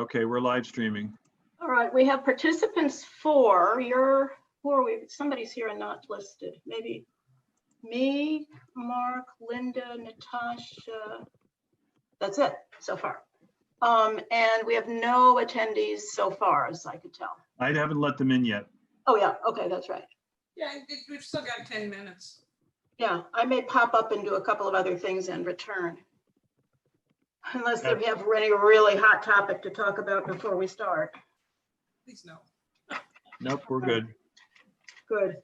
Okay, we're live streaming. All right, we have participants 4. Who are we? Somebody's here and not listed. Maybe me, Mark, Linda, Natasha. That's it so far. And we have no attendees so far, as I could tell. I haven't let them in yet. Oh yeah, okay, that's right. Yeah, we've still got 10 minutes. Yeah, I may pop up and do a couple of other things and return. Unless we have any really hot topic to talk about before we start. Please no. Nope, we're good. Good.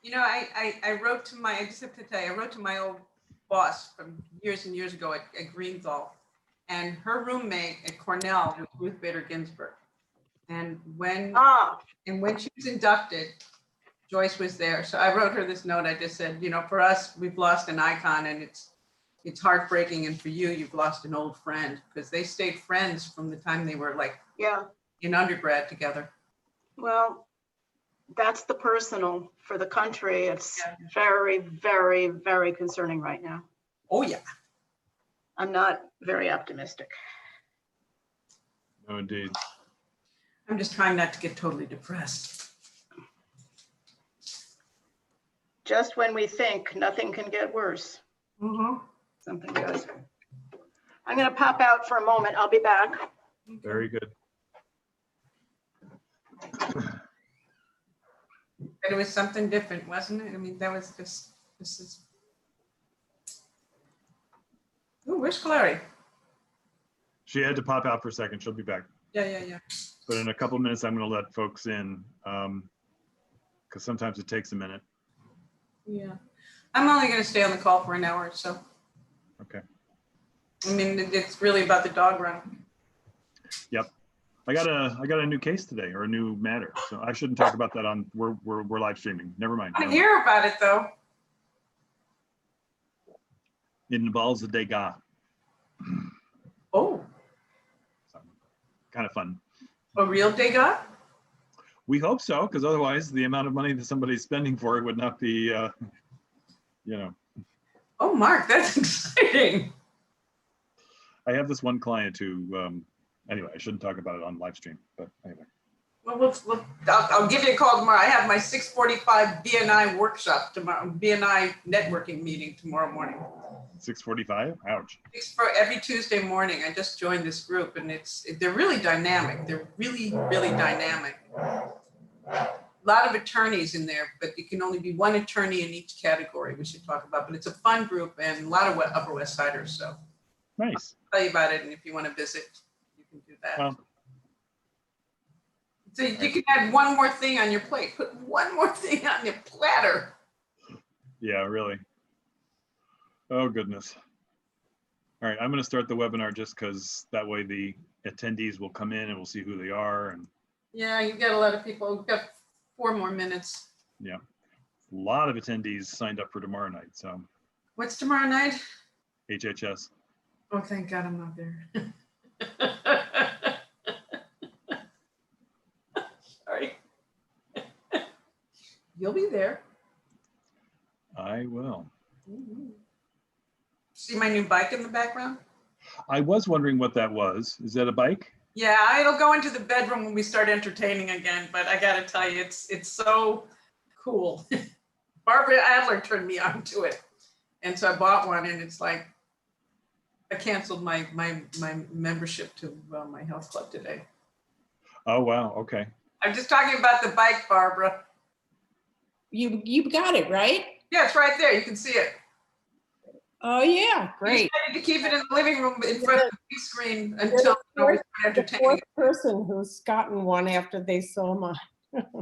You know, I wrote to I just have to tell you, I wrote to my old boss from years and years ago at Greenthal, and her roommate at Cornell was Ruth Bader Ginsburg. And when she was inducted, Joyce was there. So I wrote her this note. I just said, you know, for us, we've lost an icon, and it's heartbreaking. And for you, you've lost an old friend, because they stayed friends from the time they were like in undergrad together. Well, that's the personal. For the country, it's very, very, very concerning right now. Oh yeah. I'm not very optimistic. No, indeed. I'm just trying not to get totally depressed. Just when we think nothing can get worse, something does. I'm going to pop out for a moment. I'll be back. Very good. But it was something different, wasn't it? I mean, that was just, this is. Oh, where's Clary? She had to pop out for a second. She'll be back. Yeah. But in a couple of minutes, I'm going to let folks in, because sometimes it takes a minute. Yeah. I'm only going to stay on the call for an hour or so. Okay. I mean, it's really about the dog run. Yep. I got a new case today, or a new matter. So I shouldn't talk about that on, we're live streaming. Never mind. I didn't hear about it though. It involves a Degas. Oh. So, kind of fun. A real Degas? We hope so, because otherwise the amount of money that somebody's spending for it would not be, you know. Oh, Mark, that's exciting. I have this one client who, anyway, I shouldn't talk about it on live stream, but anyway. Well, I'll give you a call tomorrow. I have my 6:45 BNI workshop tomorrow, BNI networking meeting tomorrow morning. 6:45? Ouch. It's for every Tuesday morning. I just joined this group, and they're really dynamic. They're really, really dynamic. A lot of attorneys in there, but you can only be one attorney in each category we should talk about. But it's a fun group and a lot of Upper West Siders. So Nice. I'll tell you about it, and if you want to visit, you can do that. Well, so you can add one more thing on your plate. Put one more thing on your platter. yeah, really. Oh, goodness. All right, I'm going to start the webinar just because that way the attendees will come in and we'll see who they are. And Yeah, you got a lot of people. We've got 4 more minutes. yeah, a lot of attendees signed up for tomorrow night. So What's tomorrow night? HHS. Oh, thank God I'm not there. Sorry. You'll be there. I will. See my new bike in the background? I was wondering what that was. Is that a bike? Yeah, it'll go into the bedroom when we start entertaining again, but I gotta tell you, it's so cool. Barbara Adler turned me on to it. And so I bought one, and it's like, I canceled my membership to my health club today. Oh, wow. Okay. I'm just talking about the bike, Barbara. You got it, right? Yeah, it's right there. You can see it. Oh yeah, great. I need to keep it in the living room in front of the big screen until we start The entertaining. 4th person who's gotten one after they saw mine.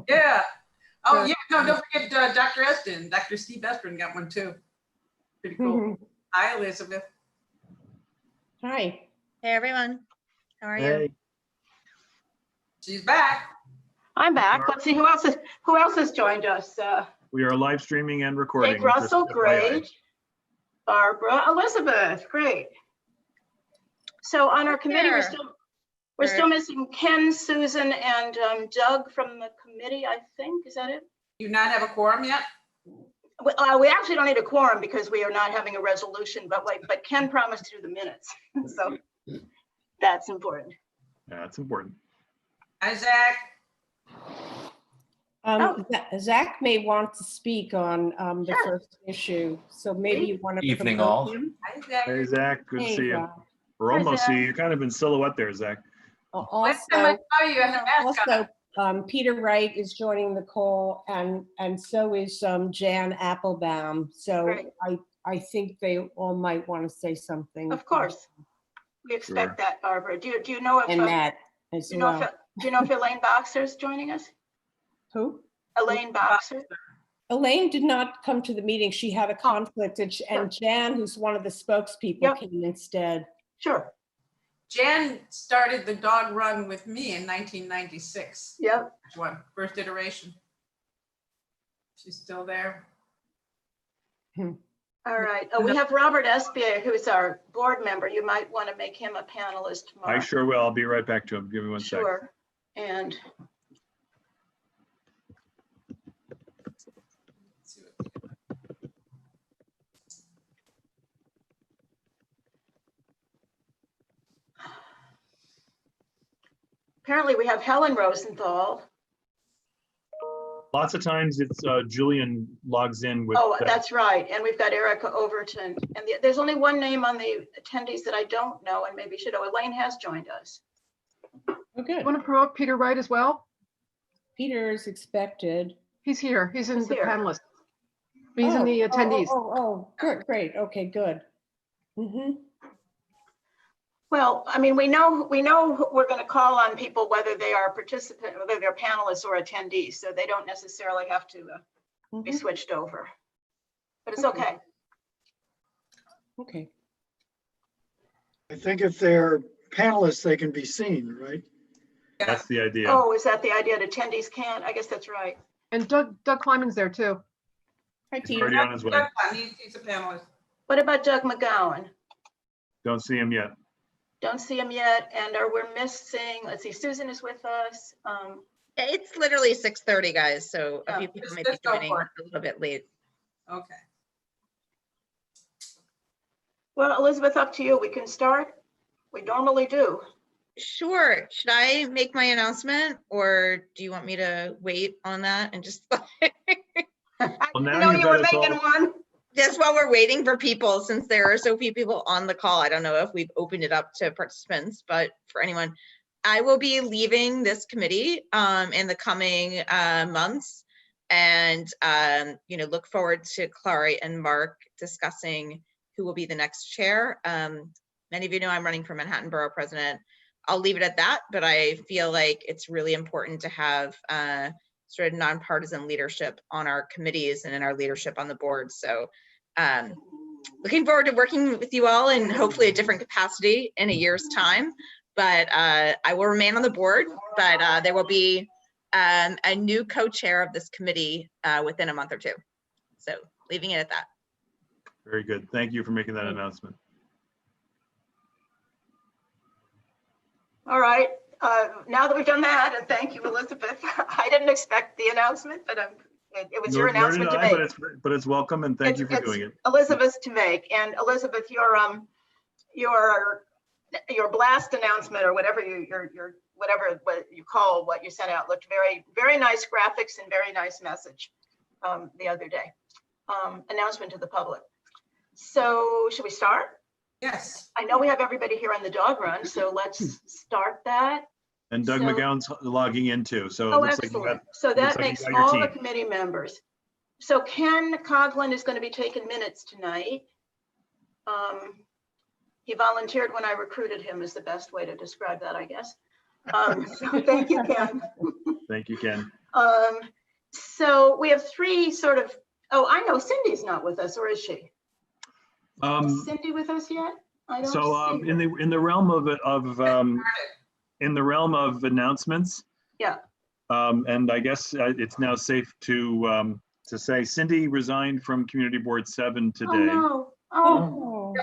Yeah. Oh yeah. No, don't forget Dr. Eston. Dr. Steve Eston got one too. Pretty cool. Hi, Elizabeth. Hi. Hey everyone, how are you? Hey. She's back. I'm back. Let's see who else has joined us. We are live streaming and recording. Jake Russell, just FYI. great. Barbara, Elizabeth, great. So on our committee, we're still missing Ken, Susan, and Doug from the committee, I think. Is that it? You not have a quorum yet? We actually don't need a quorum because we are not having a resolution, but Ken promised to do the minutes. So that's important. That's important. Hi, Zach. Zach may want to speak on the Sure. first issue, so maybe you want to Evening, promote all. him. Hi, Zach. Hey, Zach, good to Hey, see you. Zach. We're Hi, almost Zach. see you. You're kind of in silhouette there, Zach. Last time I Also, saw you, you had a mask on. Peter Wright is joining the call, and so is Jan Applebaum. So Great. I think they all might want to say something. Of course. We expect Sure. that, Barbara. Do you know if, And Matt as do you know well. if Elaine Boxer is joining us? Who? Elaine Boxer? Elaine did not come to the meeting. She had a conflict, and Jan, who's one of the spokespeople, Yep. came instead. Sure. Jan started the dog run with me in 1996. Yep. First iteration. She's still there. All right. Oh, we have Robert Espier, who's our board member. You might want to make him a panelist tomorrow. I sure will. I'll be right back to him. Give me one sec. Sure. And Let's see what- apparently we have Helen Rosenthal. Lots of times it's Julian logs in with. Oh, that's right. And we've got Erica Overton. And there's only one name on the attendees that I don't know, and maybe should know. Elaine has joined us. Oh, good. Want to promote Peter Wright as well? Peter is expected. He's here. He's in He's the here. panelists. He's in the attendees. Good, great. Okay, good. Mhm. Well, I mean, we know we're going to call on people whether they are participant, whether they're panelists or attendees, so they don't necessarily have to be Mhm. switched over. But it's okay. Okay. I think if they're panelists, they can be seen, right? That's the idea. Oh, is that the idea that attendees can't? I guess that's right. And Doug Kleiman's there too. Hi, He's Peter. already on his way. Doug Klein, he's a panelist. What about Doug McGowan? Don't see him yet. Don't see him yet. And we're missing, let's see, Susan is with us. It's literally 6:30, guys, so a Yeah, few people might be let's go joining for a little bit late. Okay. Well, Elizabeth, up to you. We can start. We normally do. Sure, should I make my announcement, or do you want me to wait on that and just I Well, now didn't know you've you got were us all- making one. just while we're waiting for people, since there are so few people on the call, I don't know if we've opened it up to participants, but for anyone, I will be leaving this committee in the coming months, and look forward to Clary and Mark discussing who will be the next chair. Many of you know I'm running for Manhattan Borough President. I'll leave it at that, but I feel like it's really important to have sort of nonpartisan leadership on our committees and in our leadership on the board. So looking forward to working with you all in hopefully a different capacity in a year's time. But I will remain on the board, but there will be a new co-chair of this committee within a month or two. So leaving it at that. Very good. Thank you for making that announcement. All right. Now that we've done that, and thank you, Elizabeth. I didn't expect the announcement, but it was your Nor did announcement to I, make. but it's welcome, and thank you for It's doing it. Elizabeth's to make. And Elizabeth, your blast announcement, or whatever what you call what you sent out, looked very, very nice graphics and very nice message the other day. Announcement to the public. So should we start? Yes. I know we have everybody here on the dog run, so let's start that. And Doug So- McGowan's logging in too, so it Oh, looks like you excellent. got, So looks that like you makes got your all the team. committee members. So Ken Coughlin is going to be taking minutes tonight. He volunteered when I recruited him is the best way to describe that, I guess. So thank you, Ken. Thank you, Ken. So we have three sort of, oh, I know Cindy's not with us, or is she? Is Cindy with us yet? I don't So see in her. the realm in the realm of announcements. Yeah. And I guess it's now safe to say Cindy resigned from Community Board 7 Oh, today, no. Oh,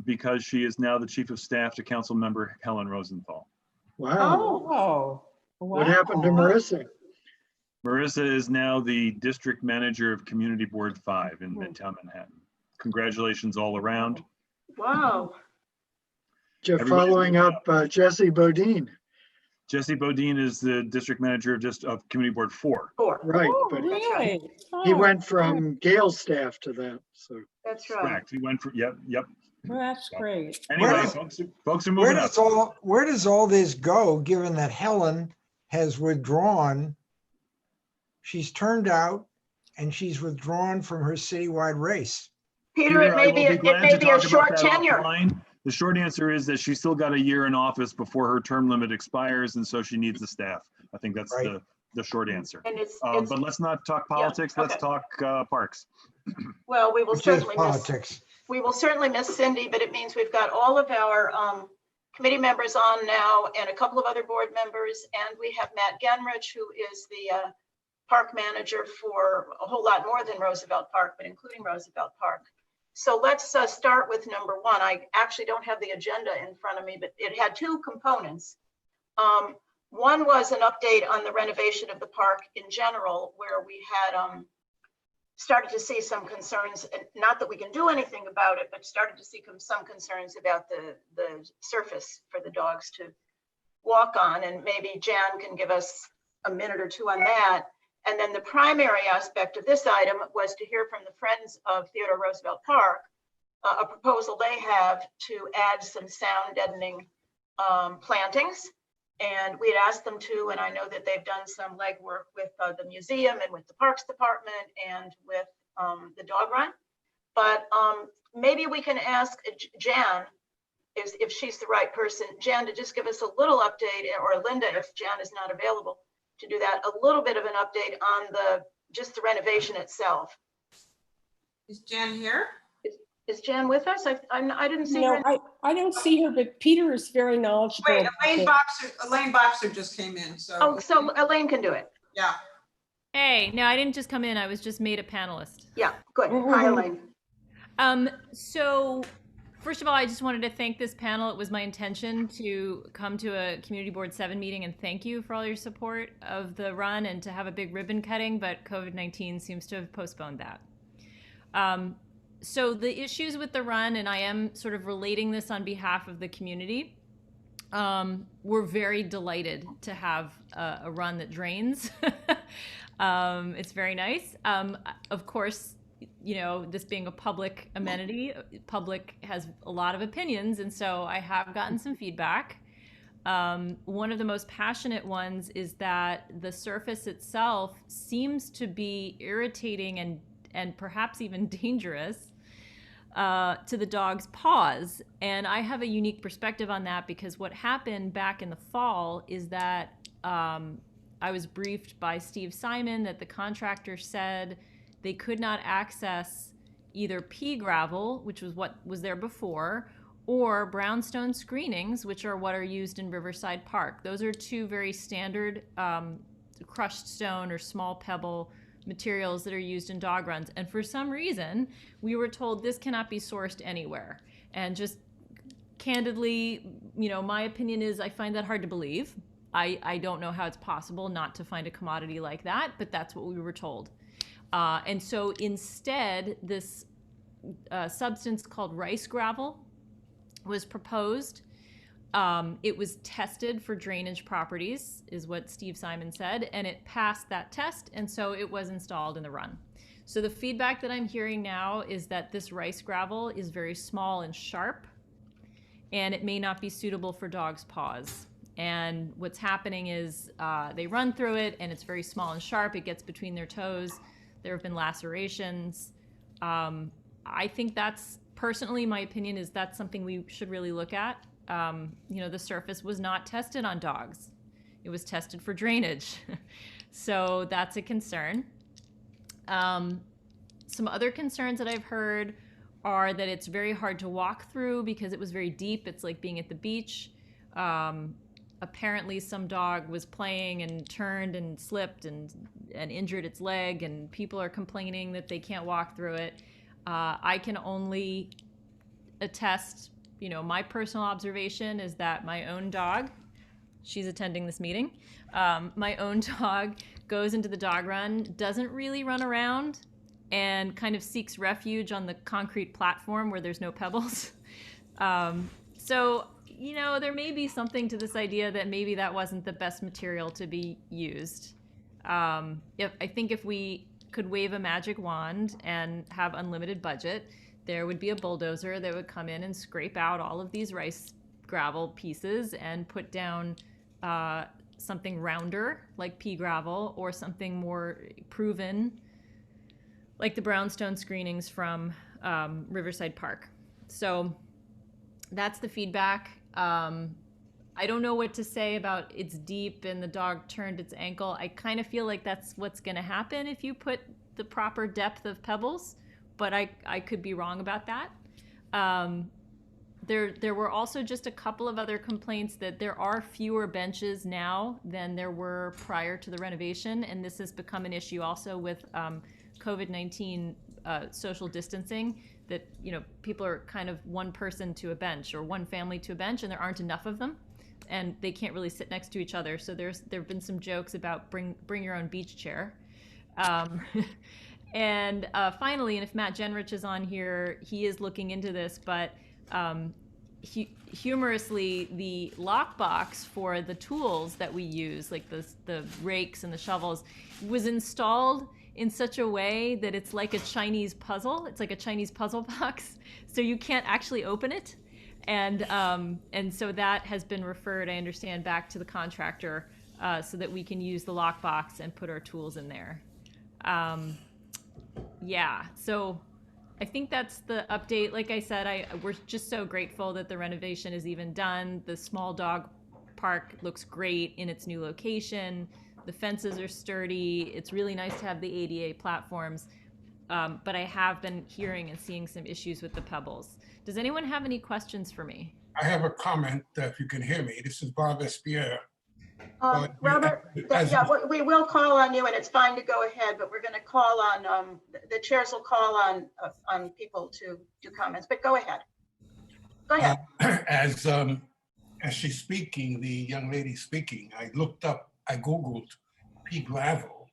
because she is now the Chief of Staff to Council Member Helen Rosenthal. Wow. Oh, What happened to Marissa? Marissa is now the District Manager of Community Board 5 in Midtown Manhattan. Congratulations all around. wow. Just Everybody's following moving up Jesse Bodine, Jesse Bodine is the district manager of Community Board 4. 4. right, Oh, but That's right. really? he Oh, went from Gail's staff to that, so. That's right. Correct. He went from, yep. well, that's great. Anyway, Where- folks are Where moving up. does all this go, given that Helen has withdrawn? She's turned out and she's withdrawn from her citywide race. Peter, it I may will be glad a to talk about short that tenure. offline. The short answer is that she's still got a year in office before her term limit expires, and so she needs the staff. I think that's Right. the short answer. And it's, But let's not talk politics. Let's okay. talk parks. well, we will Which is certainly miss, politics. we will certainly miss Cindy, but it means we've got all of our committee members on now and a couple of other board members. And we have Matt Genrich, who is the park manager for a whole lot more than Roosevelt Park, but including Roosevelt Park. So let's start with number 1. I actually don't have the agenda in front of me, but it had 2 components. One was an update on the renovation of the park in general, where we had started to see some concerns, and not that we can do anything about it, but started to see some concerns about the surface for the dogs to walk on. And maybe Jan can give us a minute or 2 on that. And then the primary aspect of this item was to hear from the Friends of Theodore Roosevelt Park, a proposal they have to add some sound deadening plantings. And we had asked them to, and I know that they've done some legwork with the museum and with the Parks Department and with the dog run. But maybe we can ask Jan, if she's the right person, Jan, to just give us a little update, or Linda, if Jan is not available, to do that, a little bit of an update on just the renovation itself. Is Jan here? Is Jan with us? I didn't see her. No, I don't see her, but Peter is very knowledgeable. Wait, about Elaine Boxer just came in, so. Oh, so Elaine can do it. Yeah. Hey, no, I didn't just come in. I was just made a panelist. Yeah, good. Hi, Elaine. So first of all, I just wanted to thank this panel. It was my intention to come to a Community Board 7 meeting and thank you for all your support of the run and to have a big ribbon cutting, but COVID-19 seems to have postponed that. So the issues with the run, and I am sort of relating this on behalf of the community, we're very delighted to have a run that drains. It's very nice. Of course, you know, this being a public amenity, public has a lot of opinions, and so I have gotten some feedback. One of the most passionate ones is that the surface itself seems to be irritating and perhaps even dangerous to the dog's paws. And I have a unique perspective on that because what happened back in the fall is that I was briefed by Steve Simon that the contractor said they could not access either pea gravel, which was what was there before, or brownstone screenings, which are what are used in Riverside Park. Those are 2 very standard crushed stone or small pebble materials that are used in dog runs. And for some reason, we were told this cannot be sourced anywhere. And just candidly, you know, my opinion is I find that hard to believe. I don't know how it's possible not to find a commodity like that, but that's what we were told. And so instead, this substance called rice gravel was proposed. It was tested for drainage properties, is what Steve Simon said, and it passed that test, and so it was installed in the run. So the feedback that I'm hearing now is that this rice gravel is very small and sharp, and it may not be suitable for dogs' paws. And what's happening is they run through it, and it's very small and sharp. It gets between their toes. There have been lacerations. I think that's, personally, my opinion is that's something we should really look at. You know, the surface was not tested on dogs. It was tested for drainage. So that's a concern. Some other concerns that I've heard are that it's very hard to walk through because it was very deep. It's like being at the beach. Apparently some dog was playing and turned and slipped and injured its leg, and people are complaining that they can't walk through it. I can only attest, you know, my personal observation is that my own dog, she's attending this meeting, my own dog goes into the dog run, doesn't really run around, and kind of seeks refuge on the concrete platform where there's no pebbles. So, you know, there may be something to this idea that maybe that wasn't the best material to be used. I think if we could wave a magic wand and have unlimited budget, there would be a bulldozer that would come in and scrape out all of these rice gravel pieces and put down something rounder like pea gravel, or something more proven like the brownstone screenings from Riverside Park. So that's the feedback. I don't know what to say about it's deep and the dog turned its ankle. I kind of feel like that's what's going to happen if you put the proper depth of pebbles, but I could be wrong about that. There were also just a couple of other complaints that there are fewer benches now than there were prior to the renovation, and this has become an issue also with COVID-19 social distancing, that, you know, people are kind of one person to a bench or one family to a bench, and there aren't enough of them, and they can't really sit next to each other. So there have been some jokes about bring your own beach chair. And finally, and if Matt Genrich is on here, he is looking into this, but humorously, the lockbox for the tools that we use, like the rakes and the shovels, was installed in such a way that it's like a Chinese puzzle. It's like a Chinese puzzle box, so you can't actually open it. And so that has been referred, I understand, back to the contractor so that we can use the lockbox and put our tools in there. Yeah, so I think that's the update. Like I said, we're just so grateful that the renovation is even done. The small dog park looks great in its new location. The fences are sturdy. It's really nice to have the ADA platforms. But I have been hearing and seeing some issues with the pebbles. Does anyone have any questions for me? I have a comment, if you can hear me. This is Bob Espierre. Robert, we will call on you, and it's fine to go ahead, but we're going to call on, the chairs will call on people to do comments, but go ahead. Go ahead. As she's speaking, the young lady speaking, I Googled pea gravel,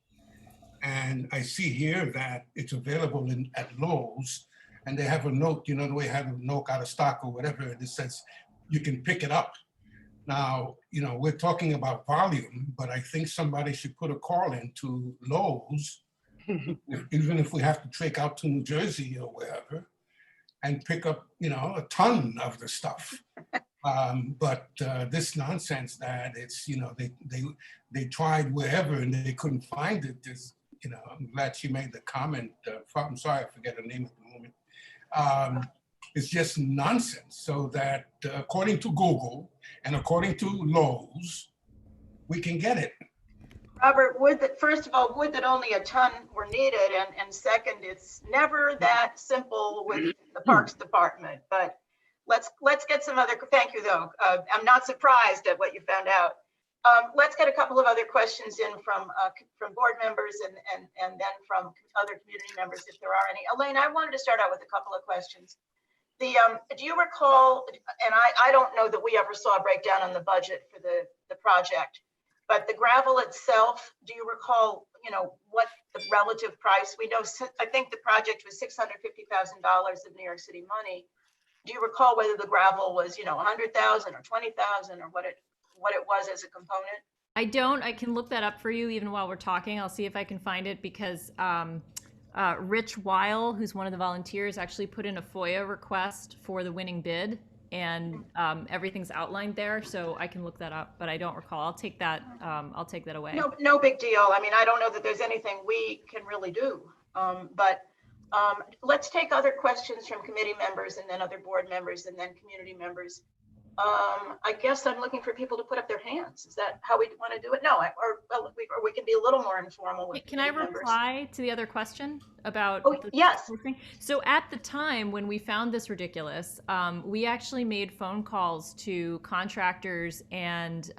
and I see here that it's available at Lowe's, and they have a note, you know, the way they have a note out of stock or whatever, and it says you can pick it up. Now, you know, we're talking about volume, but I think somebody should put a call in to Lowe's, even if we have to trek out to New Jersey or wherever, and pick up, you know, a ton of the stuff. But this nonsense that it's, you know, they tried wherever and they couldn't find it. There's, you know, I'm glad she made the comment. I'm sorry, I forget her name at the moment. It's just nonsense. So that according to Google and according to Lowe's, we can get it. Robert, first of all, would that only a ton were needed, and second, it's never that simple with the Parks Department. But let's get some other. Thank you, though. I'm not surprised at what you found out. Let's get a couple of other questions in from board members and then from other community members if there are any. Elaine, I wanted to start out with a couple of questions. Do you recall, and I don't know that we ever saw a breakdown on the budget for the project, but the gravel itself, do you recall, you know, what the relative price? We know, I think the project was $650,000 of New York City money. Do you recall whether the gravel was, you know, 100,000 or 20,000 or what it was as a component? I don't. I can look that up for you even while we're talking. I'll see if I can find it, because Rich Weil, who's one of the volunteers, actually put in a FOIA request for the winning bid, and everything's outlined there, so I can look that up, but I don't recall. I'll take that away. No big deal. I mean, I don't know that there's anything we can really do, but let's take other questions from committee members and then other board members and then community members. I guess I'm looking for people to put up their hands. Is that how we want to do it? No, or we can be a little more informal. With Can I reply to the other question about? Oh, yes. So at the time when we found this ridiculous, we actually made phone calls to contractors and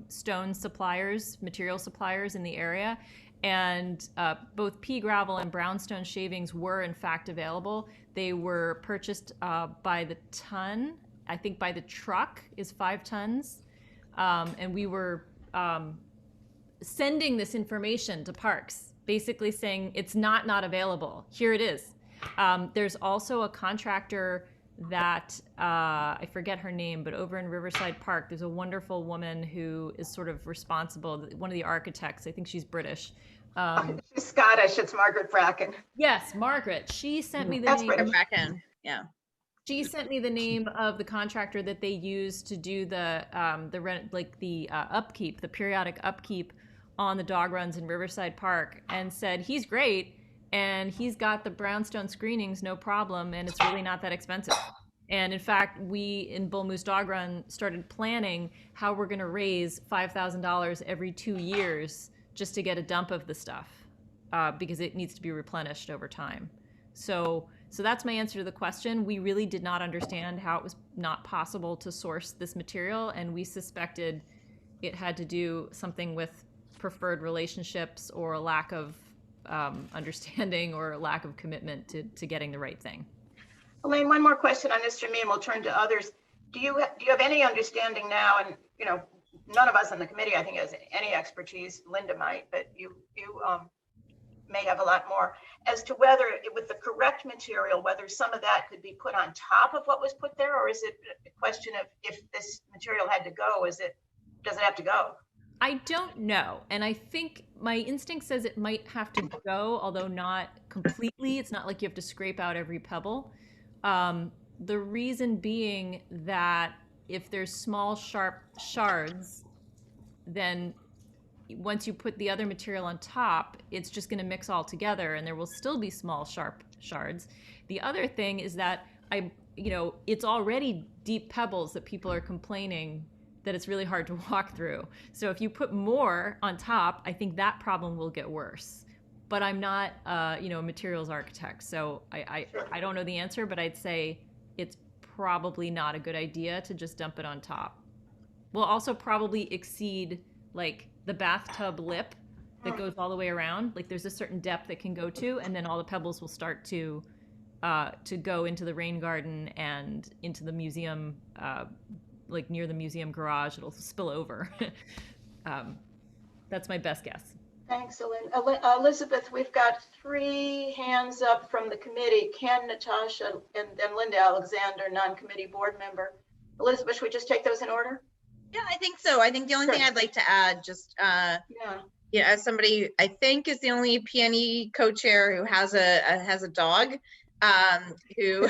stone suppliers, material suppliers in the area. And both pea gravel and brownstone shavings were in fact available. They were purchased by the ton. I think by the truck is 5 tons. And we were sending this information to parks, basically saying it's not available. Here it is. There's also a contractor that I forget her name, but over in Riverside Park, there's a wonderful woman who is sort of responsible, one of the architects. I think she's British. She's Scottish. It's Margaret Bracken. Yes, Margaret. She sent me the That's name. British. Bracken, yeah. She sent me the name of the contractor that they use to do the upkeep, the periodic upkeep on the dog runs in Riverside Park, and said he's great and he's got the brownstone screenings, no problem, and it's really not that expensive. And in fact, we in Bull Moose Dog Run started planning how we're going to raise $5,000 every 2 years just to get a dump of the stuff because it needs to be replenished over time. So that's my answer to the question. We really did not understand how it was not possible to source this material, and we suspected it had to do something with preferred relationships or a lack of understanding or a lack of commitment to getting the right thing. Elaine, one more question on this for me, and we'll turn to others. Do you have any understanding now, and none of us on the committee, I think, has any expertise. Linda might, but you may have a lot more, as to whether with the correct material, whether some of that could be put on top of what was put there, or is it a question of if this material had to go, does it have to go? I don't know. And I think my instinct says it might have to go, although not completely. It's not like you have to scrape out every pebble. The reason being that if there's small, sharp shards, then once you put the other material on top, it's just going to mix all together and there will still be small, sharp shards. The other thing is that it's already deep pebbles that people are complaining that it's really hard to walk through. So if you put more on top, I think that problem will get worse. But I'm not, a materials architect, so I don't know the answer, but I'd say it's probably not a good idea to just dump it on top. We'll also probably exceed like the bathtub lip that goes all the way around. Like there's a certain depth it can go to, and then all the pebbles will start to go into the rain garden and into the museum, like near the museum garage. It'll spill over. That's my best guess. Thanks, Elaine. Elizabeth, we've got 3 hands up from the committee: Ken, Natasha, and then Linda Alexander, non-committee board member. Elizabeth, should we just take those in order? Yeah, I think so. I think the only thing I'd like to add, just as somebody I think is the only PNE co-chair who has a dog, who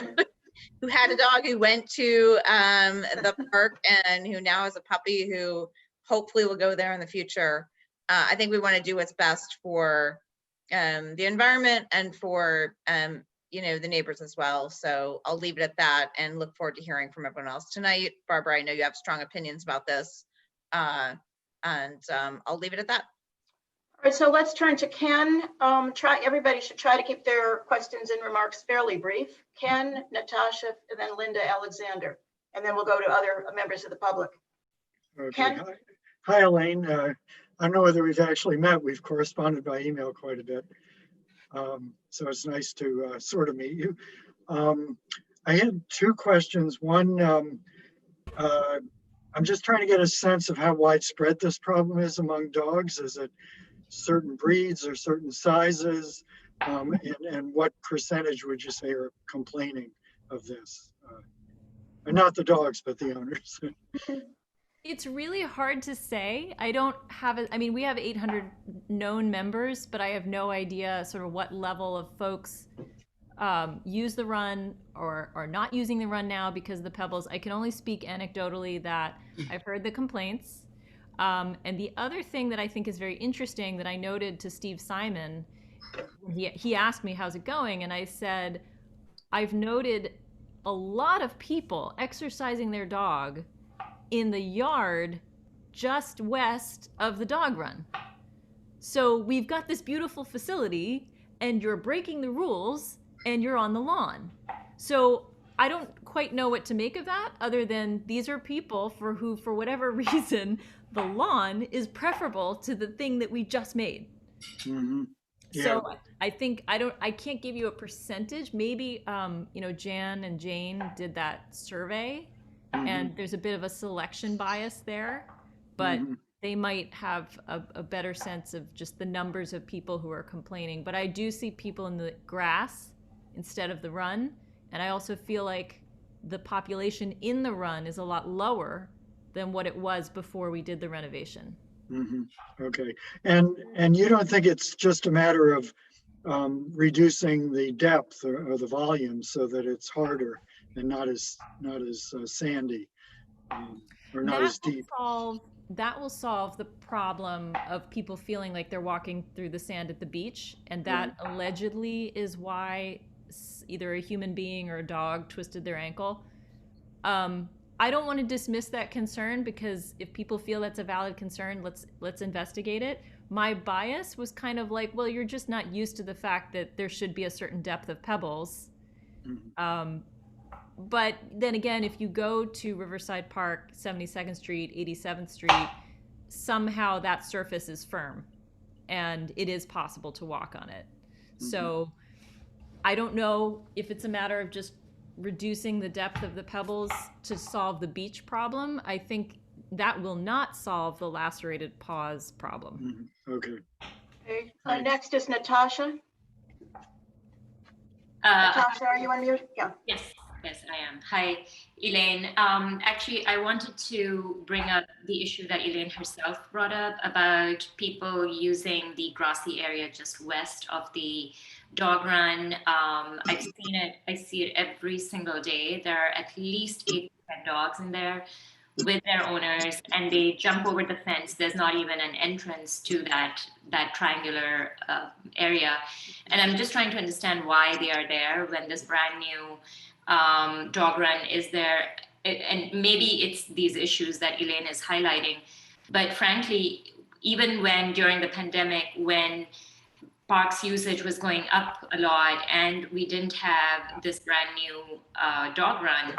had a dog who went to the park and who now has a puppy who hopefully will go there in the future. I think we want to do what's best for the environment and for the neighbors as well. So I'll leave it at that and look forward to hearing from everyone else tonight. Barbara, I know you have strong opinions about this, and I'll leave it at that. All right, so let's turn to Ken. Everybody should try to keep their questions and remarks fairly brief. Ken, Natasha, and then Linda Alexander, and then we'll go to other members of the public. Okay. Ken? Hi, Elaine. I don't know whether we've actually met. We've corresponded by email quite a bit. So it's nice to sort of meet you. I had 2 questions. One, I'm just trying to get a sense of how widespread this problem is among dogs. Is it certain breeds or certain sizes? And what percentage would you say are complaining of this? And not the dogs, but the owners. It's really hard to say. I don't have we have 800 known members, but I have no idea sort of what level of folks use the run or are not using the run now because of the pebbles. I can only speak anecdotally that I've heard the complaints. And the other thing that I think is very interesting that I noted to Steve Simon, he asked me, how's it going? And I said, I've noted a lot of people exercising their dog in the yard just west of the dog run. So we've got this beautiful facility and you're breaking the rules and you're on the lawn. So I don't quite know what to make of that other than these are people for who, for whatever reason, the lawn is preferable to the thing that we just made. Mm-hmm. Yeah. So I think, I can't give you a percentage. Maybe, Jan and Jane did that survey. Mm-hmm. And there's a bit of a selection bias there, but they might have a better sense of just the numbers of people who are complaining. But I do see people in the grass instead of the run. And I also feel like the population in the run is a lot lower than what it was before we did the renovation. Mhm. Okay, and you don't think it's just a matter of reducing the depth or the volume so that it's harder and not as sandy, or not as deep? That will solve the problem of people feeling like they're walking through the sand at the beach, and that allegedly is why either a human being or a dog twisted their ankle. I don't want to dismiss that concern, because if people feel that's a valid concern, let's investigate it. My bias was kind of like, well, you're just not used to the fact that there should be a certain depth of pebbles. But then again, if you go to Riverside Park, 72nd Street, 87th Street, somehow that surface is firm and it is possible to walk on it. So I don't know if it's a matter of just reducing the depth of the pebbles to solve the beach problem. I think that will not solve the lacerated paws problem. Okay. Okay. Thanks. Next is Natasha. Natasha, are you on mute? Yeah. Yes, I am. Hi, Elaine. Actually, I wanted to bring up the issue that Elaine herself brought up about people using the grassy area just west of the dog run. I've seen it. I see it every single day. There are at least 8 to 10 dogs in there with their owners, and they jump over the fence. There's not even an entrance to that triangular area. And I'm just trying to understand why they are there when this brand new dog run is there. And maybe it's these issues that Elaine is highlighting. But frankly, even when during the pandemic, when parks usage was going up a lot and we didn't have this brand new dog run,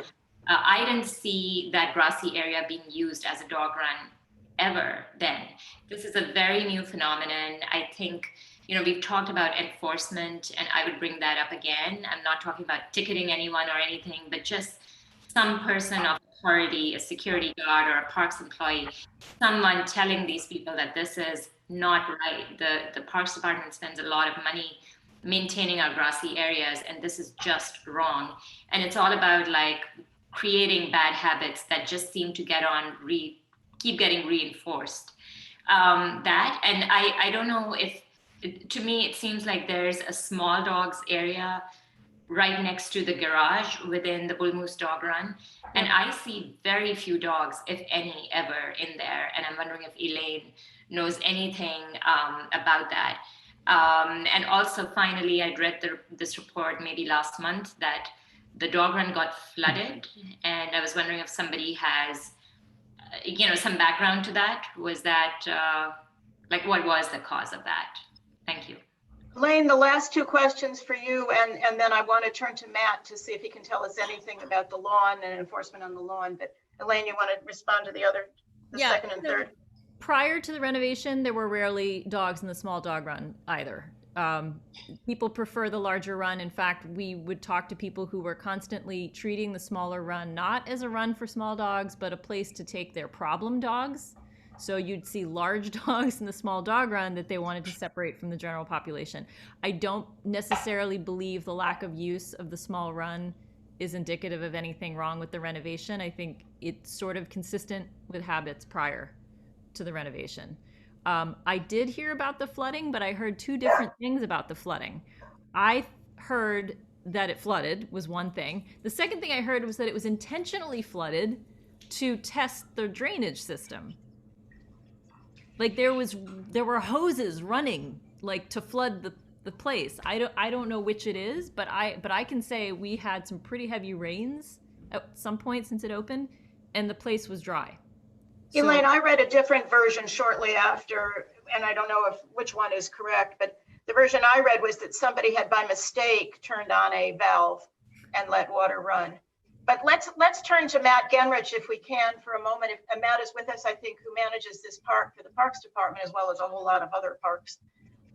I didn't see that grassy area being used as a dog run ever then. This is a very new phenomenon. I think, we've talked about enforcement, and I would bring that up again. I'm not talking about ticketing anyone or anything, but just some person of authority, a security guard or a parks employee, someone telling these people that this is not right. The Parks Department spends a lot of money maintaining our grassy areas, and this is just wrong. And it's all about creating bad habits that just seem to keep getting reinforced. And I don't know if, to me, it seems like there's a small dogs area right next to the garage within the Bull Moose Dog Run. And I see very few dogs, if any, ever in there. And I'm wondering if Elaine knows anything about that. And also, finally, I'd read this report maybe last month that the dog run got flooded. And I was wondering if somebody has, some background to that. Was that, what was the cause of that? Thank you. Elaine, the last 2 questions for you, and then I want to turn to Matt to see if he can tell us anything about the lawn and enforcement on the lawn. But Elaine, you want to respond to the second and third? Prior to the renovation, there were rarely dogs in the small dog run either. People prefer the larger run. In fact, we would talk to people who were constantly treating the smaller run not as a run for small dogs, but a place to take their problem dogs. So you'd see large dogs in the small dog run that they wanted to separate from the general population. I don't necessarily believe the lack of use of the small run is indicative of anything wrong with the renovation. I think it's sort of consistent with habits prior to the renovation. I did hear about the flooding, but I heard 2 different things about the flooding. I heard that it flooded was one thing. The second thing I heard was that it was intentionally flooded to test the drainage system. There were hoses running to flood the place. I don't know which it is, but I can say we had some pretty heavy rains at some point since it opened, and the place was dry. Elaine, I read a different version shortly after, and I don't know which one is correct, but the version I read was that somebody had by mistake turned on a valve and let water run. But let's turn to Matt Genrich if we can for a moment. Matt is with us, I think, who manages this park for the Parks Department as well as a whole lot of other parks.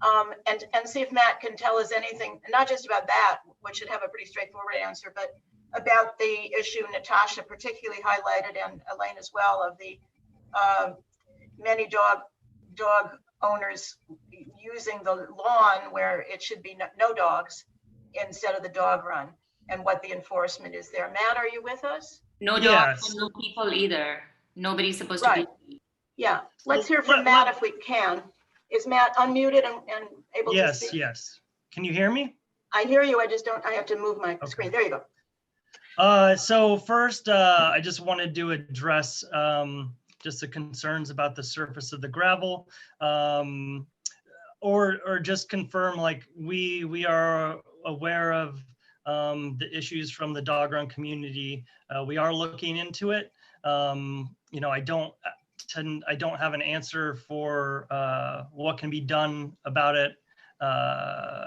And see if Matt can tell us anything, not just about that, which should have a pretty straightforward answer, but about the issue Natasha particularly highlighted, and Elaine as well, of the many dog owners using the lawn where it should be no dogs instead of the dog run. and what the enforcement is there. Matt, are you with us? No dogs Yes. and no people either. Nobody's supposed Right. to be. Yeah, let's hear from Matt if we can. Is Matt unmuted and able to Yes, speak? yes. Can you hear me? I hear you, I just don't, I have to move my screen. There you go. So first, I just wanted to address just the concerns about the surface of the gravel, or just confirm, like, we are aware of the issues from the dog run community. We are looking into it. You know, I don't have an answer for what can be done about it,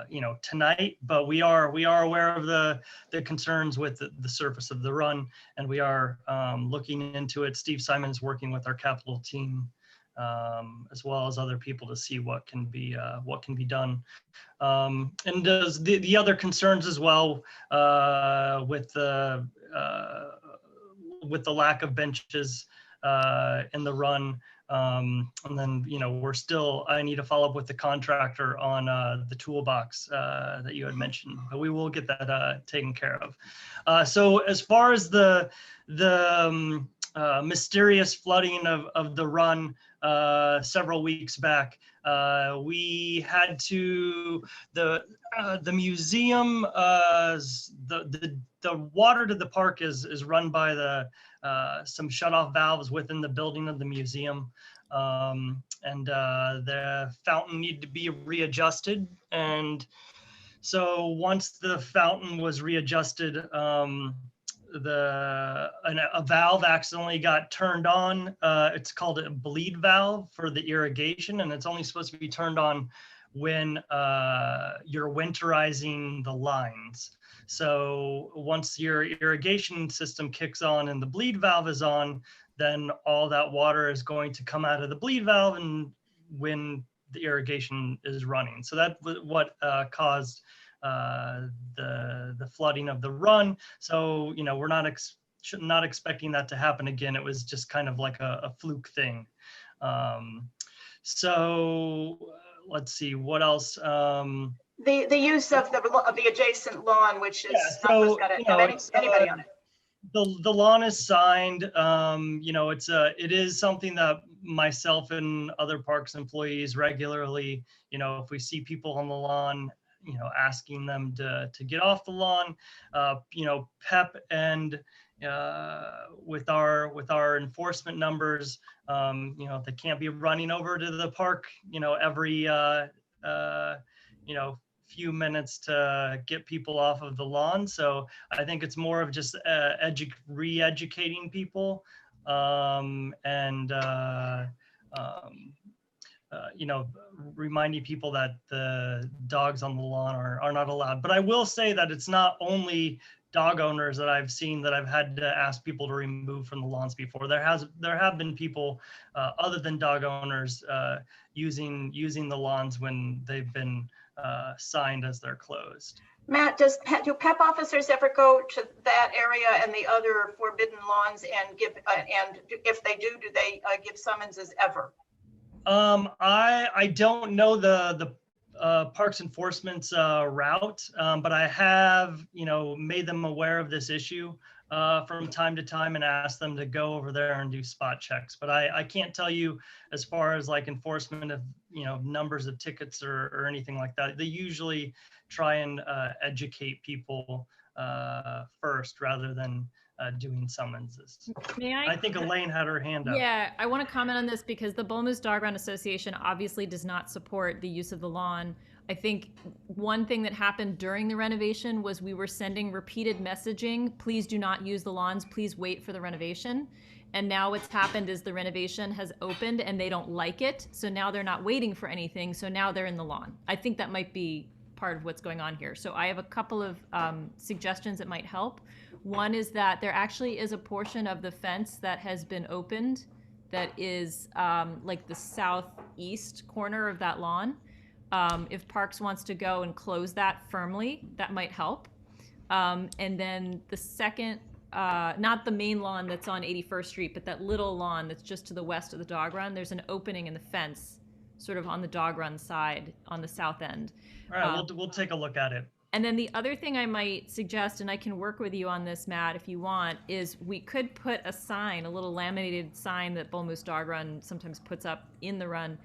you know, tonight, but we are aware of the concerns with the surface of the run, and we are looking into it. Steve Simon's working with our capital team, as well as other people, to see what can be done. And does the other concerns as well, with the lack of benches in the run. And then, you know, I need to follow up with the contractor on the toolbox that you had mentioned, but we will get that taken care of. So as far as the mysterious flooding of the run several weeks back, we had to, the museum, the water to the park is run by some shutoff valves within the building of the museum. And the fountain needed to be readjusted. And so once the fountain was readjusted, a valve accidentally got turned on. It's called a bleed valve for the irrigation, and it's only supposed to be turned on when you're winterizing the lines. So once your irrigation system kicks on and the bleed valve is on, then all that water is going to come out of the bleed valve and when the irrigation is running. So that's what caused the flooding of the run. So, you know, we're not expecting that to happen again. It was just kind of like a fluke thing. So let's see, what else? The use of the adjacent lawn, which is, so, got you know, anybody on it. The lawn is signed. You know, it is something that myself and other parks employees regularly, you know, if we see people on the lawn, you know, asking them to get off the lawn, you know, PEP and with our enforcement numbers, you know, they can't be running over to the park, you know, every you know, few minutes to get people off of the lawn. So I think it's more of just re-educating people, and you know, reminding people that the dogs on the lawn are not allowed. But I will say that it's not only dog owners that I've seen that I've had to ask people to remove from the lawns before. There have been people other than dog owners using the lawns when they've been signed as they're closed. Matt, do PEP officers ever go to that area and the other forbidden lawns and give, and if they do they give summonses ever? I don't know the Parks Enforcement's route, but I have, you know, made them aware of this issue from time to time and asked them to go over there and do spot checks. But I can't tell you as far as like enforcement of, you know, numbers of tickets or anything like that. They usually try and educate people first rather than doing summonses. May I? I think Elaine had her hand up. Yeah, I want to comment on this because the Bull Moose Dog Run Association obviously does not support the use of the lawn. I think one thing that happened during the renovation was we were sending repeated messaging, please do not use the lawns, please wait for the renovation. And now what's happened is the renovation has opened and they don't like it. So now they're not waiting for anything. So now they're in the lawn. I think that might be part of what's going on here. So I have a couple of suggestions that might help. One is that there actually is a portion of the fence that has been opened that is like the southeast corner of that lawn. If Parks wants to go and close that firmly, that might help. And then the second, not the main lawn that's on 81st Street, but that little lawn that's just to the west of the dog run, there's an opening in the fence sort of on the dog run side on the south end. All right, we'll take a look at it. And then the other thing I might suggest, and I can work with you on this, Matt, if you want, is we could put a sign, a little laminated sign that Bull Moose Dog Run sometimes puts up in the run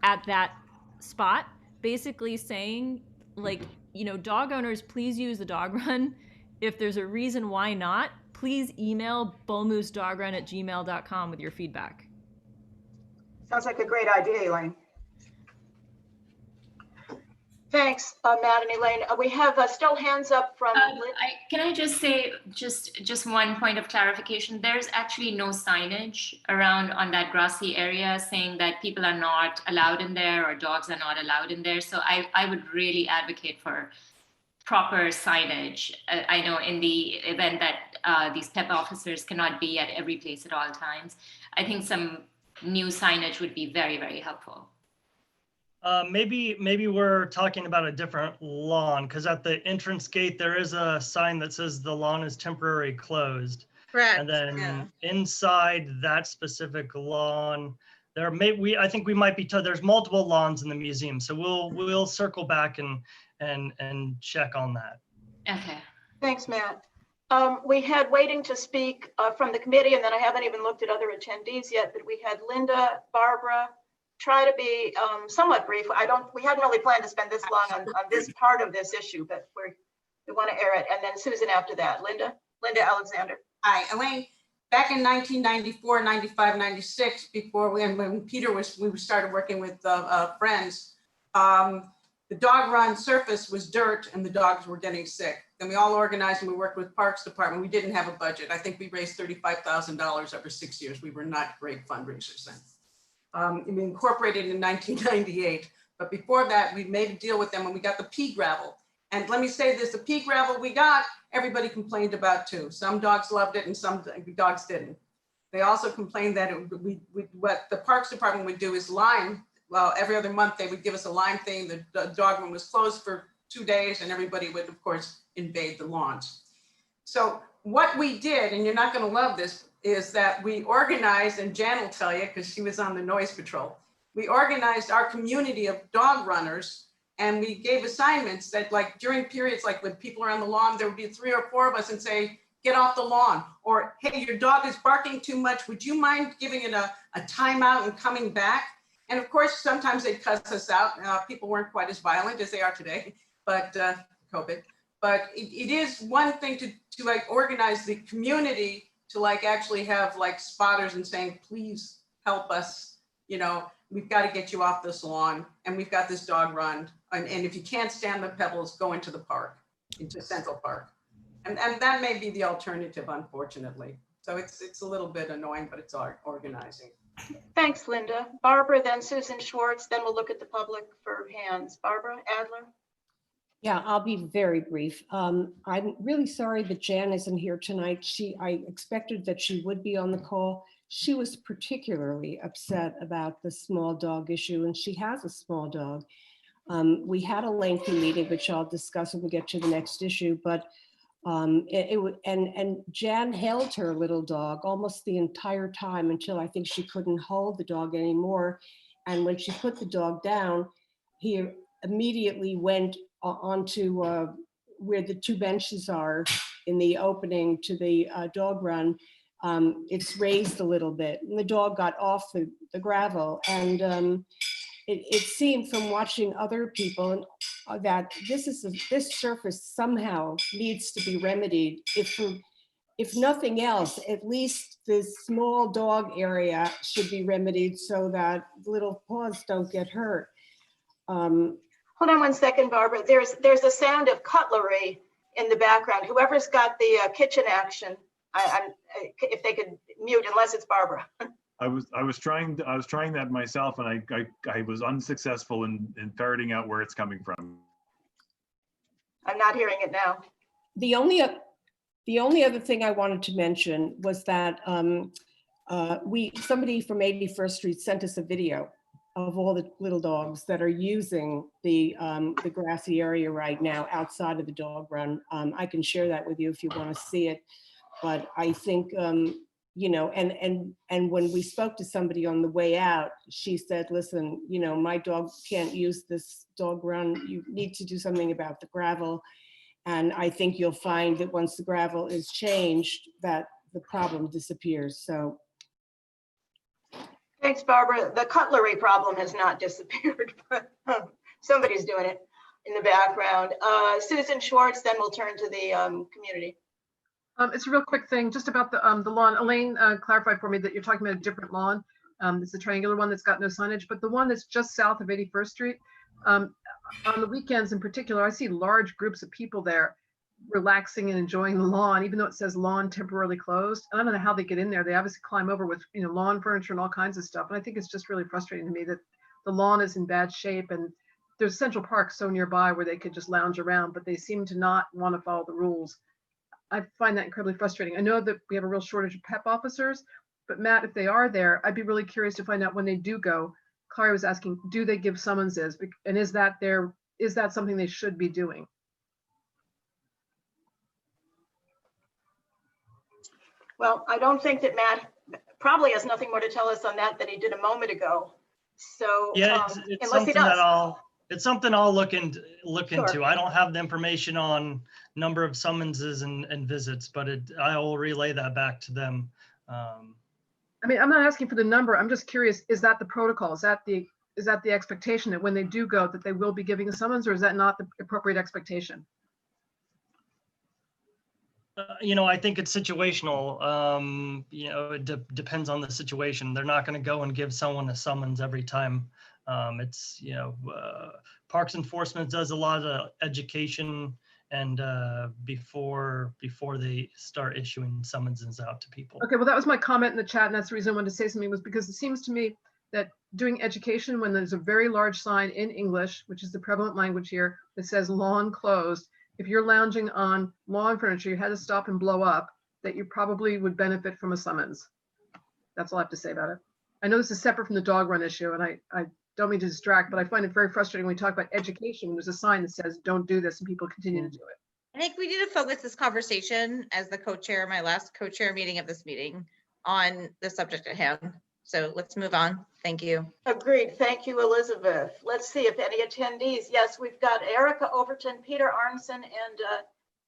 at that spot, basically saying, like, you know, dog owners, please use the dog run. If there's a reason why not, please email bullmoosedogrun@gmail.com with your feedback. Sounds like a great idea, Elaine. Thanks, Matt and Elaine. We have still hands up from. Can I just say, just one point of clarification? There's actually no signage around on that grassy area saying that people are not allowed in there or dogs are not allowed in there. So I would really advocate for proper signage. I know in the event that these PEP officers cannot be at every place at all times, I think some new signage would be very, very helpful. Maybe we're talking about a different lawn, because at the entrance gate, there is a sign that says the lawn is temporarily closed. Correct. And then yeah. inside that specific lawn, I think we might be told there's multiple lawns in the museum. So we'll circle back and check on that. Okay. Thanks, Matt. We had waiting to speak from the committee, and then I haven't even looked at other attendees yet, but we had Linda, Barbara. Try to be somewhat brief. We hadn't really planned to spend this long on this part of this issue, but we want to air it. And then Susan after that. Linda Alexander. Hi, Elaine. Back in 1994, 95, 96, before when Peter we started working with friends, the dog run surface was dirt and the dogs were getting sick. Then we all organized and we worked with Parks Department. We didn't have a budget. I think we raised $35,000 over 6 years. We were not great fundraisers then. We incorporated in 1998, but before that, we made a deal with them and we got the pea gravel. And let me say this, the pea gravel we got, everybody complained about too. Some dogs loved it and some dogs didn't. They also complained that what the Parks Department would do is lime. Well, every other month they would give us a lime thing. The dog run was closed for 2 days and everybody would, of course, invade the lawns. So what we did, and you're not gonna love this, is that we organized, and Jan will tell you because she was on the noise patrol, we organized our community of dog runners and we gave assignments that, like, during periods like when people are on the lawn, there would be 3 or 4 of us and say, get off the lawn, or hey, your dog is barking too much, would you mind giving it a timeout and coming back? And of course, sometimes they'd cuss us out. People weren't quite as violent as they are today, but COVID. But it is one thing to like organize the community to like actually have like spotters and saying, please help us, you know, we've got to get you off this lawn and we've got this dog run. And if you can't stand the pebbles, go into the park, into Central Park. And that may be the alternative, unfortunately. So it's a little bit annoying, but it's organizing. Thanks, Linda. Barbara, then Susan Schwartz, then we'll look at the public for hands. Barbara Adler. Yeah, I'll be very brief. I'm really sorry that Jan isn't here tonight. I expected that she would be on the call. She was particularly upset about the small dog issue, and she has a small dog. We had a lengthy meeting, which I'll discuss when we get to the next issue, but and Jan held her little dog almost the entire time until I think she couldn't hold the dog anymore. And when she put the dog down, he immediately went onto where the 2 benches are in the opening to the dog run. It's raised a little bit and the dog got off the gravel. And it seemed from watching other people that this surface somehow needs to be remedied. If nothing else, at least the small dog area should be remedied so that little paws don't get hurt. Hold on one second, Barbara. There's a sound of cutlery in the background. Whoever's got the kitchen action, if they could mute, unless it's Barbara. I was trying that myself, and I was unsuccessful in ferreting out where it's coming from. I'm not hearing it now. The only other thing I wanted to mention was that somebody from 81st Street sent us a video of all the little dogs that are using the grassy area right now outside of the dog run. I can share that with you if you want to see it. But I think, you know, and when we spoke to somebody on the way out, she said, listen, you know, my dog can't use this dog run. You need to do something about the gravel. And I think you'll find that once the gravel is changed, that the problem disappears. So Thanks, Barbara. The cutlery problem has not disappeared, but somebody's doing it in the background. Susan Schwartz, then we'll turn to the community. It's a real quick thing, just about the lawn. Elaine clarified for me that you're talking about a different lawn. It's a triangular one that's got no signage, but the one that's just south of 81st Street, on the weekends in particular, I see large groups of people there relaxing and enjoying the lawn, even though it says lawn temporarily closed. And I don't know how they get in there. They obviously climb over with, you know, lawn furniture and all kinds of stuff. And I think it's just really frustrating to me that the lawn is in bad shape, and there's Central Park so nearby where they could just lounge around, but they seem to not want to follow the rules. I find that incredibly frustrating. I know that we have a real shortage of PEP officers, but Matt, if they are there, I'd be really curious to find out when they do go. Clary was asking, do they give summonses? And is that something they should be doing? Well, I don't think that Matt probably has nothing more to tell us on that than he did a moment ago. So Yeah, it's something I'll look into. Sure. I don't have the information on number of summonses and visits, but I will relay that back to them. I mean, I'm not asking for the number. I'm just curious, is that the protocol? Is that the expectation that when they do go, that they will be giving a summons, or is that not the appropriate expectation? You know, I think it's situational. You know, it depends on the situation. They're not going to go and give someone a summons every time. It's, you know, Parks Enforcement does a lot of education and before they start issuing summonses out to people. Okay, well, that was my comment in the chat, and that's the reason I wanted to say something, was because it seems to me that doing education when there's a very large sign in English, which is the prevalent language here, that says lawn closed, if you're lounging on lawn furniture, you had to stop and blow up, that you probably would benefit from a summons. That's all I have to say about it. I know this is separate from the dog run issue, and I don't mean to distract, but I find it very frustrating when we talk about education. There's a sign that says, don't do this, and people continue to do it. I think we need to focus this conversation as the co-chair, my last co-chair meeting of this meeting, on the subject at hand. So let's move on. Thank you. Agreed. Thank you, Elizabeth. Let's see if any attendees. Yes, we've got Erica Overton, Peter Arnson, and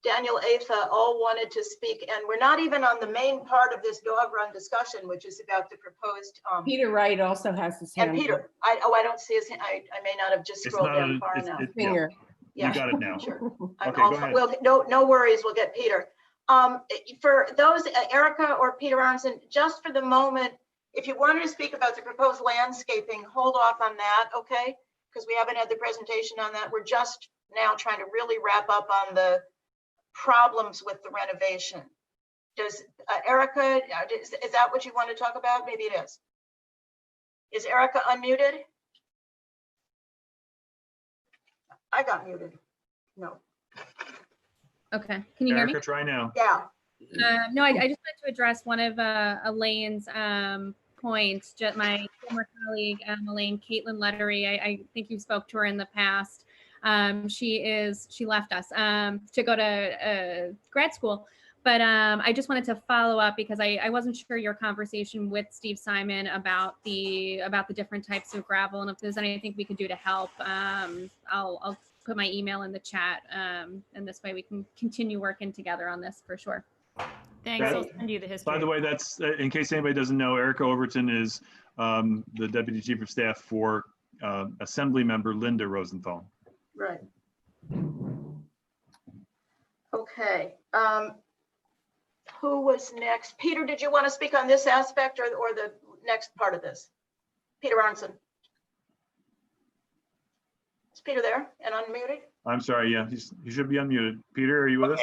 Daniel Atha all wanted to speak. And we're not even on the main part of this dog run discussion, which is about the proposed. Peter Wright also has his hand. And Peter, I don't see his hand. I may not have just scrolled down far enough. Finger. Yeah, you got it now. Sure. Okay, go ahead. No worries. We'll get Peter. For those, Erica or Peter Arnson, just for the moment, if you wanted to speak about the proposed landscaping, hold off on that, okay? Because we haven't had the presentation on that. We're just now trying to really wrap up on the problems with the renovation. Does Erica, is that what you want to talk about? Maybe it is. Is Erica unmuted? I got muted. No. Okay, can you hear me? Erica, try now. Yeah. No, I just wanted to address one of Elaine's points. My former colleague, Elaine, Caitlin Lettery, I think you spoke to her in the past. She left us to go to grad school, but I just wanted to follow up because I wasn't sure your conversation with Steve Simon about the different types of gravel, and if there's anything we could do to help. I'll put my email in the chat, and this way we can continue working together on this for sure. Thanks. I'll send you the history. By the way, that's in case anybody doesn't know, Erica Overton is the Deputy Chief of Staff for Assembly Member Linda Rosenthal. Right. Okay. Who was next? Peter, did you want to speak on this aspect or the next part of this? Peter Arnson. Is Peter there and unmuted? I'm sorry, yeah, he should be unmuted. Peter, are you with us?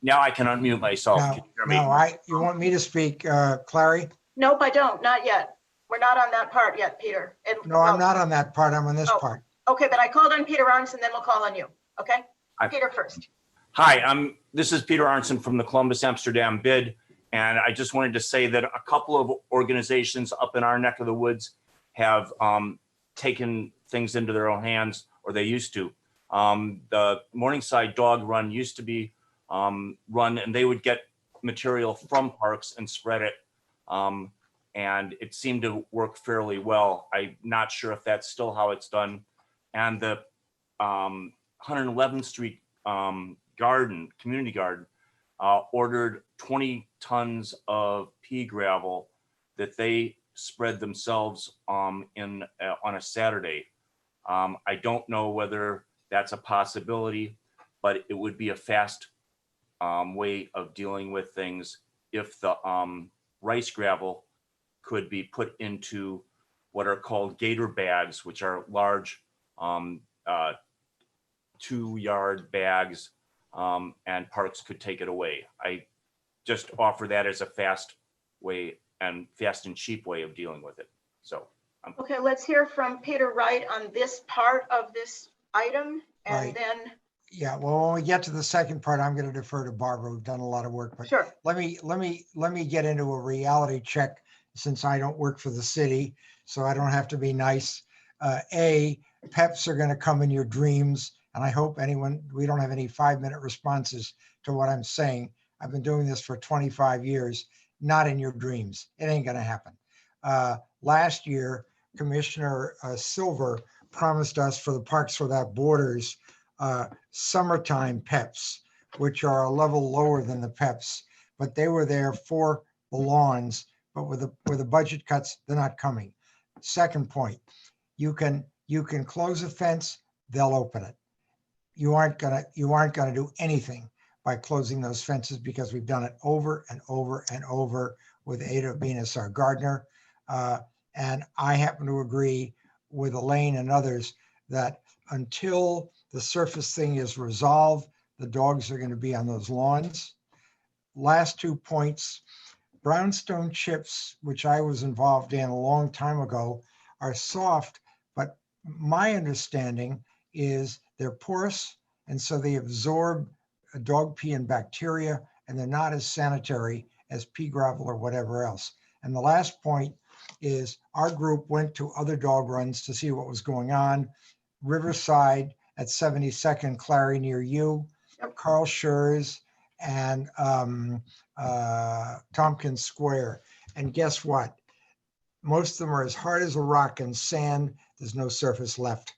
Now I can unmute myself. Can you hear me? No, you want me to speak, Clary? Nope, I don't, not yet. We're not on that part yet, Peter. No, I'm not on that part, I'm on this part. Okay, but I called on Peter Arnson, then we'll call on you, okay? Peter first. Hi, this is Peter Arnson from the Columbus Amsterdam BID, and I just wanted to say that a couple of organizations up in our neck of the woods have taken things into their own hands, or they used to. The Morningside Dog Run used to be run, and they would get material from parks and spread it, and it seemed to work fairly well. I'm not sure if that's still how it's done. And the 111th Street garden, community garden, ordered 20 tons of pea gravel that they spread themselves on a Saturday. I don't know whether that's a possibility, but it would be a fast way of dealing with things if the rice gravel could be put into what are called gator bags, which are large 2-yard bags, and parks could take it away. I just offer that as a fast way and fast and cheap way of dealing with it. So. Okay, let's hear from Peter Wright on this part of this item, and Right. then. Yeah, well, when we get to the second part, I'm going to defer to Barbara, who's done a lot of work, but Sure. let me get into a reality check since I don't work for the city, so I don't have to be nice. Peps are going to come in your dreams, and I hope we don't have any 5-minute responses to what I'm saying. I've been doing this for 25 years, not in your dreams. It ain't going to happen. Last year, Commissioner Silver promised us for the Parks Without Borders summertime PEPs, which are a level lower than the PEPs, but they were there for the lawns, but with the budget cuts, they're not coming. Second point, you can close a fence, they'll open it. You aren't gonna do anything by closing those fences because we've done it over and over and over with Ada Venus, our gardener. And I happen to agree with Elaine and others that until the surface thing is resolved, the dogs are going to be on those lawns. Last 2 points, brownstone chips, which I was involved in a long time ago, are soft, but my understanding is they're porous, and so they absorb dog pee and bacteria, and they're not as sanitary as pea gravel or whatever else. And the last point is our group went to other dog runs to see what was going on. Riverside at 72nd Clary near you, Carl Schurz, and Tompkins Square. And guess what? Most of them are as hard as a rock and sand. There's no surface left.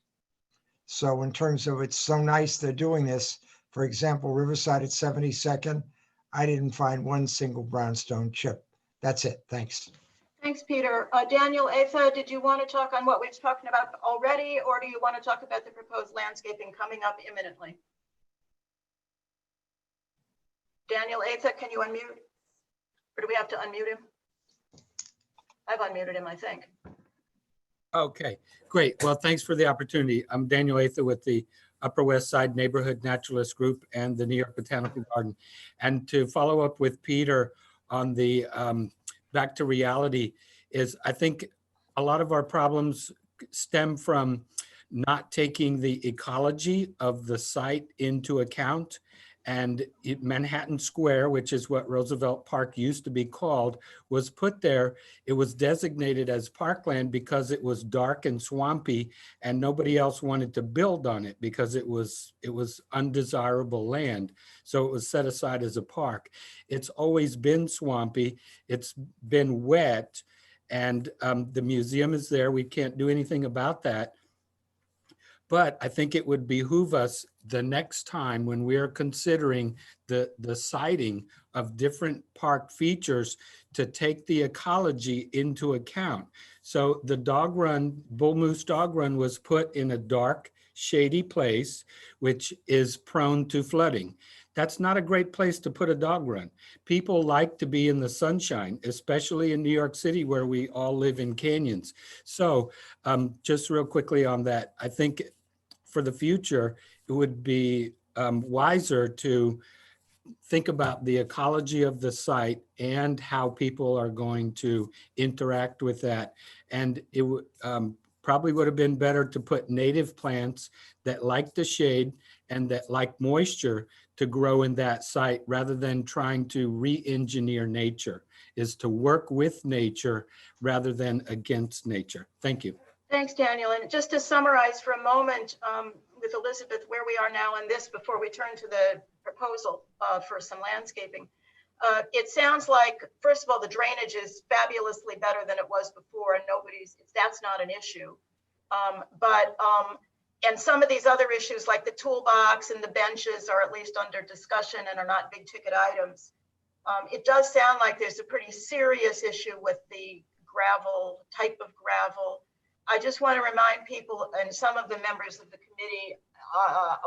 So in terms of it's so nice they're doing this, for example, Riverside at 72nd, I didn't find one single brownstone chip. That's it. Thanks. Thanks, Peter. Daniel Atha, did you want to talk on what we've talked about already, or do you want to talk about the proposed landscaping coming up imminently? Daniel Atha, can you unmute? Or do we have to unmute him? I've unmuted him, I think. Okay, great. Well, thanks for the opportunity. I'm Daniel Atha with the Upper West Side Neighborhood Naturalist Group and the New York Botanical Garden. And to follow up with Peter on the back to reality is I think a lot of our problems stem from not taking the ecology of the site into account. And Manhattan Square, which is what Roosevelt Park used to be called, was put there. It was designated as parkland because it was dark and swampy and nobody else wanted to build on it because it was undesirable land. So it was set aside as a park. It's always been swampy. It's been wet, and the museum is there. We can't do anything about that. But I think it would behoove us the next time when we are considering the siting of different park features to take the ecology into account. So the dog run, Bull Moose Dog Run, was put in a dark, shady place, which is prone to flooding. That's not a great place to put a dog run. People like to be in the sunshine, especially in New York City where we all live in canyons. So just real quickly on that, I think for the future, it would be wiser to think about the ecology of the site and how people are going to interact with that. And it would probably would have been better to put native plants that like the shade and that like moisture to grow in that site rather than trying to re-engineer nature, is to work with nature rather than against nature. Thank you. Thanks, Daniel. And just to summarize for a moment with Elizabeth, where we are now in this before we turn to the proposal for some landscaping. It sounds like, first of all, the drainage is fabulously better than it was before, and that's not an issue. But And some of these other issues like the toolbox and the benches are at least under discussion and are not big ticket items. It does sound like there's a pretty serious issue with the gravel, type of gravel. I just want to remind people, and some of the members of the committee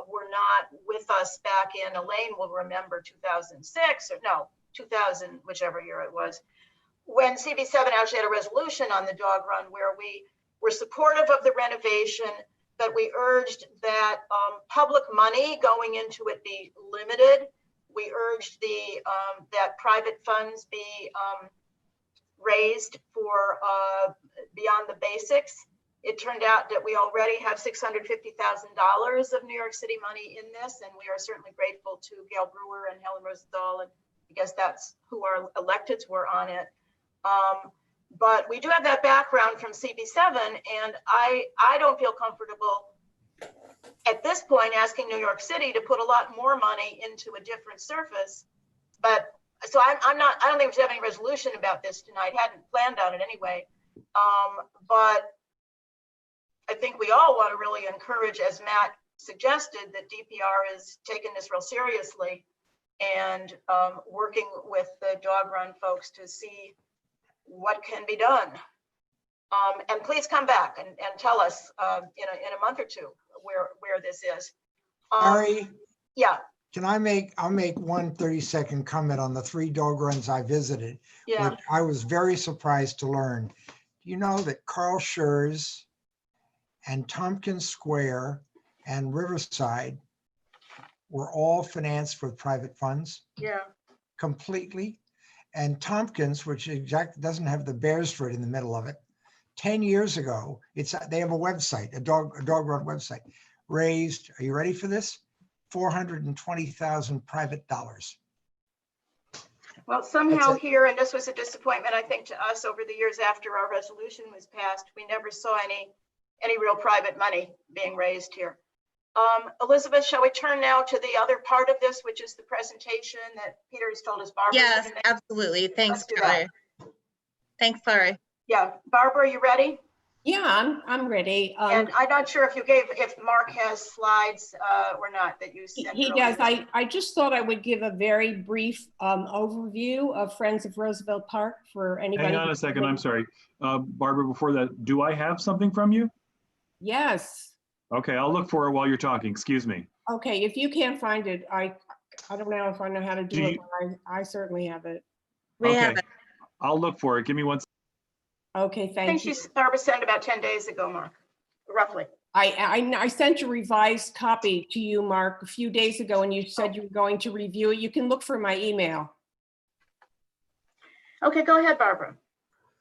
were not with us back in, Elaine will remember 2006 or no, 2000, whichever year it was, when CB7 actually had a resolution on the dog run where we were supportive of the renovation, but we urged that public money going into it be limited. We urged that private funds be raised for beyond the basics. It turned out that we already have $650,000 of New York City money in this, and we are certainly grateful to Gail Brewer and Helen Rosenthal, and I guess that's who our electeds were on it. But we do have that background from CB7, and I don't feel comfortable at this point asking New York City to put a lot more money into a different surface. But so I don't think we should have any resolution about this tonight. Hadn't planned on it anyway. But I think we all want to really encourage, as Matt suggested, that DPR is taking this real seriously and working with the dog run folks to see what can be done. And please come back and tell us in a month or two where this is. Ari, yeah. I'll make one 30-second comment on the 3 dog runs I visited, yeah. which I was very surprised to learn. Do you know that Carl Schurz and Tompkins Square and Riverside were all financed with private funds? Yeah. Completely. And Tompkins, which doesn't have the Bear Street in the middle of it, 10 years ago, they have a website, a dog run website, raised, are you ready for this? $420,000 private dollars. Well, somehow here, and this was a disappointment, I think, to us over the years after our resolution was passed, we never saw any real private money being raised here. Elizabeth, shall we turn now to the other part of this, which is the presentation that Peter has told us Barbara? Yes, absolutely. Thanks, Larry. Thanks, Larry. Yeah, Barbara, are you ready? Yeah, I'm ready. And I'm not sure if Mark has slides or not that you sent. He does. I just thought I would give a very brief overview of Friends of Roosevelt Park for anybody. Hang on a second, I'm sorry. Barbara, before that, do I have something from you? Yes. Okay, I'll look for it while you're talking, excuse me. Okay, if you can't find it, I don't know if I know how to do it, but I certainly have it. We have it. I'll look for it, give me one second. Okay, thank you. I think Barbara sent about 10 days ago, Mark, roughly. I sent a revised copy to you, Mark, a few days ago, and you said you were going to review it. You can look for my email. Okay, go ahead, Barbara.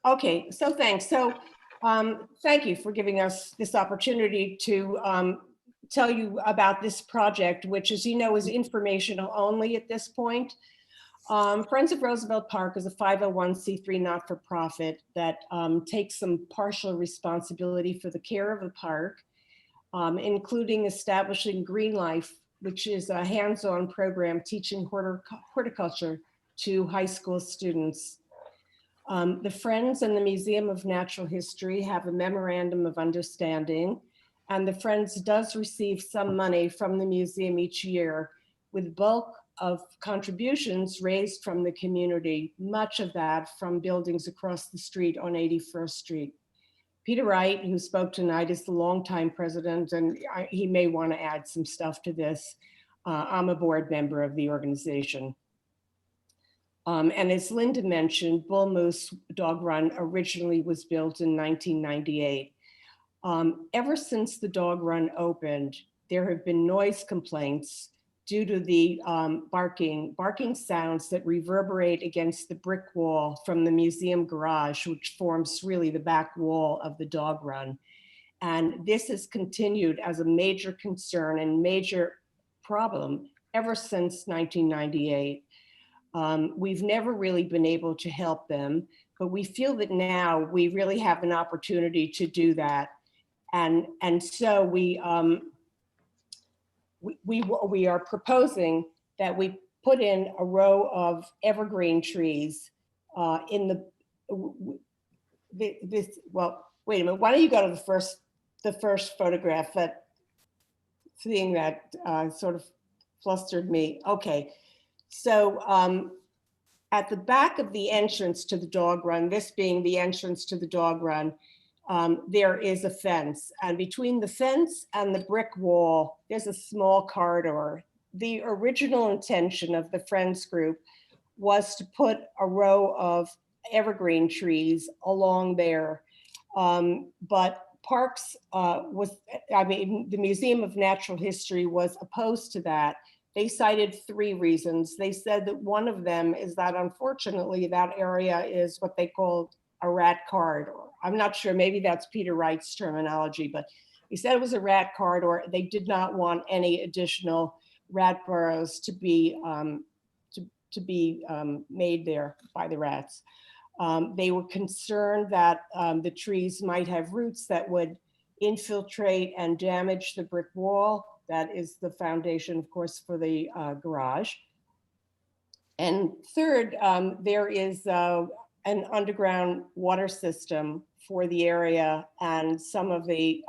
Okay, so thanks. So thank you for giving us this opportunity to tell you about this project, which, as you know, is informational only at this point. Friends of Roosevelt Park is a 501c3 not-for-profit that takes some partial responsibility for the care of the park, including establishing Green Life, which is a hands-on program teaching horticulture to high school students. The Friends and the Museum of Natural History have a memorandum of understanding, and the Friends does receive some money from the museum each year, with bulk of contributions raised from the community, much of that from buildings across the street on 81st Street. Peter Wright, who spoke tonight, is the longtime president, and he may want to add some stuff to this. I'm a board member of the organization. And as Linda mentioned, Bull Moose Dog Run originally was built in 1998. Ever since the dog run opened, there have been noise complaints due to the barking sounds that reverberate against the brick wall from the museum garage, which forms really the back wall of the dog run. And this has continued as a major concern and major problem ever since 1998. We've never really been able to help them, but we feel that now we really have an opportunity to do that. And so we are proposing that we put in a row of evergreen trees in this, well, wait a minute, why don't you go to the first photograph that thing that sort of flustered me. Okay, so at the back of the entrance to the dog run, this being the entrance to the dog run, there is a fence. And between the fence and the brick wall, there's a small corridor. The original intention of the Friends group was to put a row of evergreen trees along there. But Parks the Museum of Natural History was opposed to that. They cited 3 reasons. They said that one of them is that unfortunately that area is what they call a rat corridor. I'm not sure, maybe that's Peter Wright's terminology, but he said it was a rat corridor. They did not want any additional rat burrows to be made there by the rats. They were concerned that the trees might have roots that would infiltrate and damage the brick wall. That is the foundation, of course, for the garage. And third, there is an underground water system for the area, and some of the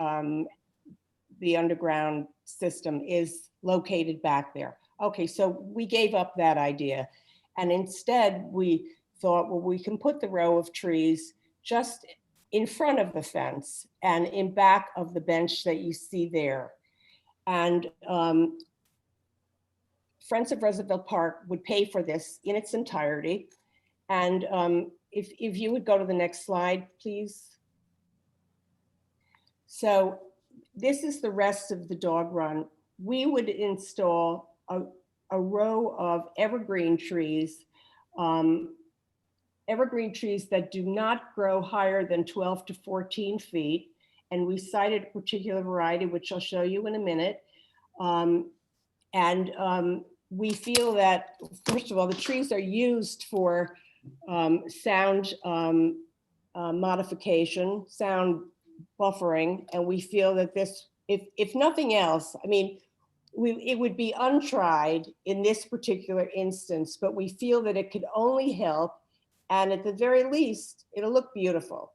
underground system is located back there. Okay, so we gave up that idea. And instead we thought, well, we can put the row of trees just in front of the fence and in back of the bench that you see there. And Friends of Roosevelt Park would pay for this in its entirety. And if you would go to the next slide, please. So this is the rest of the dog run. We would install a row of evergreen trees that do not grow higher than 12 to 14 feet. And we cited a particular variety, which I'll show you in a minute. We feel that, first of all, the trees are used for sound modification, sound buffering. And we feel that this, if nothing else, I mean, it would be untried in this particular instance, but we feel that it could only help. And at the very least, it'll look beautiful.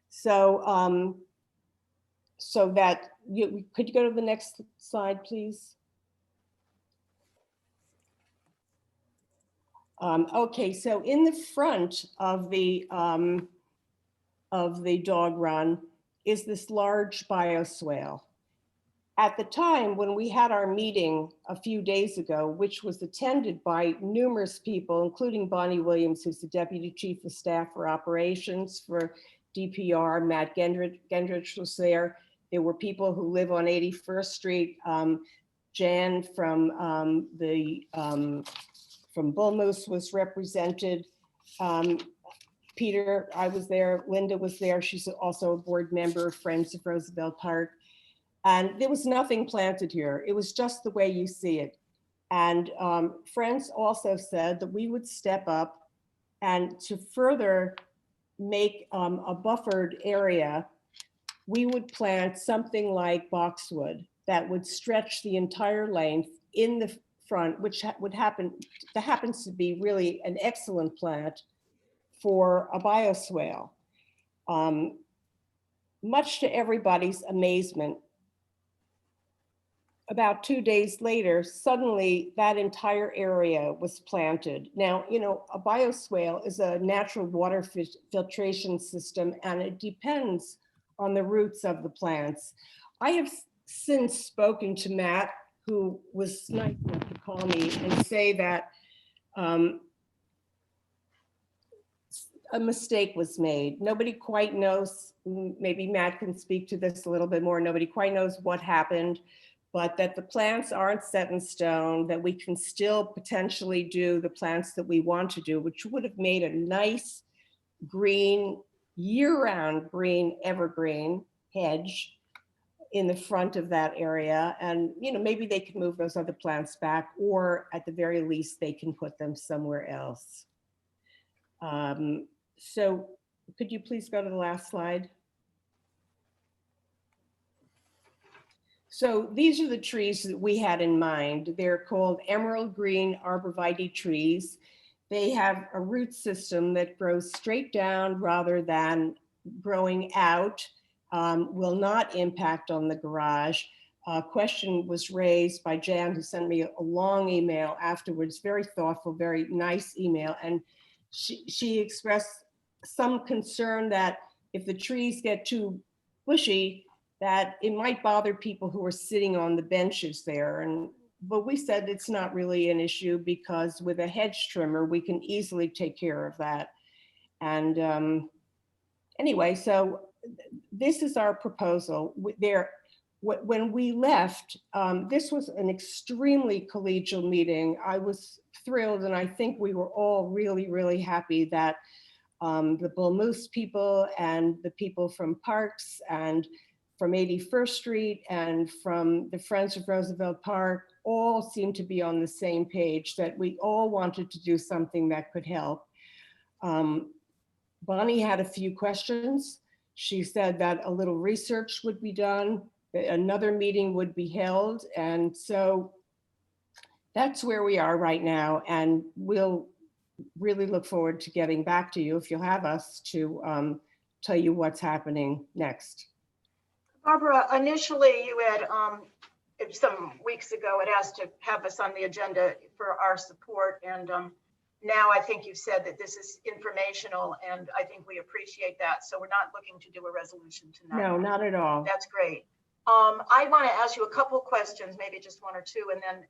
So, could you go to the next slide, please? Okay, so in the front of the dog run is this large bioswale. At the time when we had our meeting a few days ago, which was attended by numerous people, including Bonnie Williams, who's the Deputy Chief of Staff for Operations for DPR, Matt Gendrich was there. There were people who live on 81st Street. Jan from Bull Moose was represented. Peter, I was there. Linda was there. She's also a board member of Friends of Roosevelt Park. And there was nothing planted here. It was just the way you see it. And Friends also said that we would step up and to further make a buffered area, we would plant something like boxwood that would stretch the entire length in the front, which happens to be really an excellent plant for a bioswale. Much to everybody's amazement, about 2 days later, suddenly that entire area was planted. Now, you know, a bioswale is a natural water filtration system, and it depends on the roots of the plants. I have since spoken to Matt, who was nice enough to call me and say that a mistake was made. Nobody quite knows, maybe Matt can speak to this a little bit more, nobody quite knows what happened, but that the plants aren't set in stone, that we can still potentially do the plants that we want to do, which would have made a nice green, year-round green evergreen hedge in the front of that area. And, you know, maybe they can move those other plants back, or at the very least, they can put them somewhere else. So could you please go to the last slide? So these are the trees that we had in mind. They're called emerald green arborvitae trees. They have a root system that grows straight down rather than growing out, will not impact on the garage. question was raised by Jan, who sent me a long email afterwards, very thoughtful, very nice email. And she expressed some concern that if the trees get too bushy, that it might bother people who are sitting on the benches there. But we said it's not really an issue because with a hedge trimmer, we can easily take care of that. And anyway, so this is our proposal. When we left, this was an extremely collegial meeting. I was thrilled, and I think we were all really, really happy that the Bull Moose people and the people from Parks and from 81st Street and from the Friends of Roosevelt Park all seemed to be on the same page, that we all wanted to do something that could help. Bonnie had a few questions. She said that a little research would be done, another meeting would be held. And so that's where we are right now. And we'll really look forward to getting back to you if you'll have us to tell you what's happening next. Barbara, initially you had, some weeks ago, had asked to have us on the agenda for our support. And now I think you've said that this is informational, and I think we appreciate that. So we're not looking to do a resolution tonight. No, not at all. That's great. I want to ask you a couple questions, maybe just one or two, and then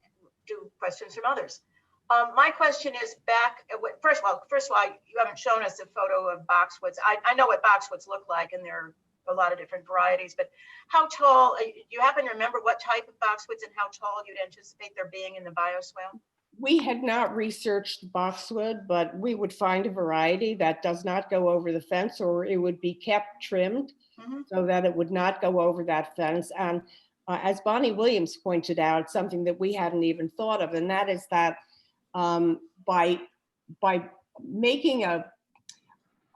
do questions from others. My question is back, first of all, you haven't shown us a photo of boxwoods. I know what boxwoods look like, and there are a lot of different varieties, but how tall, do you happen to remember what type of boxwoods and how tall you'd anticipate there being in the bioswale? We had not researched boxwood, but we would find a variety that does not go over the fence, or it would be kept trimmed so that it would not go over that fence. And as Bonnie Williams pointed out, something that we hadn't even thought of, and that is that by making a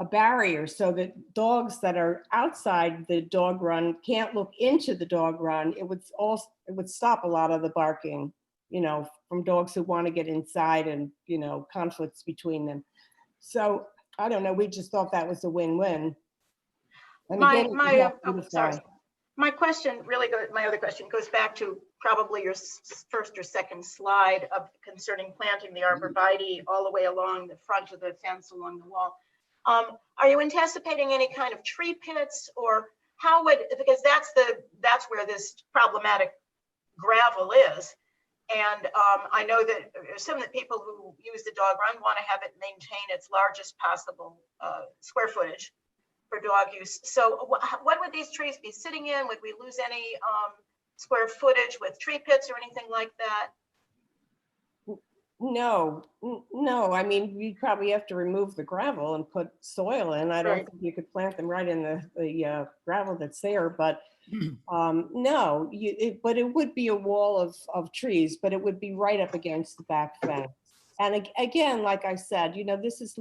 barrier so that dogs that are outside the dog run can't look into the dog run, it would stop a lot of the barking, from dogs who want to get inside and, conflicts between them. So I don't know, we just thought that was a win-win. My other question goes back to probably your first or second slide concerning planting the arborvitae all the way along the front of the fence along the wall. Are you anticipating any kind of tree pits, or how would, because that's where this problematic gravel is. And I know that some of the people who use the dog run want to have it maintain its largest possible square footage for dog use. So what would these trees be sitting in? Would we lose any square footage with tree pits or anything like that? No. I mean, you'd probably have to remove the gravel and put soil in. I don't think you could plant them right in the gravel that's there, but no, but it would be a wall of trees, but it would be right up against the back fence. And again, like I said, this is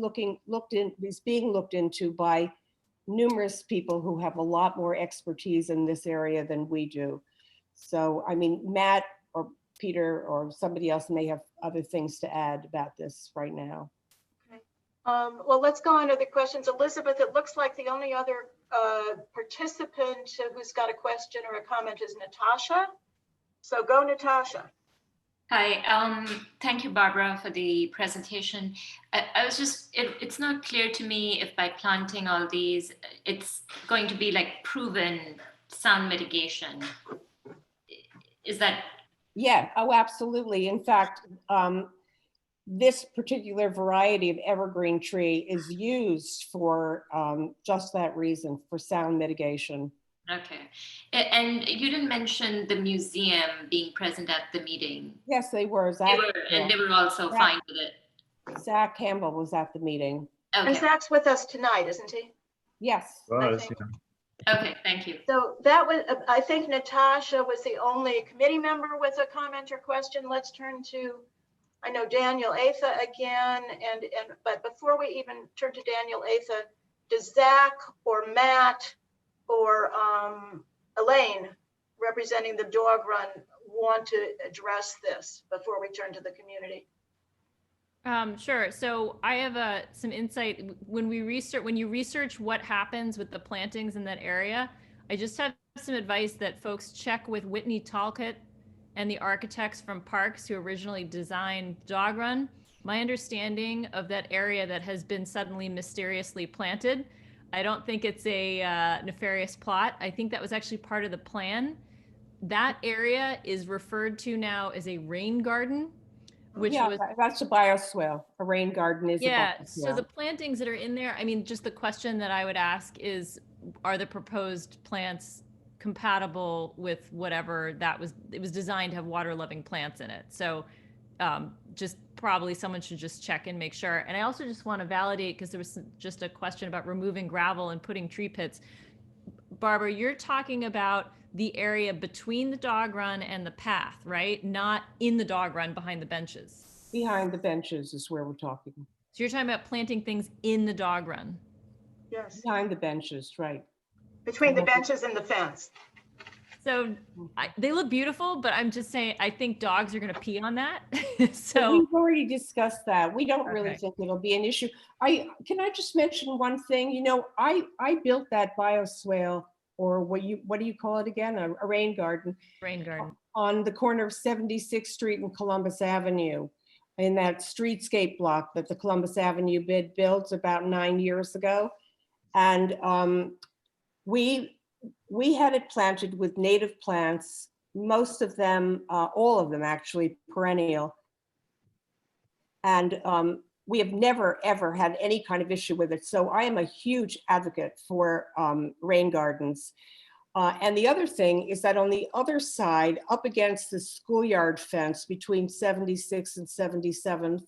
being looked into by numerous people who have a lot more expertise in this area than we do. So, I mean, Matt or Peter or somebody else may have other things to add about this right now. Okay. Well, let's go on to the questions. Elizabeth, it looks like the only other participant who's got a question or a comment is Natasha. So go, Natasha. Hi, thank you, Barbara, for the presentation. I was just, it's not clear to me if by planting all these, it's going to be like proven sound mitigation. Is that? Yeah, oh, absolutely. In fact, this particular variety of evergreen tree is used for just that reason, for sound mitigation. Okay. And you didn't mention the museum being present at the meeting. Yes, they were. And they were also fine with it. Zach Campbell was at the meeting. Okay. And Zach's with us tonight, isn't he? Yes. Okay, thank you. So that was, I think Natasha was the only committee member with a comment or question. Let's turn to, I know Daniel Atha again, but before we even turn to Daniel Atha, does Zach or Matt or Elaine, representing the dog run, want to address this before we turn to the community? Sure. So I have some insight. When you research what happens with the plantings in that area, I just have some advice that folks check with Whitney Talcott and the architects from Parks who originally designed Dog Run. My understanding of that area that has been suddenly mysteriously planted, I don't think it's a nefarious plot. I think that was actually part of the plan. That area is referred to now as a rain garden, which Yeah, was that's a bioswale. A rain garden is yeah. a So bioswale. the plantings that are in there, I mean, just the question that I would ask is, are the proposed plants compatible with whatever it was designed to have water loving plants in it. So just probably someone should just check and make sure. And I also just want to validate, because there was just a question about removing gravel and putting tree pits. Barbara, you're talking about the area between the dog run and the path, right? Not in the dog run behind the benches. Behind the benches is where we're talking. So you're talking about planting things in the dog run? Yes. Behind the benches, right. Between the benches and the fence. So they look beautiful, but I'm just saying, I think dogs are going to pee on that. So we've already discussed that. We don't really Okay. think it'll be an issue. Can I just mention one thing? You know, I built that bioswale, or what do you call it again? A rain garden. Rain garden. On the corner of 76th Street and Columbus Avenue, in that streetscape block that the Columbus Avenue bid built about 9 years ago. And we had it planted with native plants, most of them, all of them actually perennial. And we have never, ever had any kind of issue with it. So I am a huge advocate for rain gardens. And the other thing is that on the other side, up against the schoolyard fence between 76th and 77th,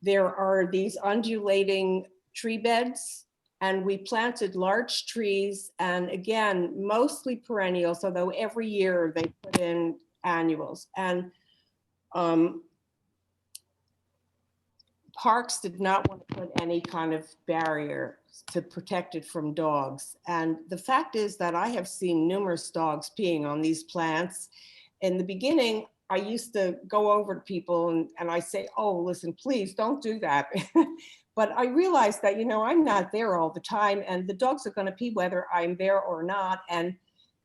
there are these undulating tree beds. And we planted large trees, and again, mostly perennials, although every year they put in annuals. And Parks did not want to put any kind of barrier to protect it from dogs. And the fact is that I have seen numerous dogs peeing on these plants. In the beginning, I used to go over to people and I say, oh, listen, please don't do that. But I realized that, you know, I'm not there all the time, and the dogs are going to pee whether I'm there or not. And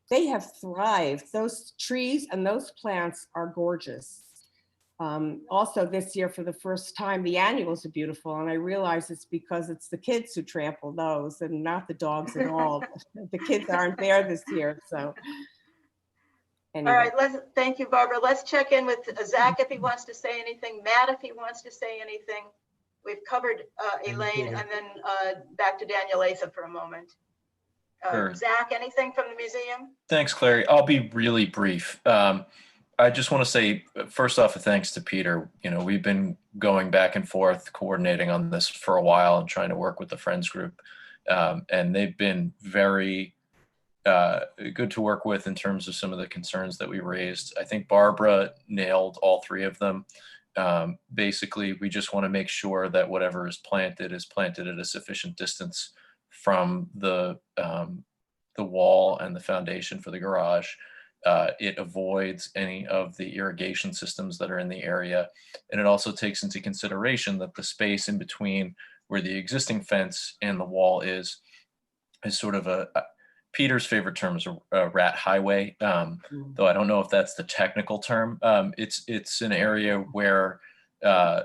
they have thrived. Those trees and those plants are gorgeous. Also this year, for the first time, the annuals are beautiful. And I realize it's because it's the kids who trample those and not the dogs at all. The kids aren't there this year, so. Anyway. All right, thank you, Barbara. Let's check in with Zach if he wants to say anything, Matt if he wants to say anything. We've covered Elaine, and then back to Daniel Asa for a moment. Sure. Zach, anything from the museum? Thanks, Clary. I'll be really brief. I just want to say, first off, a thanks to Peter. You know, we've been going back and forth, coordinating on this for a while and trying to work with the Friends group. And they've been very good to work with in terms of some of the concerns that we raised. I think Barbara nailed all three of them. Basically, we just want to make sure that whatever is planted at a sufficient distance from the wall and the foundation for the garage. It avoids any of the irrigation systems that are in the area. And it also takes into consideration that the space in between where the existing fence and the wall is sort of Peter's favorite term is a rat highway, though I don't know if that's the technical term. It's an area where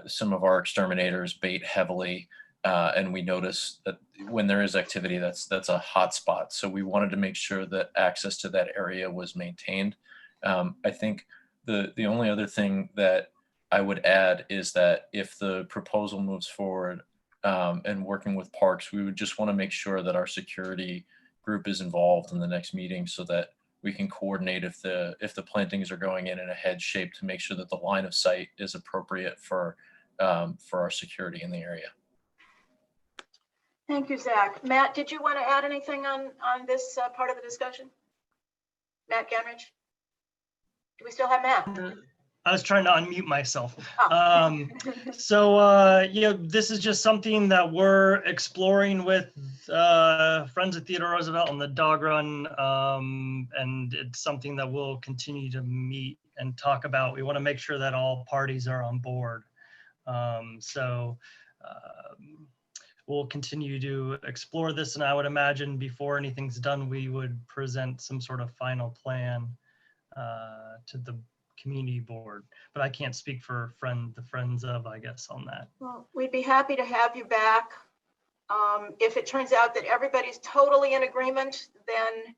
some of our exterminators bait heavily, and we notice that when there is activity, that's a hot spot. So we wanted to make sure that access to that area was maintained. I think the only other thing that I would add is that if the proposal moves forward and working with Parks, we would just want to make sure that our security group is involved in the next meeting so that we can coordinate if the plantings are going in a head shape to make sure that the line of sight is appropriate for our security in the area. Thank you, Zach. Matt, did you want to add anything on this part of the discussion? Matt Genrich? Do we still have Matt? I was trying to unmute myself. Oh. This is just something that we're exploring with friends at Theodore Roosevelt on the dog run, and it's something that we'll continue to meet and talk about. We want to make sure that all parties are on board. we'll continue to explore this. And I would imagine before anything's done, we would present some sort of final plan to the community board. But I can't speak for the friends of, I guess, on that. Well, we'd be happy to have you back. If it turns out that everybody's totally in agreement, then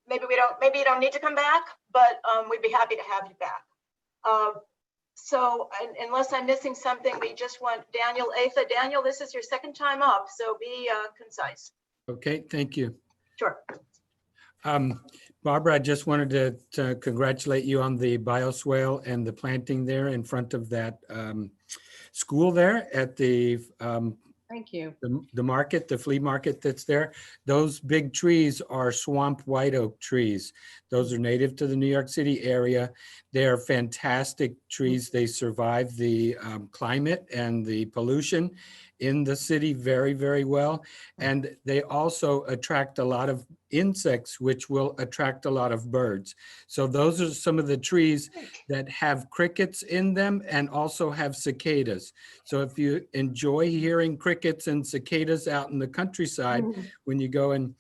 maybe you don't need to come back, but we'd be happy to have you back. So unless I'm missing something, we just want Daniel Atha. Daniel, this is your second time up, so be concise. Okay, thank you. Sure. Barbara, I just wanted to congratulate you on the bioswale and the planting there in front of that school there at the Thank you. the market, the flea market that's there. Those big trees are swamp white oak trees. Those are native to the New York City area. They're fantastic trees. They survive the climate and the pollution in the city very, very well. And they also attract a lot of insects, which will attract a lot of birds. So those are some of the trees that have crickets in them and also have cicadas. So if you enjoy hearing crickets and cicadas out in the countryside, when you go and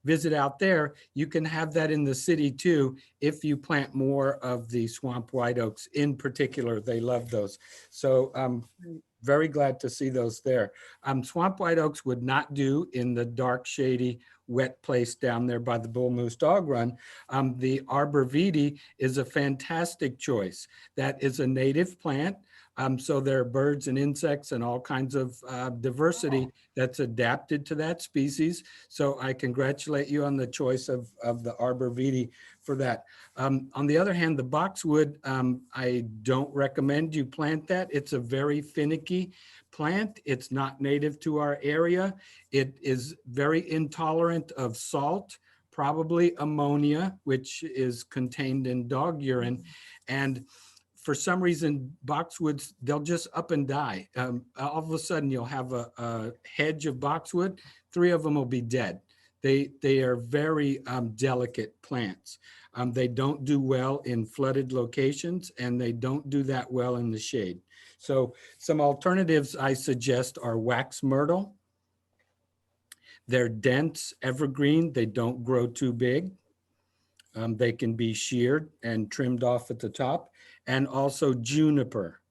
visit out there, you can have that in the city too, if you plant more of the swamp white oaks in particular. They love those. So very glad to see those there. Swamp white oaks would not do in the dark, shady, wet place down there by the Bull Moose Dog Run. The arbor vitae is a fantastic choice. That is a native plant. So there are birds and insects and all kinds of diversity that's adapted to that species. So I congratulate you on the choice of the arbor vitae for that. On the other hand, the boxwood, I don't recommend you plant that. It's a very finicky plant. It's not native to our area. It is very intolerant of salt, probably ammonia, which is contained in dog urine. And for some reason, boxwoods, they'll just up and die. All of a sudden, you'll have a hedge of boxwood. 3 of them will be dead. They are very delicate plants. They don't do well in flooded locations, and they don't do that well in the shade. So some alternatives I suggest are wax myrtle. They're dense, evergreen. They don't grow too big. They can be sheared and trimmed off at the top. And also juniper.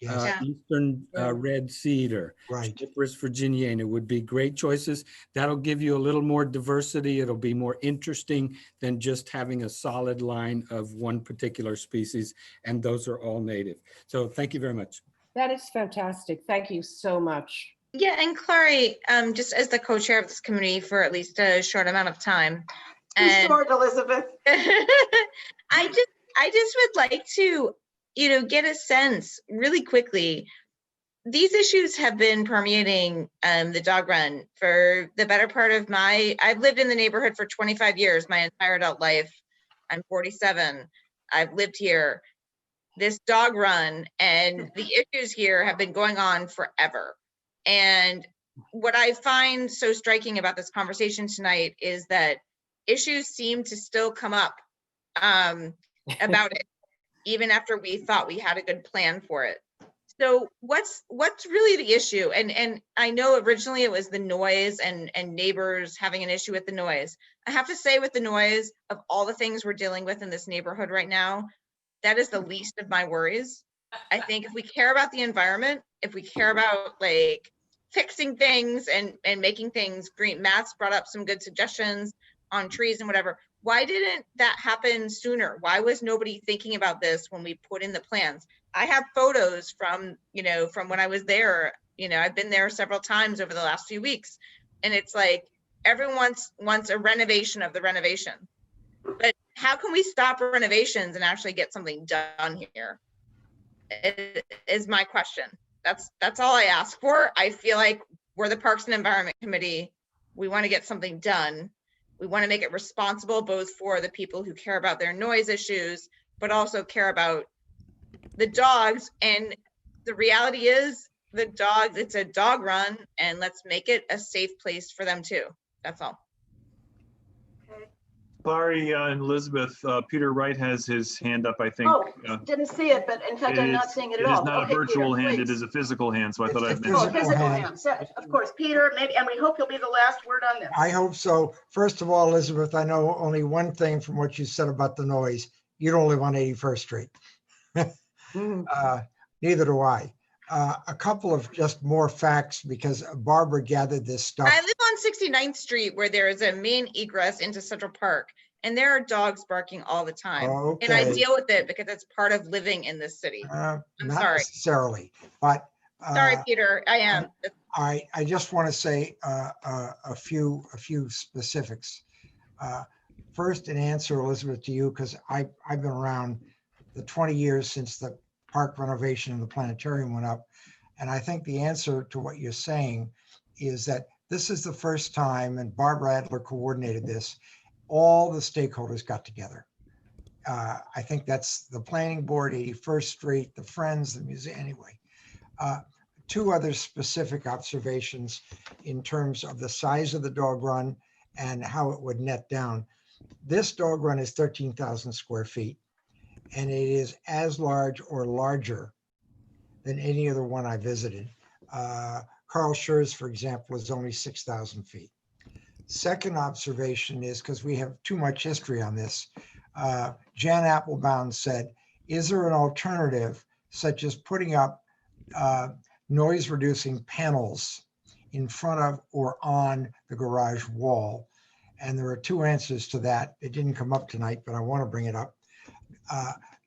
Eastern red cedar, Cypress virginiana would be great choices. That'll give you a little more diversity. It'll be more interesting than just having a solid line of one particular species, and those are all native. So thank you very much. That is fantastic. Thank you so much. Yeah, and Clary, just as the co-chair of this committee for at least a short amount of time. And short, Elizabeth. I just would like to, get a sense really quickly. These issues have been permeating the dog run for the better part of I've lived in the neighborhood for 25 years, my entire adult life. I'm 47. I've lived here. This dog run and the issues here have been going on forever. And what I find so striking about this conversation tonight is that issues seem to still come up about it, even after we thought we had a good plan for it. So what's really the issue? And I know originally it was the noise and neighbors having an issue with the noise. I have to say, with the noise, of all the things we're dealing with in this neighborhood right now, that is the least of my worries. I think if we care about the environment, if we care about like fixing things and making things green, Matt's brought up some good suggestions on trees and whatever. Why didn't that happen sooner? Why was nobody thinking about this when we put in the plans? I have photos from when I was there. I've been there several times over the last few weeks, and it's like everyone wants a renovation of the renovation. But how can we stop renovations and actually get something done here? Is my question. That's all I ask for. I feel like we're the Parks and Environment Committee. We want to get something done. We want to make it responsible both for the people who care about their noise issues, but also care about the dogs. And the reality is it's a dog run, and let's make it a safe place for them too. That's all. Okay. Sorry, and Elizabeth, Peter Wright has his hand up, I think. Oh, didn't see it, but in fact, I'm not seeing it at all. It is not a Okay, virtual Peter, hand, it please. is a physical hand, so I It's thought a I'd mention. Oh, physical physical hand. hands. Yeah, of course, Peter, maybe, and we hope you'll be the last word on this. I hope so. First of all, Elizabeth, I know only one thing from what you said about the noise. You don't live on 81st Street. Neither do I. A couple of just more facts because Barbara gathered this stuff. I live on 69th Street where there is a main egress into Central Park, and there are dogs barking all the time. And I Okay. deal with it because it's part of living in this city. I'm Not sorry. necessarily, but Sorry, Peter, I am. I just want to say a few specifics. First, an answer, Elizabeth, to you, because I've been around the 20 years since the park renovation and the planetarium went up. And I think the answer to what you're saying is that this is the first time, and Barbara Adler coordinated this, all the stakeholders got together. I think that's the planning board, 81st Street, the Friends, the museum, anyway. Two other specific observations in terms of the size of the dog run and how it would net down. This dog run is 13,000 square feet, and it is as large or larger than any other one I visited. Carl Schurz, for example, is only 6,000 feet. Second observation is, because we have too much history on this, Jan Applebaum said, is there an alternative such as putting up noise reducing panels in front of or on the garage wall? And there are two answers to that. It didn't come up tonight, but I want to bring it up.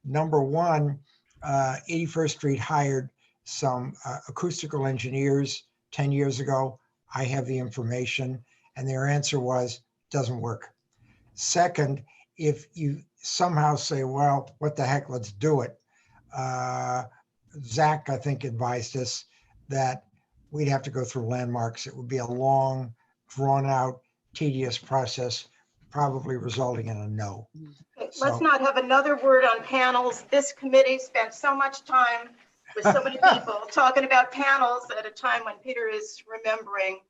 Number one, 81st Street hired some acoustical engineers 10 years ago. I have the information, and their answer was, doesn't work. Second, if you somehow say, well, what the heck, let's do it. Zach, I think, advised us that we'd have to go through landmarks. It would be a long, drawn out, tedious process, probably resulting in a no. Okay, let's not have another word on panels. This committee spent so much time with so many people talking about panels at a time when Peter is remembering.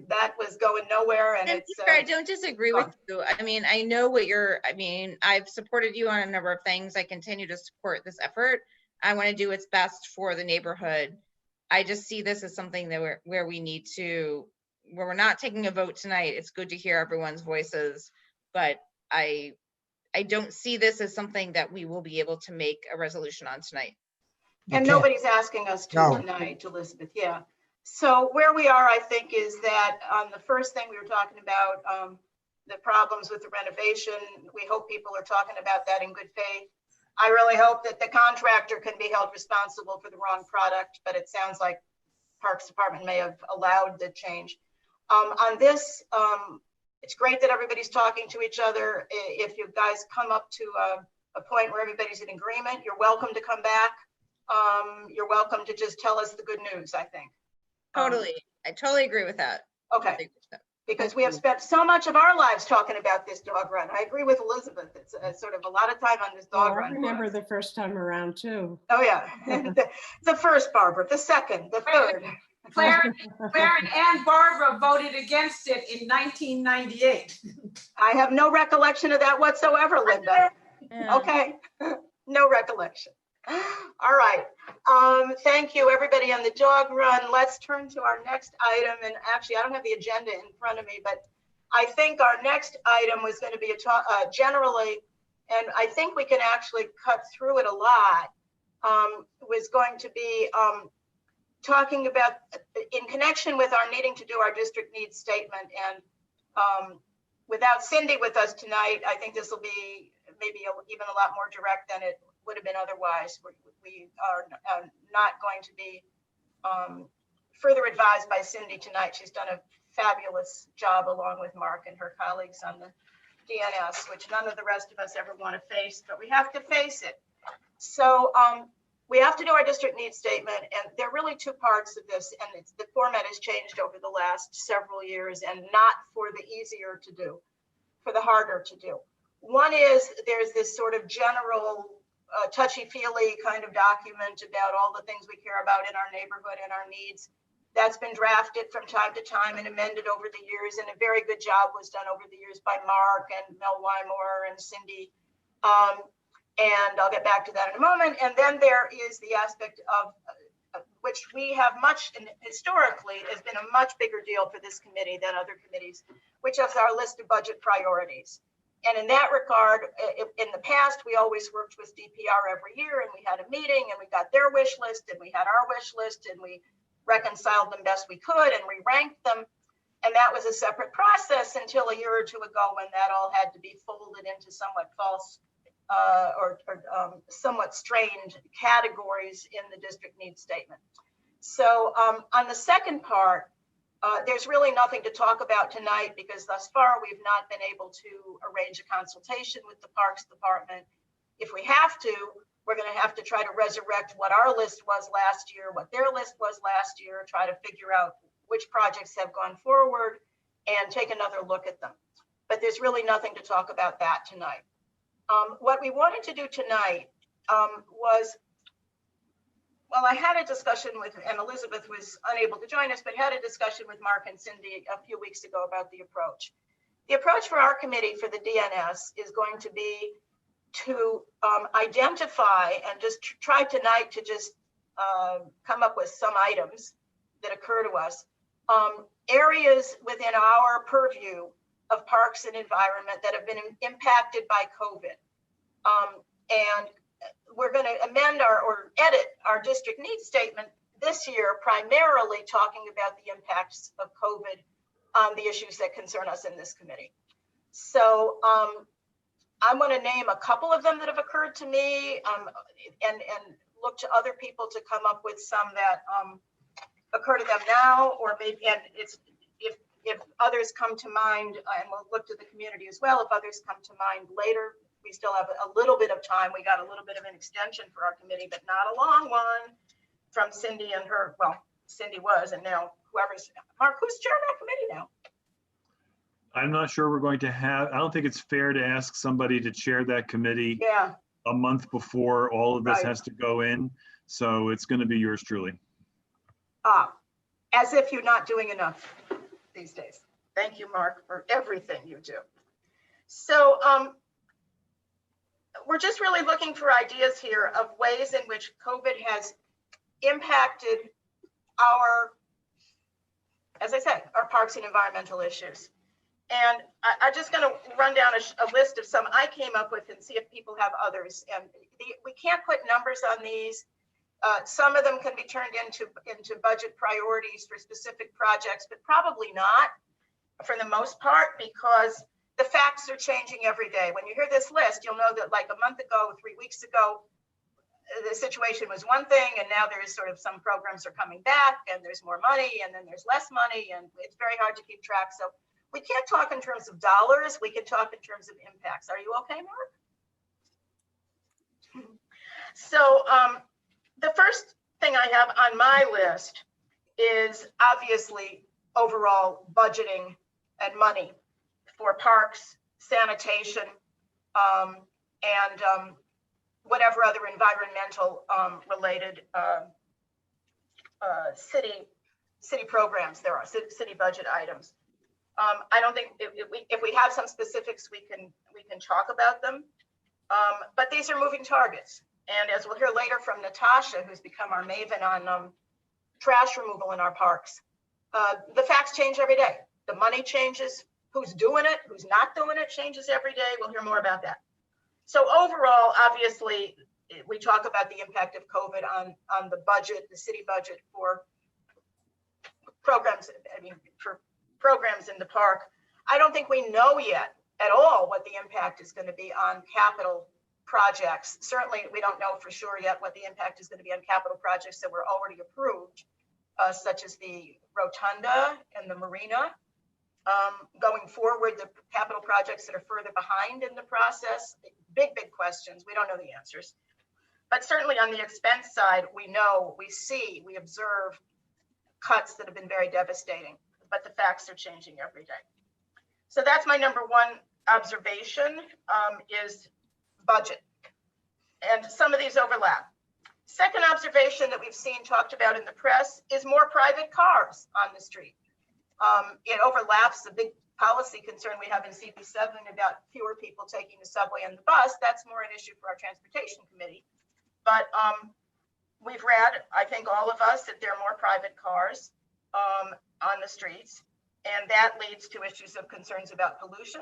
That was going nowhere, and it's. Peter, I don't disagree with you. I mean, I know what you're. I mean, I've supported you on a number of things. I continue to support this effort. I want to do what's best for the neighborhood. I just see this as something that where we need to. Where we're not taking a vote tonight. It's good to hear everyone's voices, but I don't see this as something that we will be able to make a resolution on tonight. And nobody's asking us to tonight, Elizabeth. Yeah. So where we are, I think, is that the first thing we were talking about, the problems with the renovation. We hope people are talking about that in good faith. I really hope that the contractor can be held responsible for the wrong product, but it sounds like Parks Department may have allowed the change. On this, it's great that everybody's talking to each other. If you guys come up to a point where everybody's in agreement, you're welcome to come back. You're welcome to just tell us the good news, I think. Totally. I totally agree with that. Okay. Because we have spent so much of our lives talking about this dog run. I agree with Elizabeth. It's sort of a lot of time on this dog run. I remember the first time around too. Oh yeah. The first, Barbara, the second, the third. Claire and Barbara voted against it in 1998. I have no recollection of that whatsoever, Linda. Yeah. Okay, no recollection. All right. Thank you, everybody on the dog run. Let's turn to our next item. And actually, I don't have the agenda in front of me, but I think our next item was going to be generally, and I think we can actually cut through it a lot, was going to be talking about, in connection with our needing to do our district needs statement. And without Cindy with us tonight, I think this will be maybe even a lot more direct than it would have been otherwise. We are not going to be further advised by Cindy tonight. She's done a fabulous job along with Mark and her colleagues on the DNS, which none of the rest of us ever want to face, but we have to face it. So we have to do our district needs statement, and there are really two parts of this, and the format has changed over the last several years, and not for the easier to do, for the harder to do. One is there's this sort of general touchy-feely kind of document about all the things we care about in our neighborhood and our needs. That's been drafted from time to time and amended over the years, and a very good job was done over the years by Mark and Mel Wymore and Cindy. And I'll get back to that in a moment. And then there is the aspect of which we have much, and historically has been a much bigger deal for this committee than other committees, which is our list of budget priorities. And in that regard, in the past, we always worked with DPR every year, and we had a meeting and we got their wish list and we had our wish list and we reconciled them best we could and re-ranked them. And that was a separate process until a year or two ago when that all had to be folded into somewhat false or somewhat strained categories in the district needs statement. So on the second part, there's really nothing to talk about tonight because thus far we've not been able to arrange a consultation with the Parks Department. If we have to, we're going to have to try to resurrect what our list was last year, what their list was last year, try to figure out which projects have gone forward and take another look at them. But there's really nothing to talk about that tonight. What we wanted to do tonight was, well, I had a discussion with, and Elizabeth was unable to join us, but had a discussion with Mark and Cindy a few weeks ago about the approach. The approach for our committee for the DNS is going to be to identify and just try tonight to just come up with some items that occur to us, areas within our purview of parks and environment that have been impacted by COVID. And we're going to amend or edit our district needs statement this year, primarily talking about the impacts of COVID on the issues that concern us in this committee. So I'm going to name a couple of them that have occurred to me and look to other people to come up with some that occur to them now, or maybe, and it's, if others come to mind, and we'll look to the community as well, if others come to mind later. We still have a little bit of time. We got a little bit of an extension for our committee, but not a long one from Cindy and her, well, Cindy was, and now whoever's, Mark, who's chairing our committee now? I'm not sure we're going to have, I don't think it's fair to ask somebody to chair that committee a month before all of this has to go in. So it's going to be yours truly. As if you're not doing enough these days. Thank you, Mark, for everything you do. So we're just really looking for ideas here of ways in which COVID has impacted our, as I said, our parks and environmental issues. And I'm just going to run down a list of some I came up with and see if people have others. And we can't put numbers on these. Some of them can be turned into budget priorities for specific projects, but probably not for the most part, because the facts are changing every day. When you hear this list, you'll know that like a month ago, 3 weeks ago, the situation was one thing, and now there's sort of some programs are coming back and there's more money and then there's less money, and it's very hard to keep track. So we can't talk in terms of dollars, we can talk in terms of impacts. Are you okay, Mark? So the first thing I have on my list is obviously overall budgeting and money for parks, sanitation, and whatever other environmental related city programs there are, city budget items. I don't think if we have some specifics, we can talk about them. But these are moving targets. And as we'll hear later from Natasha, who's become our maven on trash removal in our parks, the facts change every day. The money changes. Who's doing it, who's not doing it changes every day. We'll hear more about that. So overall, obviously, we talk about the impact of COVID on the budget, the city budget for programs, for programs in the park. I don't think we know yet at all what the impact is going to be on capital projects. Certainly, we don't know for sure yet what the impact is going to be on capital projects that were already approved, such as the rotunda and the marina. Going forward, the capital projects that are further behind in the process, big questions. We don't know the answers. But certainly on the expense side, we know, we see, we observe cuts that have been very devastating, but the facts are changing every day. So that's my number one observation, is budget. And some of these overlap. Second observation that we've seen talked about in the press is more private cars on the street. It overlaps the big policy concern we have in CB7 about fewer people taking the subway and the bus. That's more an issue for our transportation committee. But we've read, I think all of us, that there are more private cars on the streets. And that leads to issues of concerns about pollution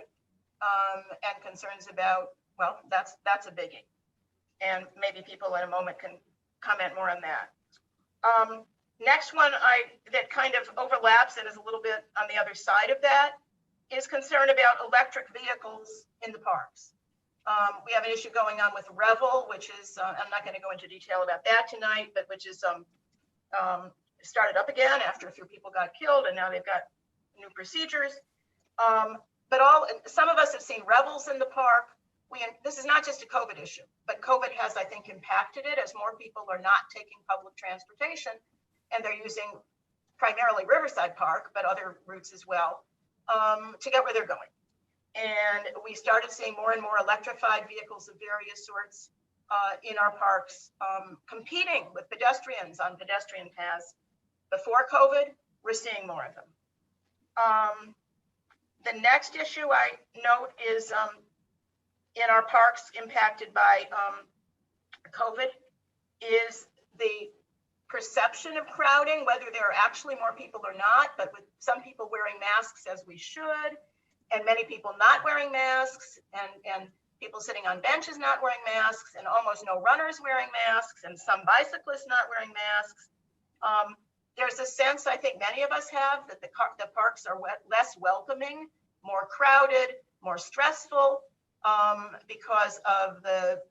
and concerns about, well, that's a biggie. And maybe people in a moment can comment more on that. Next one that kind of overlaps and is a little bit on the other side of that is concern about electric vehicles in the parks. We have an issue going on with Revel, which is, I'm not going to go into detail about that tonight, but which is started up again after a few people got killed, and now they've got new procedures. But some of us have seen Revels in the park. This is not just a COVID issue, but COVID has, I think, impacted it as more people are not taking public transportation and they're using primarily Riverside Park, but other routes as well, to get where they're going. And we started seeing more and more electrified vehicles of various sorts in our parks, competing with pedestrians on pedestrian paths. Before COVID, we're seeing more of them. The next issue I note is in our parks impacted by COVID is the perception of crowding, whether there are actually more people or not, but with some people wearing masks as we should, and many people not wearing masks, and people sitting on benches not wearing masks, and almost no runners wearing masks, and some bicyclists not wearing masks. There's a sense, I think many of us have, that the parks are less welcoming, more crowded, more stressful, because of the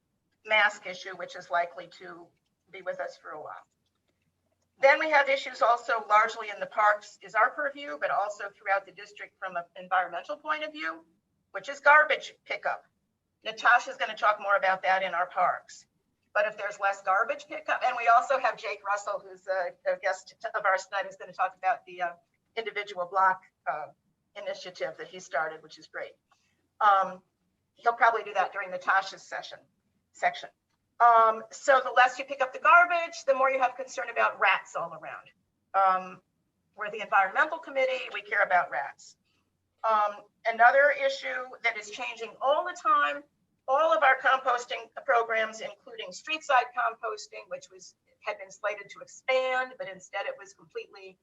mask issue, which is likely to be with us for a while. Then we have issues also largely in the parks is our purview, but also throughout the district from an environmental point of view, which is garbage pickup. Natasha's going to talk more about that in our parks. But if there's less garbage pickup, and we also have Jake Russell, who's a guest of ours tonight, who's going to talk about the individual block initiative that he started, which is great. He'll probably do that during Natasha's section. So the less you pick up the garbage, the more you have concern about rats all around. We're the environmental committee, we care about rats. Another issue that is changing all the time, all of our composting programs, including street side composting, which had been slated to expand, but instead it was completely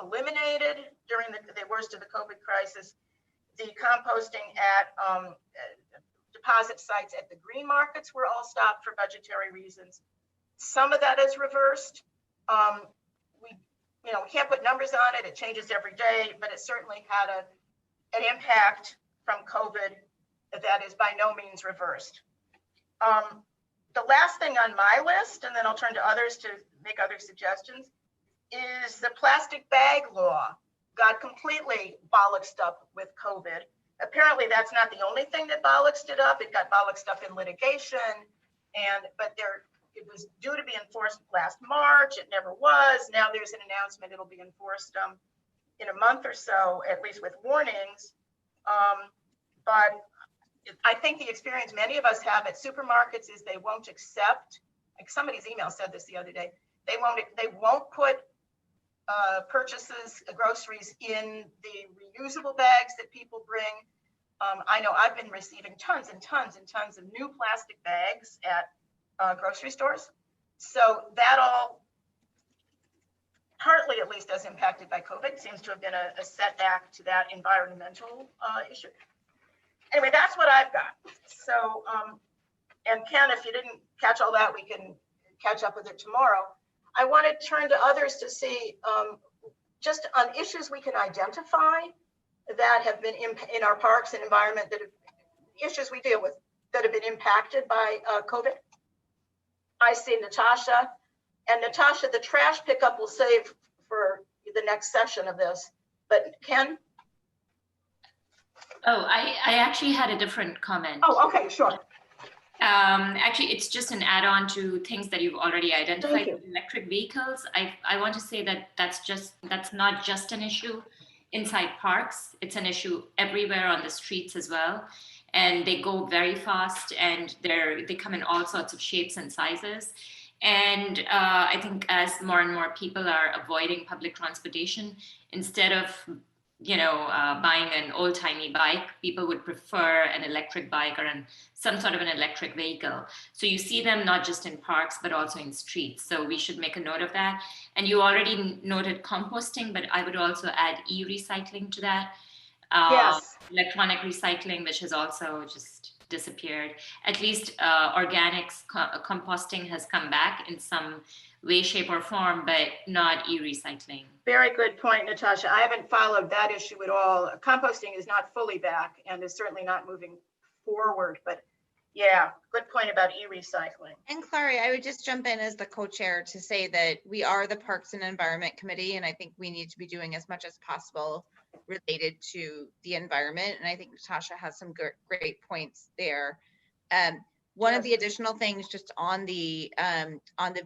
eliminated during the worst of the COVID crisis. The composting at deposit sites at the green markets were all stopped for budgetary reasons. Some of that is reversed. We can't put numbers on it. It changes every day, but it certainly had an impact from COVID that is by no means reversed. The last thing on my list, and then I'll turn to others to make other suggestions, is the plastic bag law got completely bollocksed up with COVID. Apparently that's not the only thing that bollocksed it up. It got bollocksed up in litigation, but it was due to be enforced last March. It never was. Now there's an announcement it'll be enforced in a month or so, at least with warnings. But I think the experience many of us have at supermarkets is they won't accept, like somebody's email said this the other day, they won't put purchases, groceries in the reusable bags that people bring. I know I've been receiving tons and tons and tons of new plastic bags at grocery stores. So that all, partly at least as impacted by COVID, seems to have been a setback to that environmental issue. Anyway, that's what I've got. So, and Ken, if you didn't catch all that, we can catch up with it tomorrow. I want to turn to others to see just on issues we can identify that have been in our parks and environment, that have, issues we deal with that have been impacted by COVID. I see Natasha, and Natasha, the trash pickup will save for the next session of this, but Ken? Oh, I actually had a different comment. Oh, okay, sure. Actually, it's just an add-on to things that you've already identified. Electric vehicles. I want to say that that's not just an issue inside parks. It's an issue everywhere on the streets as well. And they go very fast, and they come in all sorts of shapes and sizes. And I think as more and more people are avoiding public transportation, instead of buying an old-timey bike, people would prefer an electric bike or some sort of an electric vehicle. So you see them not just in parks, but also in streets. So we should make a note of that. And you already noted composting, but I would also add e-recycling to that. Yes. Electronic recycling, which has also just disappeared. At least organics composting has come back in some way, shape, or form, but not e-recycling. Very good point, Natasha. I haven't followed that issue at all. Composting is not fully back and is certainly not moving forward, but yeah, good point about e-recycling. And Clary, I would just jump in as the co-chair to say that we are the Parks and Environment Committee, and I think we need to be doing as much as possible related to the environment. And I think Natasha has some great points there. One of the additional things just on the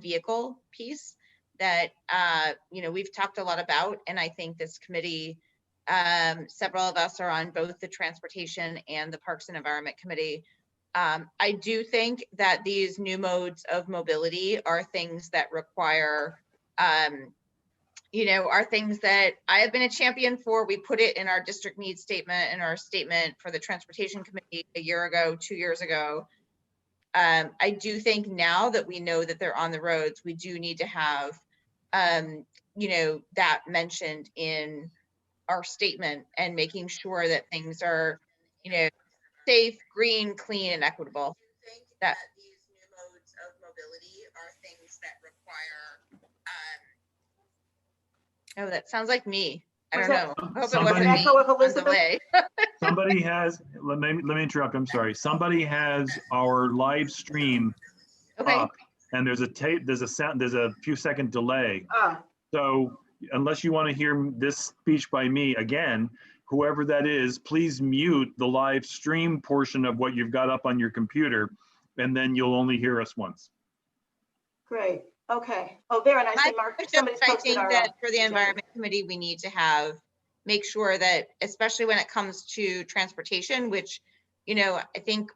vehicle piece that we've talked a lot about, and I think this committee, several of us are on both the Transportation and the Parks and Environment Committee. I do think that these new modes of mobility are things that require, are things that I have been a champion for. We put it in our district needs statement and our statement for the Transportation Committee a year ago, 2 years ago. I do think now that we know that they're on the roads, we do need to have, that mentioned in our statement and making sure that things are, safe, green, clean, and equitable. That these new modes of mobility are things that require. Oh, that sounds like me. I don't know. I hope it wasn't me. Echo of Elizabeth. Somebody has, let me interrupt, I'm sorry. Somebody has our live stream up, and there's a few second delay. So unless you want to hear this speech by me again, whoever that is, please mute the live stream portion of what you've got up on your computer, and then you'll only hear us once. Great. Okay. Oh, there, and I see Mark. Somebody's I posted think our, that for the Environment Committee, we need to make sure that, especially when it comes to transportation, which, I think,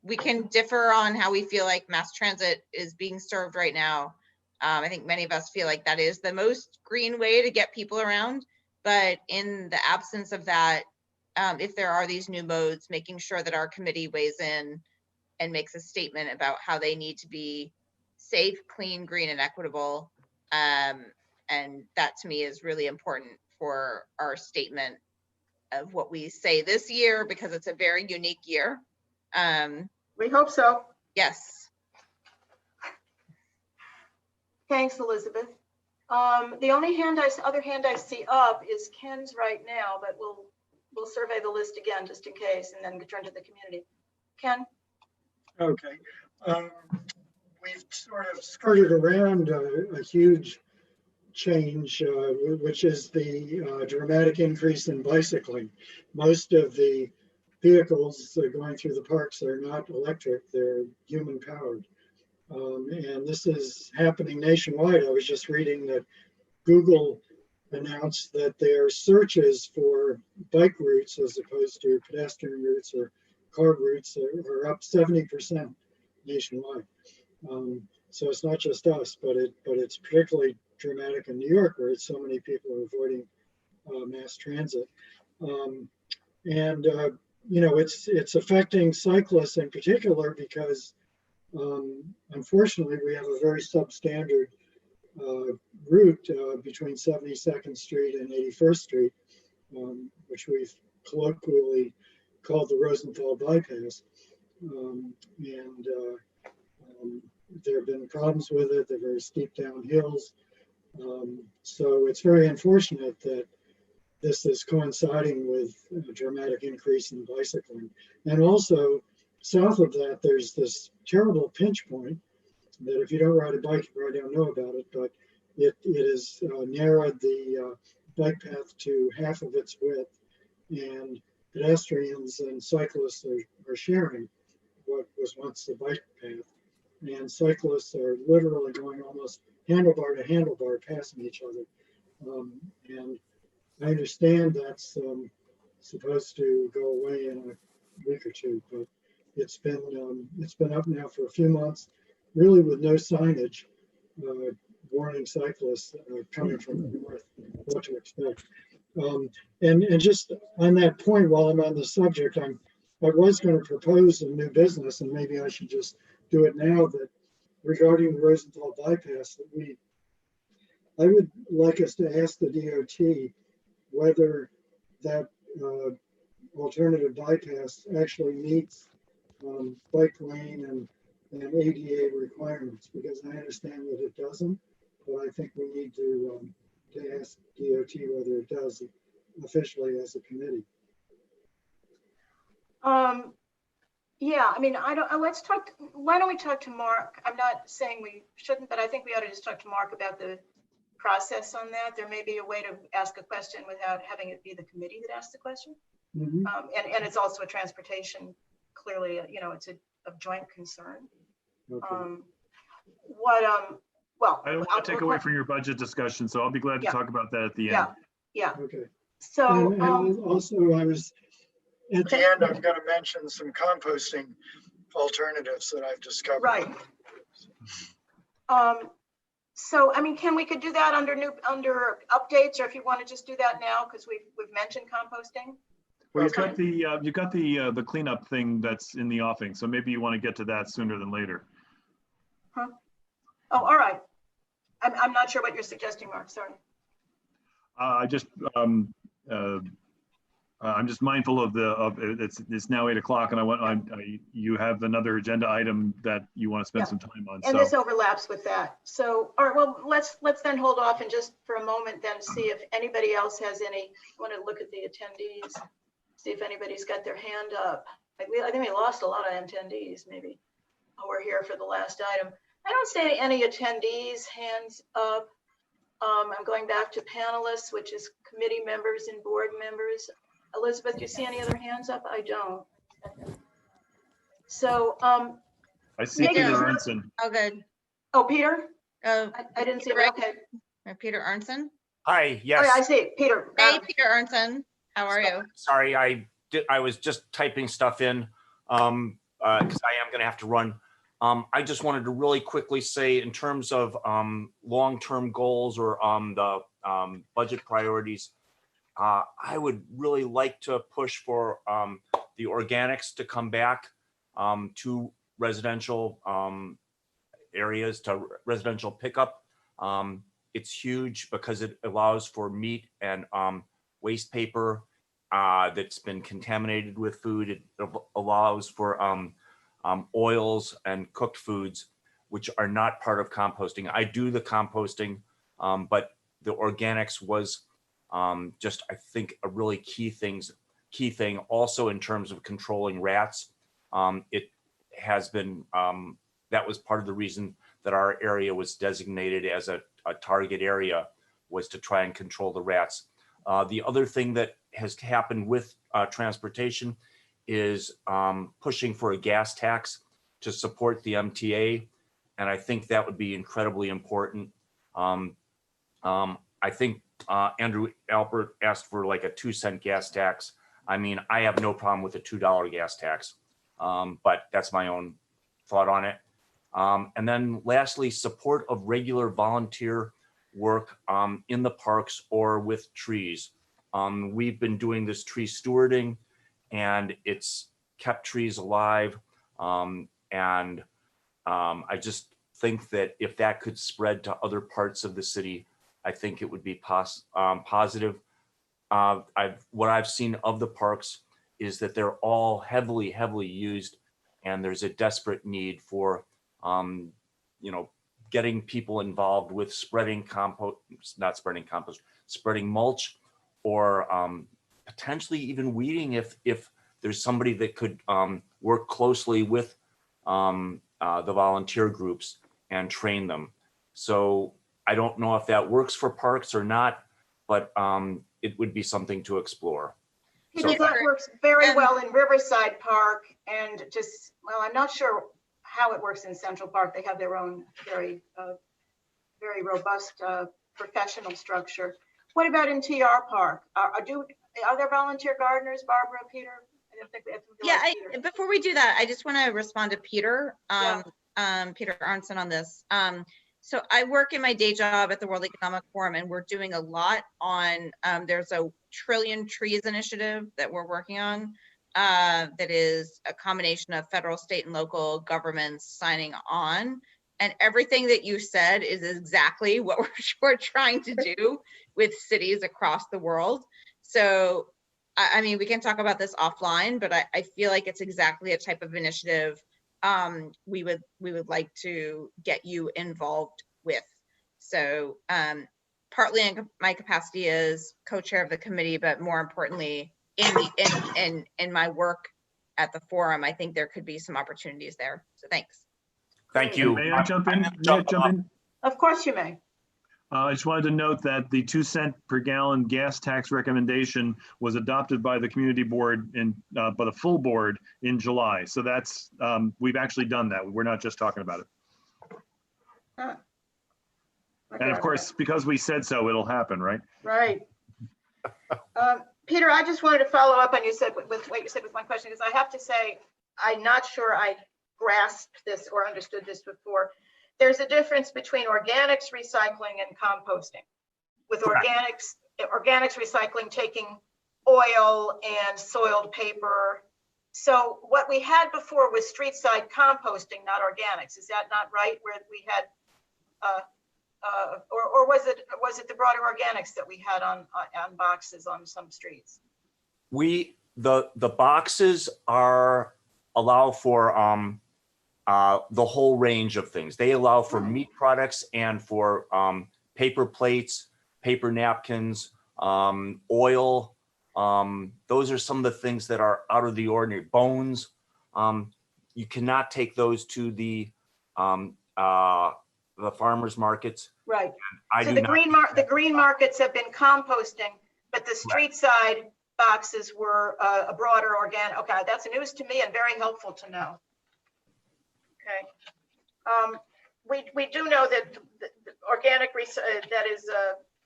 we can differ on how we feel like mass transit is being served right now. I think many of us feel like that is the most green way to get people around. But in the absence of that, if there are these new modes, making sure that our committee weighs in and makes a statement about how they need to be safe, clean, green, and equitable. And that to me is really important for our statement of what we say this year, because it's a very unique year. we hope so. Yes. Thanks, Elizabeth. The only other hand I see up is Ken's right now, but we'll survey the list again just in case, and then turn to the community. Ken? Okay. We've sort of skirted around a huge change, which is the dramatic increase in bicycling. Most of the vehicles going through the parks are not electric, they're human powered. And this is happening nationwide. I was just reading that Google announced that their searches for bike routes as opposed to pedestrian routes or car routes are up 70% nationwide. So it's not just us, but it's particularly dramatic in New York, where so many people are avoiding mass transit. It's affecting cyclists in particular because unfortunately we have a very substandard route between 72nd Street and 81st Street, which we've colloquially called the Roosevelt bypass. There have been problems with it. They're very steep downhills. So it's very unfortunate that this is coinciding with a dramatic increase in bicycling. And also, south of that, there's this terrible pinch point that if you don't ride a bike, you probably don't know about it, but it has narrowed the bike path to half of its width, and pedestrians and cyclists are sharing what was once the bike path. And cyclists are literally going almost handlebar to handlebar, passing each other. And I understand that's supposed to go away in a week or two, but It's been up now for a few months, really with no signage warning cyclists coming from the north what to expect. And just on that point, while I'm on the subject, I was going to propose a new business, and maybe I should just do it now, that regarding the Roosevelt bypass, that I would like us to ask the DOT whether that alternative bypass actually meets bike lane and ADA requirements, because I understand that it doesn't, but I think we need to ask DOT whether it does officially as a committee. Yeah, I mean, let's talk, why don't we talk to Mark? I'm not saying we shouldn't, but I think we ought to just talk to Mark about the process on that. There may be a way to ask a question without having it be the committee that asks the question. Mm-hmm. And it's also a transportation, clearly, it's a joint concern. Okay. Well, I don't want to take away from your budget discussion, so I'll be glad to talk about that at the end. Yeah. Okay. So and also I was at the end, I'm going to mention some composting alternatives that I've discovered. Right. So I mean, we could do that under updates, or if you want to just do that now, because we've mentioned composting. Well, you've got the cleanup thing that's in the offing, so maybe you want to get to that sooner than later. Huh? Oh, all right. I'm not sure what you're suggesting, Mark. Sorry. I'm just mindful of it's now 8 o'clock, and you have another agenda item that you want to spend some time on. And this overlaps with that. So, all right, well, let's then hold off and just for a moment then see if anybody else has any. Want to look at the attendees, see if anybody's got their hand up. I think we lost a lot of attendees. Maybe we're here for the last item. I don't see any attendees hands up. I'm going back to panelists, which is committee members and board members. Elizabeth, do you see any other hands up? I don't. So I see Peter Arnson. Oh, good. Oh, Peter? I didn't see it. Okay. Peter Arnson? Hi, yes. Oh, yeah, I see it. Peter. Hey, Peter Arnson. How are you? Sorry, I was just typing stuff in because I am going to have to run. I just wanted to really quickly say, in terms of long-term goals or the budget priorities, I would really like to push for the organics to come back to residential areas, to residential pickup. It's huge because it allows for meat and waste paper that's been contaminated with food. It allows for oils and cooked foods, which are not part of composting. I do the composting, but the organics was just, I think, a really key thing also in terms of controlling rats. It has been, that was part of the reason that our area was designated as a target area, was to try and control the rats. The other thing that has happened with transportation is pushing for a gas tax to support the MTA. And I think that would be incredibly important. I think Andrew Albert asked for like a 2-cent gas tax. I mean, I have no problem with a $2 gas tax, but that's my own thought on it. And then lastly, support of regular volunteer work in the parks or with trees. We've been doing this tree stewarding, and it's kept trees alive. And I just think that if that could spread to other parts of the city, I think it would be positive. What I've seen of the parks is that they're all heavily getting desperate need for, getting people involved with spreading mulch, or potentially even weeding if there's somebody that could work closely with the volunteer groups and train them. So I don't know if that works for parks or not, but it would be something to explore. That works very well in Riverside Park, and just, well, I'm not sure how it works in Central Park. They have their own very robust professional structure. What about in TR Park? Are there volunteer gardeners, Barbara, Peter? Before we do that, I just want to respond to Peter, Peter Arnson on this. So I work in my day job at the World Economic Forum, and we're doing a lot on, there's a Trillion Trees initiative that we're working on that is a combination of federal, state, and local governments signing on. And everything that you said is exactly what we're trying to do with cities across the world. So, I mean, we can talk about this offline, but I feel like it's exactly a type of initiative we would like to get you involved with. So partly in my capacity as co-chair of the committee, but more importantly, in my work at the forum, I think there could be some opportunities there. So thanks. Thank you. May I jump in? May I jump in? Of course you may. I just wanted to note that the 2 cent per gallon gas tax recommendation was adopted by the community board and by the full board in July. So that's, we've actually done that. We're not just talking about it. Huh. And of course, because we said so, it'll happen, right? Right. Peter, I just wanted to follow up on you said with what you said with one question, because I have to say, I'm not sure I grasped this or understood this before. There's a difference between organics recycling and composting. With organics recycling taking oil and soiled paper. So what we had before was street side composting, not organics. Is that not right? Where we had, or was it the broader organics that we had on boxes on some streets? The boxes allow for the whole range of things. They allow for meat products and for paper plates, paper napkins, oil. Those are some of the things that are out of the ordinary. Bones. You cannot take those to the farmers markets. Right. So the green markets have been composting, but the street side boxes were a broader organic. Okay, that's news to me and very helpful to know. Okay. We do know that the organic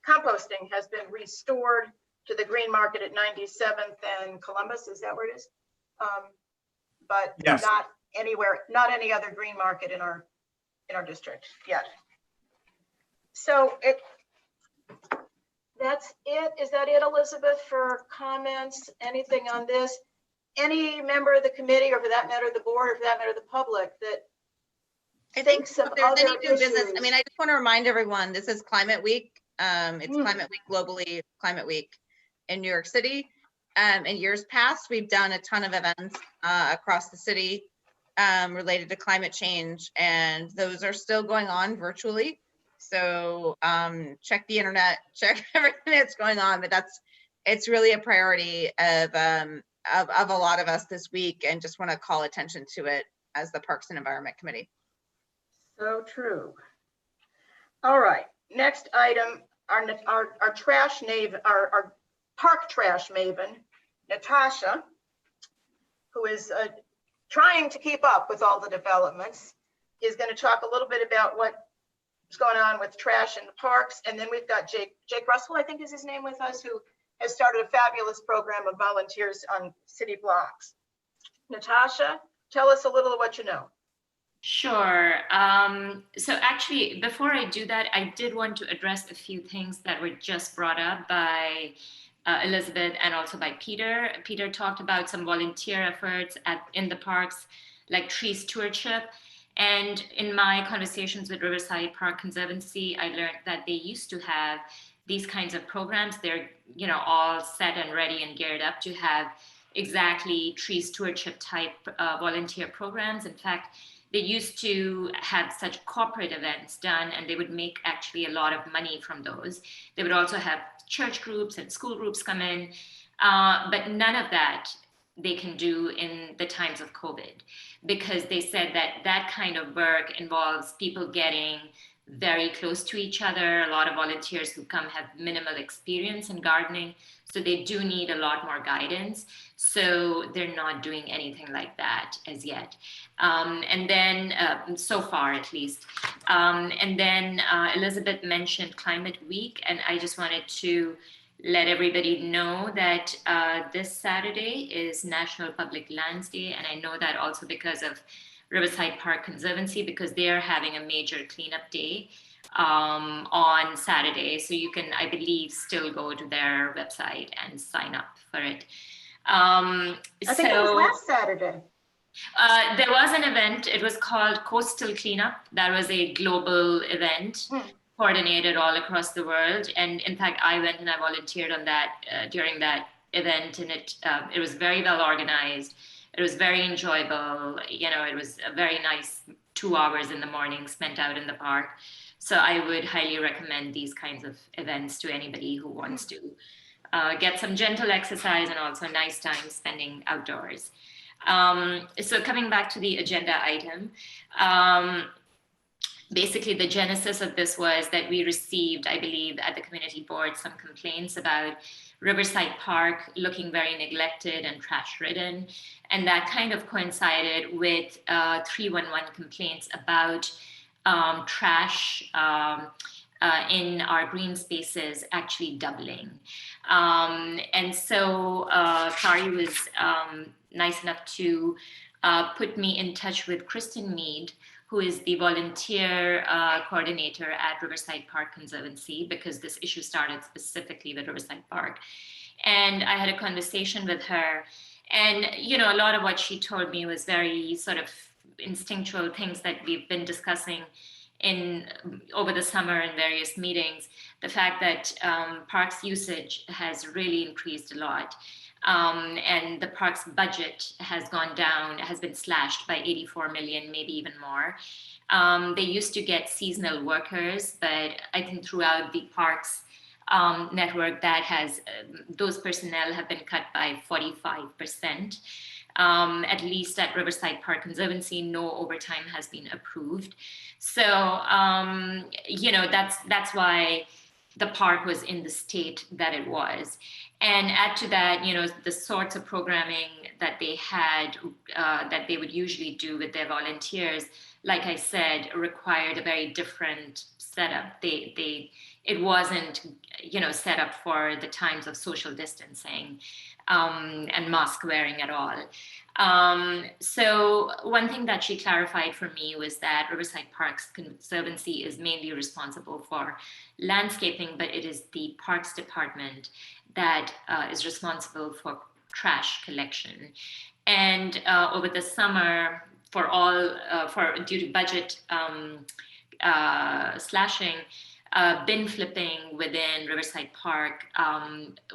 composting has been restored to the green market at 97th and Columbus. Is that where it is? But yes. Not anywhere, not any other green market in our district yet. So that's it. Is that it, Elizabeth, for comments? Anything on this? Any member of the committee, or for that matter, the board, or for that matter, the public, that I think if there's any new business, I mean, I just want to remind everyone, this is Climate Week. It's Climate Week globally, Climate Week in New York City. In years past, we've done a ton of events across the city related to climate change, and those are still going on virtually. So check the internet, check everything that's going on, but it's really a priority of a lot of us this week, and just want to call attention to it as the Parks and Environment Committee. So true. All right, next item, our trash maven, our park trash maven, Natasha, who is trying to keep up with all the developments, is going to talk a little bit about what's going on with trash in the parks. And then we've got Jake Russell, I think is his name, with us, who has started a fabulous program of volunteers on city blocks. Natasha, tell us a little of what you know. Sure. So actually, before I do that, I did want to address a few things that were just brought up by Elizabeth and also by Peter. Peter talked about some volunteer efforts in the parks, like tree stewardship. And in my conversations with Riverside Park Conservancy, I learned that they used to have these kinds of programs. They're, all set and ready and geared up to have exactly tree stewardship type volunteer programs. In fact, they used to have such corporate events done, and they would make actually a lot of money from those. They would also have church groups and school groups come in, but none of that they can do in the times of COVID, because they said that that kind of work involves people getting very close to each other. A lot of volunteers who come have minimal experience in gardening, so they do need a lot more guidance. So they're not doing anything like that as yet. And then, so far at least. And then Elizabeth mentioned Climate Week, and I just wanted to let everybody know that this Saturday is National Public Lands Day. And I know that also because of Riverside Park Conservancy, because they are having a major cleanup day on Saturday. So you can, I believe, still go to their website and sign up for it. I think it was last Saturday. There was an event, it was called Coastal Cleanup. That was a global event coordinated all across the world. And in fact, I went and I volunteered on that during that event, and it was very well organized. It was very enjoyable. You know, it was a very nice 2 hours in the morning spent out in the park. So I would highly recommend these kinds of events to anybody who wants to get some gentle exercise and also nice time spending outdoors. So coming back to the agenda item, basically the genesis of this was that we received, I believe, at the community board some complaints about Riverside Park looking very neglected and trash ridden. And that kind of coincided with 311 complaints about trash in our green spaces actually doubling. And so Kari was nice enough to put me in touch with Kristen Mead, who is the volunteer coordinator at Riverside Park Conservancy, because this issue started specifically with Riverside Park. And I had a conversation with her, and you know, a lot of what she told me was very sort of instinctual things that we've been discussing over the summer in various meetings. The fact that parks usage has really increased a lot. And the park's budget has gone down, has been slashed by 84 million, maybe even more. They used to get seasonal workers, but I think throughout the park's network, that has those personnel have been cut by 45%. At least at Riverside Park Conservancy, no overtime has been approved. So, you know, that's why the park was in the state that it was. And add to that, you know, the sorts of programming that they had, that they would usually do with their volunteers, like I said, required a very different setup. It wasn't, you know, set up for the times of social distancing and mask wearing at all. So one thing that she clarified for me was that Riverside Parks Conservancy is mainly responsible for landscaping, but it is the Parks Department that is responsible for trash collection. And over the summer, due to budget slashing, bin flipping within Riverside Park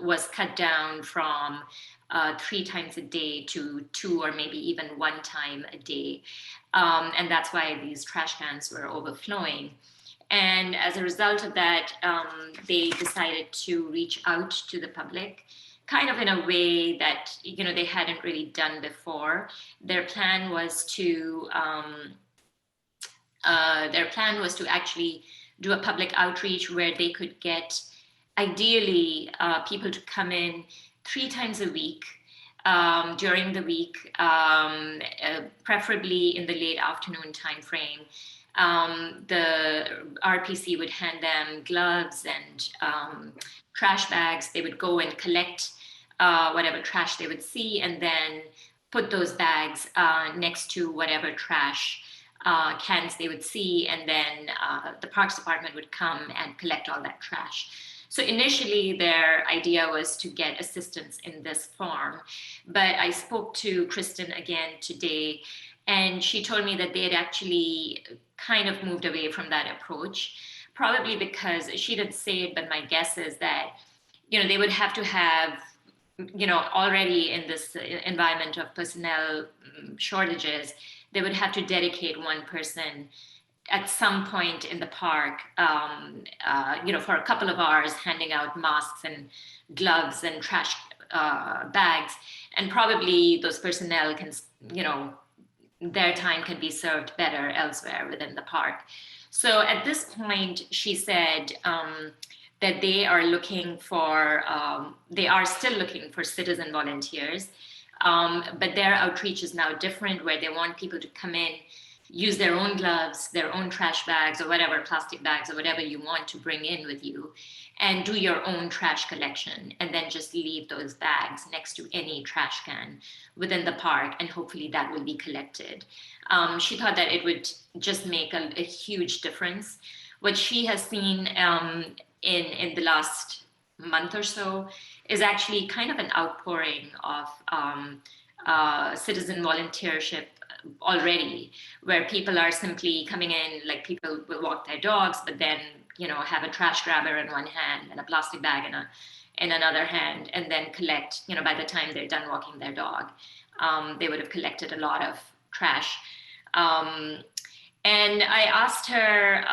was cut down from 3 times a day to 2 or maybe even 1 time a day. And that's why these trash cans were overflowing. And as a result of that, they decided to reach out to the public, kind of in a way that, you know, they hadn't really done before. Their plan was to actually do a public outreach where they could get, ideally, people to come in 3 times a week during the week, preferably in the late afternoon time frame. The RPC would hand them gloves and trash bags. They would go and collect whatever trash they would see and then put those bags next to whatever trash cans they would see, and then the Parks Department would come and collect all that trash. So initially their idea was to get assistance in this form, but I spoke to Kristen again today, and she told me that they had actually kind of moved away from that approach, probably because she didn't say it, but my guess is that, you know, they would have to have, you know, already in this environment of personnel shortages, they would have to dedicate one person at some point in the park, you know, for a couple of hours, handing out masks and gloves and trash bags. And probably those personnel can, you know, their time can be served better elsewhere within the park. So at this point, she said that they are looking for, they are still looking for citizen volunteers, but their outreach is now different, where they want people to come in, use their own gloves, their own trash bags, or whatever, plastic bags, or whatever you want to bring in with you, and do your own trash collection, and then just leave those bags next to any trash can within the park, and hopefully that will be collected. She thought that it would just make a huge difference. What she has seen in the last month or so is actually kind of an outpouring of citizen volunteership already, where people are simply coming in, like people will walk their dogs, but then, you know, have a trash grabber in one hand and a plastic bag in another hand, and then collect, you know, by the time they're done walking their dog, they would have collected a lot of trash. And I asked her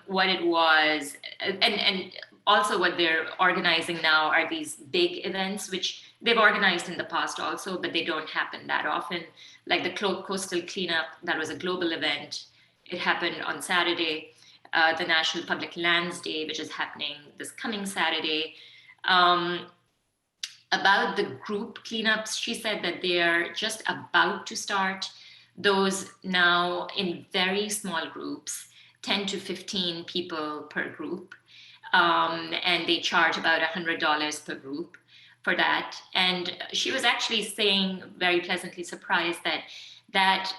what it was, and also what they're organizing now are these big events, which they've organized in the past also, but they don't happen that often. Like the coastal cleanup, that was a global event. It happened on Saturday. The National Public Lands Day, which is happening this coming Saturday. About the group cleanups, she said that they are just about to start those now in very small groups, 10 to 15 people per group. And they charge about $100 per group for that. And she was actually saying, very pleasantly surprised, that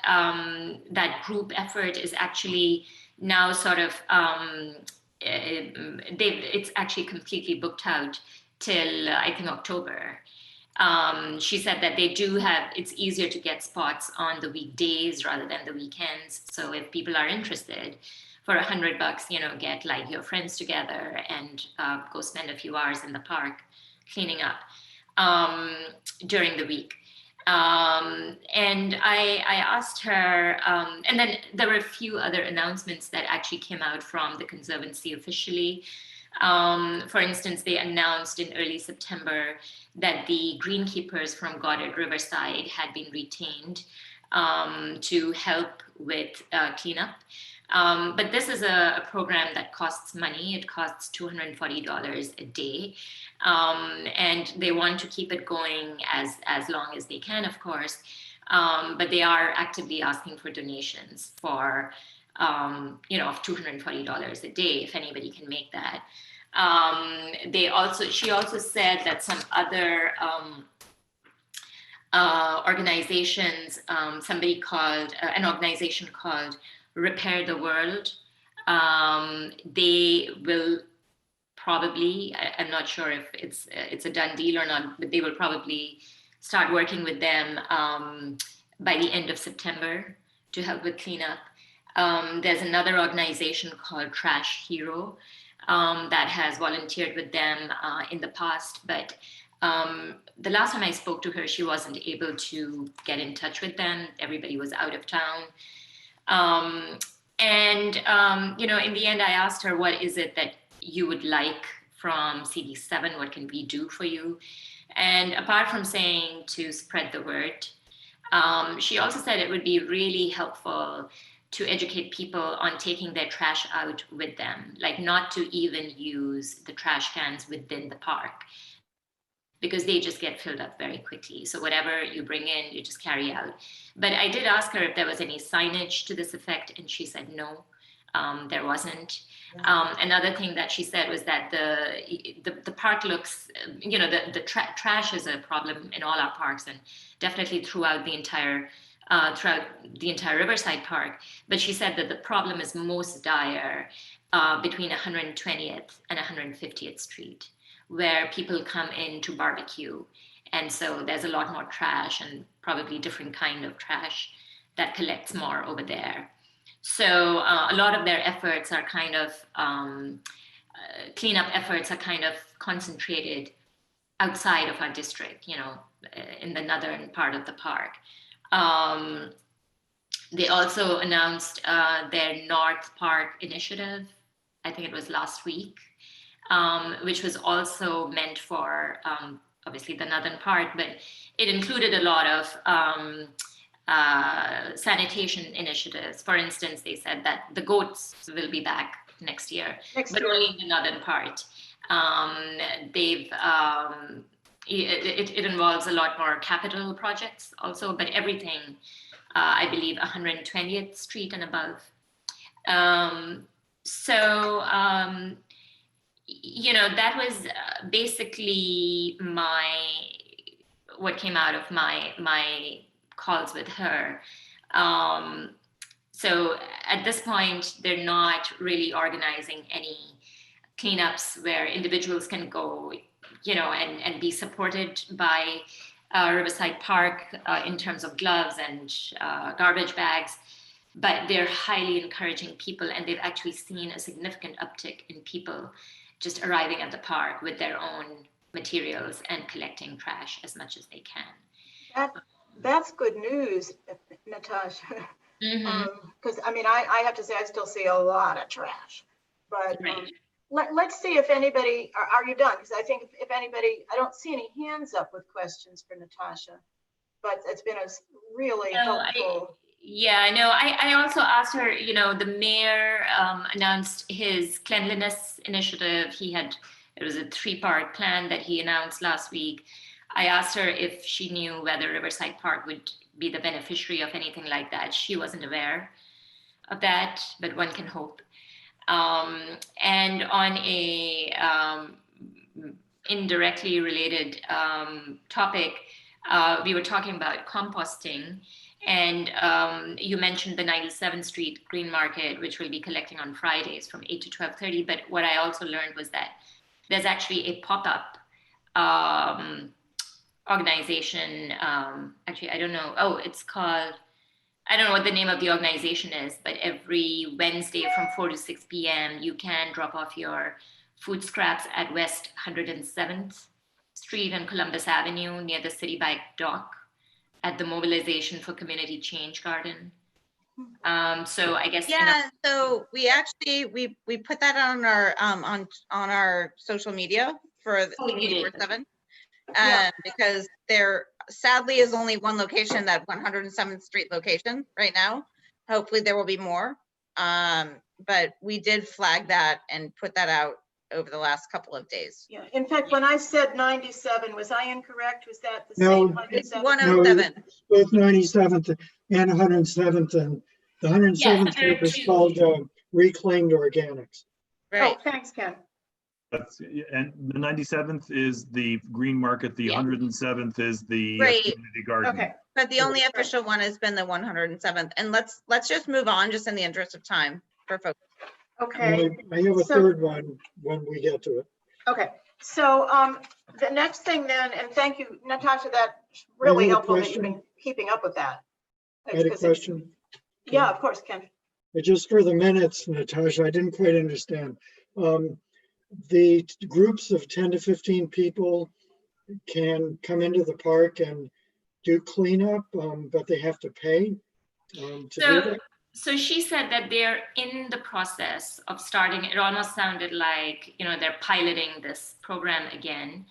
group effort is actually now sort of, it's actually completely booked out till I think October. She said that they do have, it's easier to get spots on the weekdays rather than the weekends. So if people are interested, for $100, you know, get like your friends together and go spend a few hours in the park cleaning up during the week. And I asked her, and then there were a few other announcements that actually came out from the Conservancy officially. For instance, they announced in early September that the greenkeepers from Goddard Riverside had been retained to help with cleanup. But this is a program that costs money. It costs $240 a day. And they want to keep it going as long as they can, of course. But they are actively asking for donations for, you know, of $240 a day, if anybody can make that. She also said that some other organizations, somebody called, an organization called Repair the World, they will probably, I'm not sure if it's a done deal or not, but they will probably start working with them by the end of September to help with cleanup. There's another organization called Trash Hero that has volunteered with them in the past, but the last time I spoke to her, she wasn't able to get in touch with them. Everybody was out of town. You know, in the end, I asked her, what is it that you would like from CB7? What can we do for you? And apart from saying to spread the word, she also said it would be really helpful to educate people on taking their trash out with them, like not to even use the trash cans within the park, because they just get filled up very quickly. So whatever you bring in, you just carry out. But I did ask her if there was any signage to this effect, and she said no, there wasn't. Another thing that she said was that the park looks, you know, the trash is a problem in all our parks, and definitely throughout the entire Riverside Park. But she said that the problem is most dire between 120th and 150th Street, where people come in to barbecue. And so there's a lot more trash, and probably different kind of trash that collects more over there. So a lot of their efforts are kind of, cleanup efforts are kind of concentrated outside of our district, you know, in the northern part of the park. They also announced their North Park initiative, I think it was last week, which was also meant for obviously the northern part, but it included a lot of sanitation initiatives. For instance, they said that the goats will be back next year, but only in the northern part. It involves a lot more capital projects also, but everything, I believe, 120th Street and above. that was basically what came out of my calls with her. So at this point, they're not really organizing any cleanups where individuals can go, and be supported by Riverside Park in terms of gloves and garbage bags. But they're highly encouraging people, and they've actually seen a significant uptick in people just arriving at the park with their own materials and collecting trash as much as they can. That's good news, Natasha. Because I have to say, I still see a lot of trash. But let's see if anybody, are you done? Because I think if anybody, I don't see any hands up with questions for Natasha, but it's been a really helpful. Yeah, no, I also asked her, the mayor announced his Cleanliness Initiative. It was a 3-part plan that he announced last week. I asked her if she knew whether Riverside Park would be the beneficiary of anything like that. She wasn't aware of that, but one can hope. And on a indirectly related topic, we were talking about composting. And you mentioned the 97th Street Green Market, which will be collecting on Fridays from 8 to 12:30. But what I also learned was that there's actually a pop-up organization. Actually, I don't know. Oh, it's called, I don't know what the name of the organization is, but every Wednesday from 4 to 6 p.m., you can drop off your food scraps at West 107th Street and Columbus Avenue near the City Bike Dock at the Mobilization for Community Change Garden. So I guess so we actually we put that on our social media for the 24/7 because there sadly is only one location, that 107th Street location right now. Hopefully there will be more, but we did flag that and put that out over the last couple of days. Yeah, in fact, when I said 97, was I incorrect? Was that the No, same 97? 107. Both 97th and 107th, and the 107th group is called Reclaimed Organics. Right. Oh, thanks, Ken. And the 97th is the Green Market, the 107th is the Community Garden. Okay. But the only official one has been the 107th. And let's just move on, just in the interest of time for folks. Okay. I have a third one when we get to it. Okay. So the next thing then, and thank you, Natasha, that's really helpful that you've been keeping up with that. I had a question. Yeah, of course, Ken. Just for the minutes, Natasha, I didn't quite understand. The groups of 10 to 15 people can come into the park and do cleanup, but they have to pay to do that? So she said that they're in the process of starting. It almost sounded like, they're piloting this program again,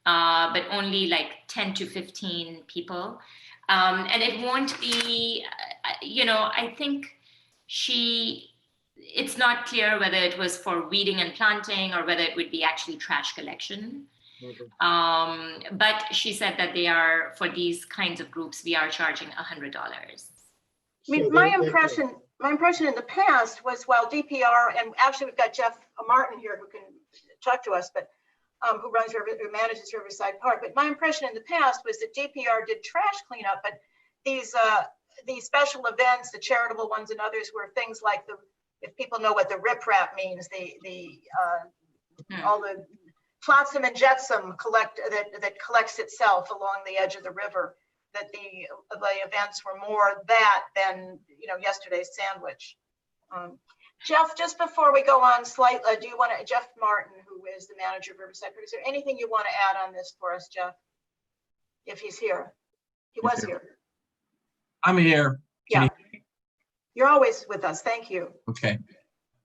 but only like 10 to 15 people. And it won't be, I think it's not clear whether it was for weeding and planting or whether it would be actually trash collection. Okay. But she said that for these kinds of groups, we are charging $100. I mean, my impression in the past was, while DPR, and actually we've got Jeff Martin here who can talk to us, but who manages Riverside Park. But my impression in the past was that DPR did trash cleanup, but these special events, the charitable ones and others, were things like if people know what the riprap means, all the flotsam and jetsam that collects itself along the edge of the river. That the events were more that than yesterday's sandwich. Jeff, just before we go on slightly, do you want to, Jeff Martin, who is the manager of Riverside Park, is there anything you want to add on this for us, Jeff? If he's here, he was here. I'm here. Yeah, you're always with us. Thank you. Okay.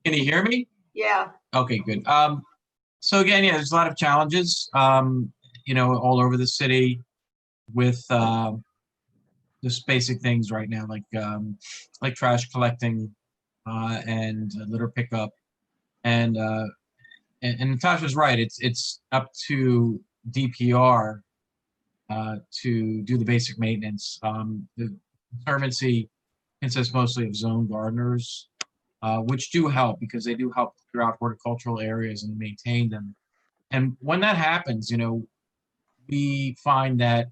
Can you hear me? Yeah. Okay, good. So again, there's a lot of challenges, all over the city with just basic things right now, like trash collecting and litter pickup, and Natasha's right. It's up to DPR to do the basic maintenance. The Conservancy consists mostly of zone gardeners, which do help because they do help clear out horticultural areas and maintain them. And when that happens, you know, we find that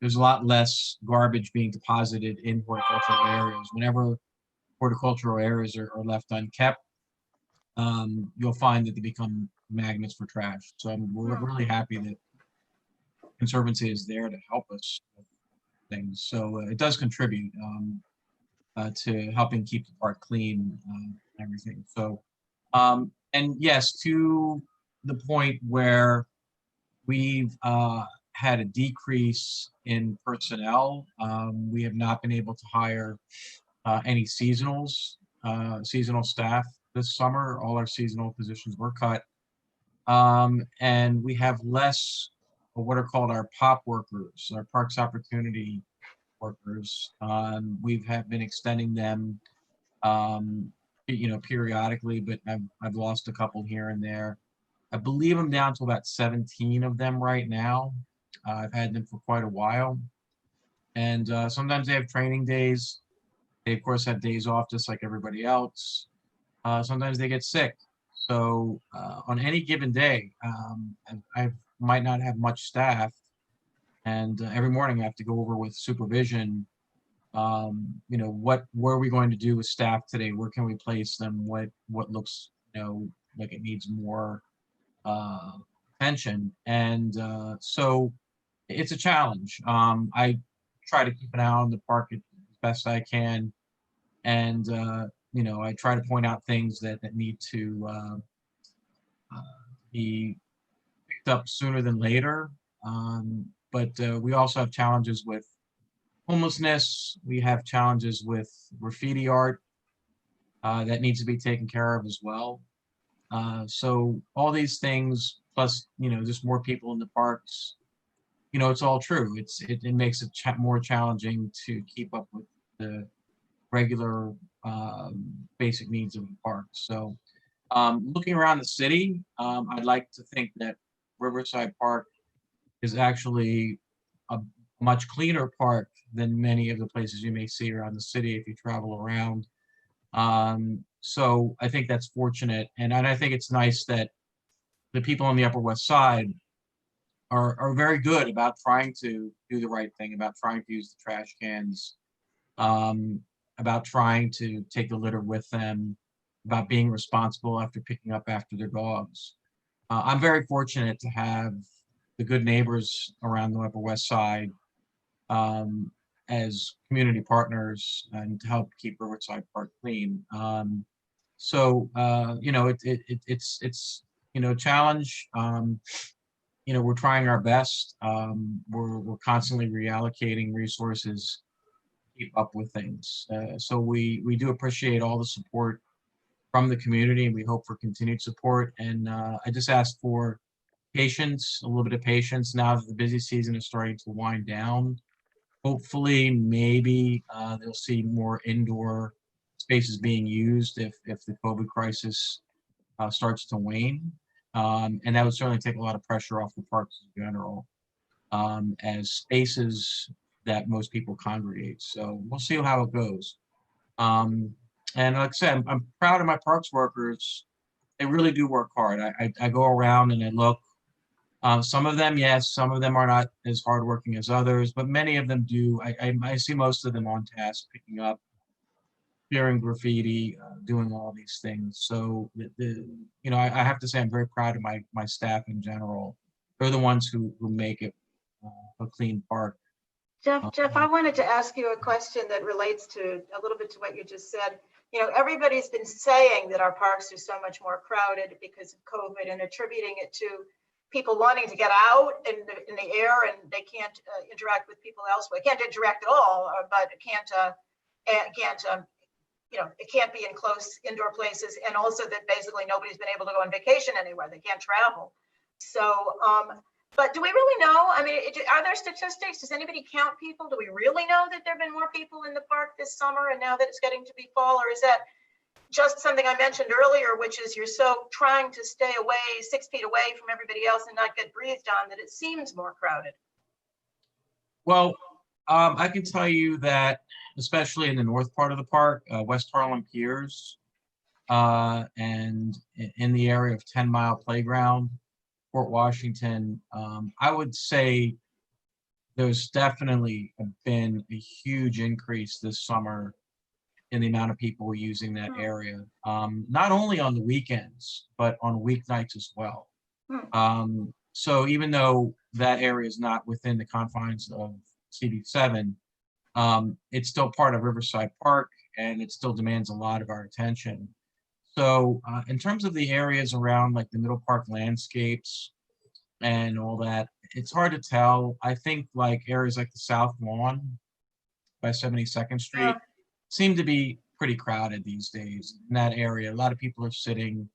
there's a lot less garbage being deposited in horticultural areas. Whenever horticultural areas are left unkept, you'll find that they become magnets for trash. So we're really happy that Conservancy is there to help us with things. So it does contribute to helping keep the park clean and everything. So, and yes, to the point where we've had a decrease in personnel. We have not been able to hire any seasonal staff this summer. All our seasonal positions were cut. And we have less of what are called our POP workers, our Parks Opportunity workers. We have been extending them, you know, periodically, but I've lost a couple here and there. I believe I'm down to about 17 of them right now. I've had them for quite a while. And sometimes they have training days. They, of course, have days off just like everybody else. Sometimes they get sick. So on any given day, and I might not have much staff. And every morning I have to go over with supervision, you know, what are we going to do with staff today? Where can we place them? What looks, you know, like it needs more attention. And so it's a challenge. I try to keep an eye on the park as best I can. And, you know, I try to point out things that need to be picked up sooner than later. But we also have challenges with homelessness. We have challenges with graffiti art that needs to be taken care of as well. So all these things, plus, you know, just more people in the parks, you know, it's all true. It makes it more challenging to keep up with the regular basic needs of the park. So looking around the city, I'd like to think that Riverside Park is actually a much cleaner park than many of the places you may see around the city if you travel around. So I think that's fortunate. And I think it's nice that the people on the Upper West Side are very good about trying to do the right thing, about trying to use the trash cans, about trying to take the litter with them, about being responsible after picking up after their dogs. I'm very fortunate to have the good neighbors around the Upper West Side as community partners and to help keep Riverside Park clean. So you know, it's you know, a challenge. You know, we're trying our best. We're constantly reallocating resources to keep up with things. So we do appreciate all the support from the community, and we hope for continued support. And I just ask for patience, a little bit of patience now that the busy season is starting to wind down. Hopefully, maybe they'll see more indoor spaces being used if the COVID crisis starts to wane. And that would certainly take a lot of pressure off the parks in general as spaces that most people congregate. So we'll see how it goes. And like I said, I'm proud of my parks workers. They really do work hard. I go around and I look. Some of them, yes, some of them are not as hardworking as others, but many of them do. I see most of them on task, picking up, clearing graffiti, doing all these things. So, you know, I have to say I'm very proud of my staff in general. They're the ones who make it a clean park. Jeff, I wanted to ask you a question that relates to a little bit to what you just said. You know, everybody's been saying that our parks are so much more crowded because of COVID and attributing it to people wanting to get out in the air and they can't interact with people elsewhere. Can't interact at all, but you know, it can't be in close indoor places, and also that basically nobody's been able to go on vacation anywhere. They can't travel. So, but do we really know? I mean, are there statistics? Does anybody count people? Do we really know that there have been more people in the park this summer and now that it's getting to be fall, or is that just something I mentioned earlier, which is you're so trying to stay away 6 feet away from everybody else and not get breathed on that it seems more crowded? Well, I can tell you that, especially in the north part of the park, West Harlem Piers, and in the area of 10 Mile Playground, Fort Washington, I would say there's definitely been a huge increase this summer in the amount of people using that area, not only on the weekends, but on weeknights as well. So even though that area is not within the confines of CB7, it's still part of Riverside Park, and it still demands a lot of our attention. So in terms of the areas around like the Middle Park landscapes and all that, it's hard to tell. I think like areas like the South Lawn by 72nd Street seem to be pretty crowded these days in that area. A lot of people are sitting.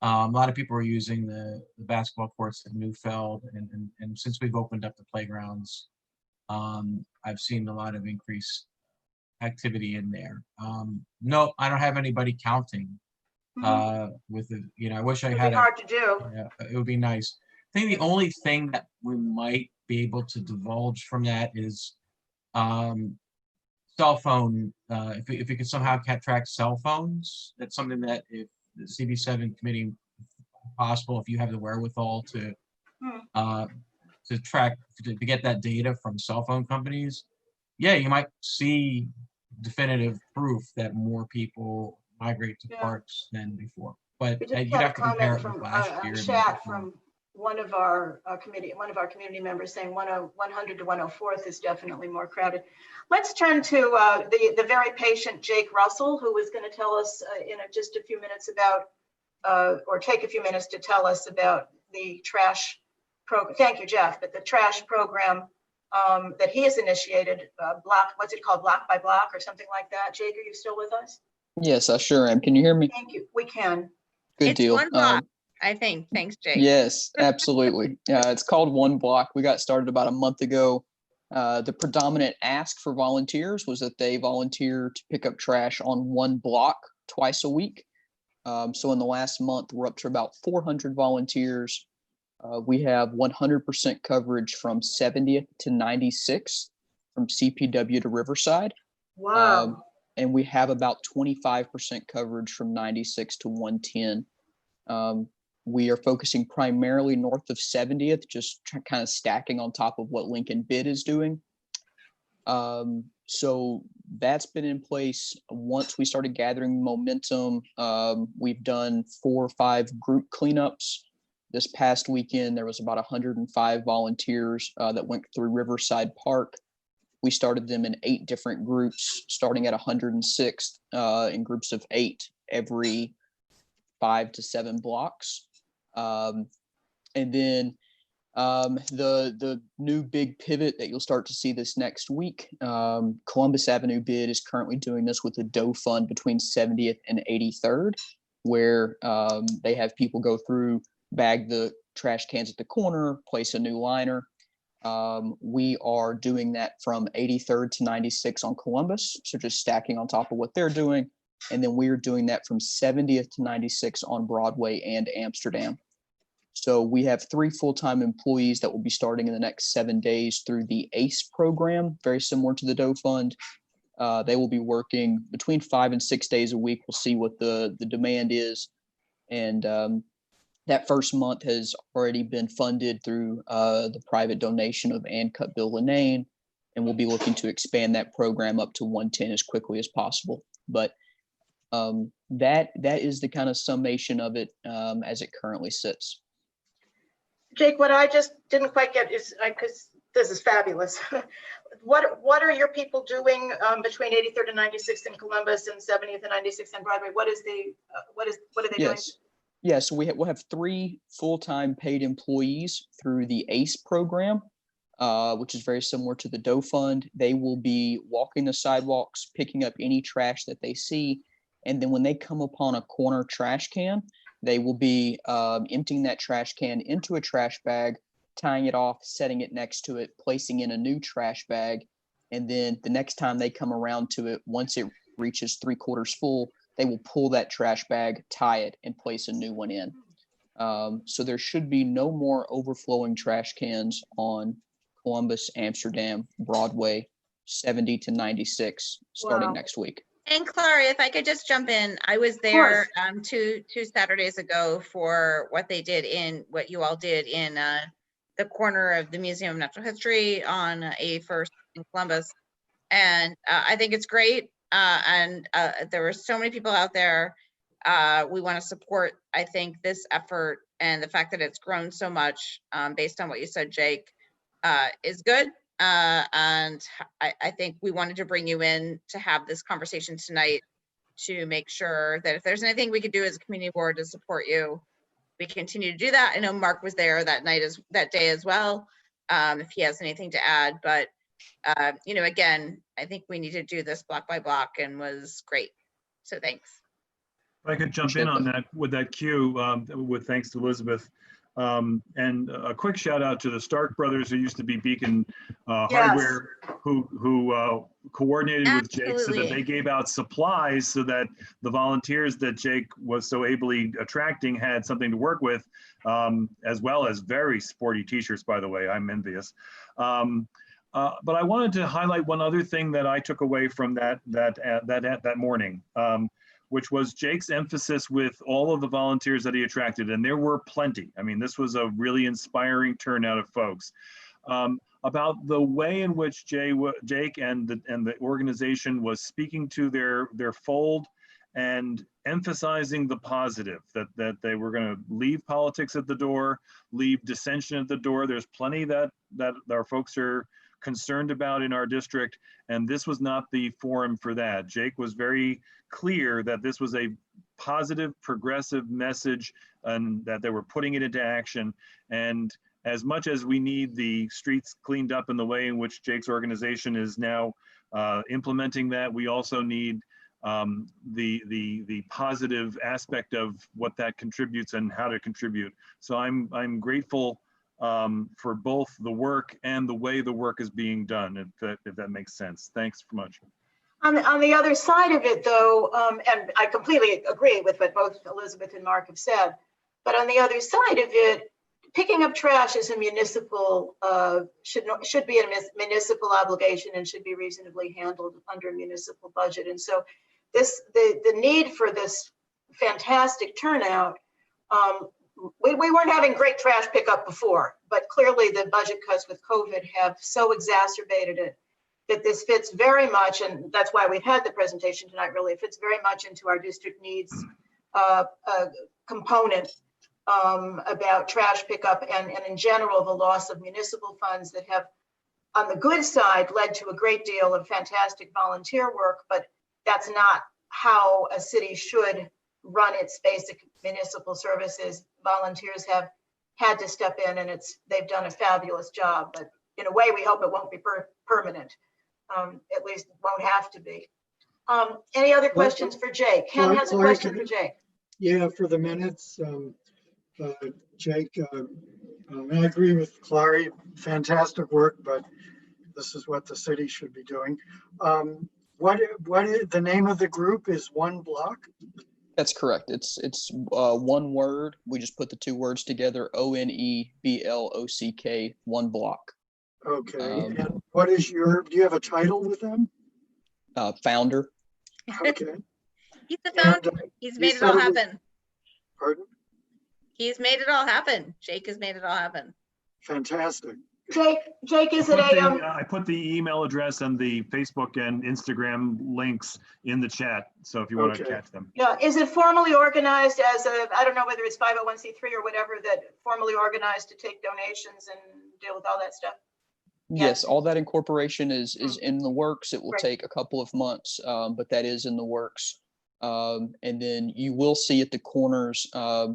A lot of people are using the basketball courts at Newfeld, and since we've opened up the playgrounds, I've seen a lot of increased activity in there. No, I don't have anybody counting with it. You know, I wish I had. It'd be hard to do. Yeah, it would be nice. I think the only thing that we might be able to divulge from that is cell phone. If we could somehow track cell phones, that's something that if the CB7 committee possible, if you have the wherewithal to track, to get that data from cell phone companies, yeah, you might see definitive proof that more people migrate to parks than before. But you'd have to compare it with last year. Chat from one of our community members saying 100 to 104th is definitely more crowded. Let's turn to the very patient Jake Russell, who is going to tell us in just a few minutes about, or take a few minutes to tell us about the trash program. Thank you, Jeff. But the trash program that he has initiated, what's it called, Block by Block or something like that. Jake, are you still with us? Yes, I sure am. Can you hear me? Thank you. We can. Good It's deal. one block, I think. Thanks, Jake. Yes, absolutely. It's called One Block. We got started about a month ago. The predominant ask for volunteers was that they volunteer to pick up trash on one block twice a week. So in the last month, we're up to about 400 volunteers. We have 100% coverage from 70th to 96th, from CPW to Riverside. Wow. And we have about 25% coverage from 96 to 110. We are focusing primarily north of 70th, just kind of stacking on top of what Lincoln Bid is doing. So that's been in place. Once we started gathering momentum, we've done 4 or 5 group cleanups. This past weekend, there was about 105 volunteers that went through Riverside Park. We started them in 8 different groups, starting at 106 in groups of 8 every 5 to 7 blocks. And then the new big pivot that you'll start to see this next week, Columbus Avenue Bid is currently doing this with a dough fund between 70th and 83rd, where they have people go through, bag the trash cans at the corner, place a new liner. We are doing that from 83rd to 96 on Columbus, so just stacking on top of what they're doing. And then we are doing that from 70th to 96 on Broadway and Amsterdam. So we have 3 full-time employees that will be starting in the next 7 days through the ACE program, very similar to the Dough Fund. They will be working between 5 and 6 days a week. We'll see what the demand is. And that first month has already been funded through the private donation of Ann Cutbill Lenane, and we'll be looking to expand that program up to 110 as quickly as possible. But that is the kind of summation of it as it currently sits. Jake, what I just didn't quite get is, because this is fabulous. What are your people doing between 83rd and 96th in Columbus and 70th and 96th on Broadway? What are they doing? Yeah, so we'll have 3 full-time paid employees through the ACE program, which is very similar to the Dough Fund. They will be walking the sidewalks, picking up any trash that they see, and then when they come upon a corner trash can, they will be emptying that trash can into a trash bag, tying it off, setting it next to it, placing in a new trash bag, and then the next time they come around to it, once it reaches 3/4 full, they will pull that trash bag, tie it, and place a new one in. So there should be no more overflowing trash cans on Columbus, Amsterdam, Broadway, 70 to 96 starting next week. And Clara, if I could just jump in, I was there two Saturdays ago for what you all did in the corner of the Museum of Natural History on 81st in Columbus. And I think it's great. And there were so many people out there. We want to support, I think, this effort, and the fact that it's grown so much based on what you said, Jake, is good. And I think we wanted to bring you in to have this conversation tonight to make sure that if there's anything we could do as a community board to support you, we continue to do that. I know Mark was there that day as well, if he has anything to add, but again, I think we need to do this block by block, and was great. So thanks. If I could jump in on that with that cue, with thanks to Elizabeth. And a quick shout out to the Stark brothers who used to be Beacon Hardware, who coordinated with Jake so that they gave out supplies so that the volunteers that Jake was so ably attracting had something to work with, as well as very sporty t-shirts, by the way. I'm envious. But I wanted to highlight one other thing that I took away from that morning. Which was Jake's emphasis with all of the volunteers that he attracted, and there were plenty. I mean, this was a really inspiring turnout of folks. About the way in which Jake and the organization was speaking to their fold and emphasizing the positive, that they were going to leave politics at the door, leave dissension at the door. There's plenty that our folks are concerned about in our district, and this was not the forum for that. Jake was very clear that this was a positive, progressive message and that they were putting it into action. And as much as we need the streets cleaned up in the way in which Jake's organization is now implementing that, we also need the positive aspect of what that contributes and how to contribute. So I'm grateful for both the work and the way the work is being done, if that makes sense. Thanks so much. On the other side of it, though, and I completely agree with what both Elizabeth and Mark have said, but on the other side of it, picking up trash is a municipal, should be a municipal obligation and should be reasonably handled under a municipal budget. And so the need for this fantastic turnout, we weren't having great trash pickup before, but clearly the budget cuts with COVID have so exacerbated it that this fits very much, and that's why we've had the presentation tonight, really, it fits very much into our district needs component about trash pickup and in general, the loss of municipal funds that have, on the good side, led to a great deal of fantastic volunteer work, but that's not how a city should run its basic municipal services. Volunteers have had to step in, and they've done a fabulous job, but in a way, we hope it won't be permanent. At least it won't have to be. Any other questions for Jake? Ken has a question for Jake. Yeah, for the minutes, Jake, I agree with Clary, fantastic work, but this is what the city should be doing. What is the name of the group? Is One Block? That's correct. It's one word. We just put the two words together, ONEBLOCK, One Block. Okay, and what is do you have a title with them? Founder. Okay. He's the founder. He's made it all happen. Pardon? He's made it all happen. Jake has made it all happen. Fantastic. Jake, is it I put the email address and the Facebook and Instagram links in the chat, so if you want to catch them. Yeah, is it formally organized as I don't know whether it's 501c3 or whatever, that formally organized to take donations and deal with all that stuff? Yes, all that incorporation is in the works. It will take a couple of months, but that is in the works. And then you will see at the corners,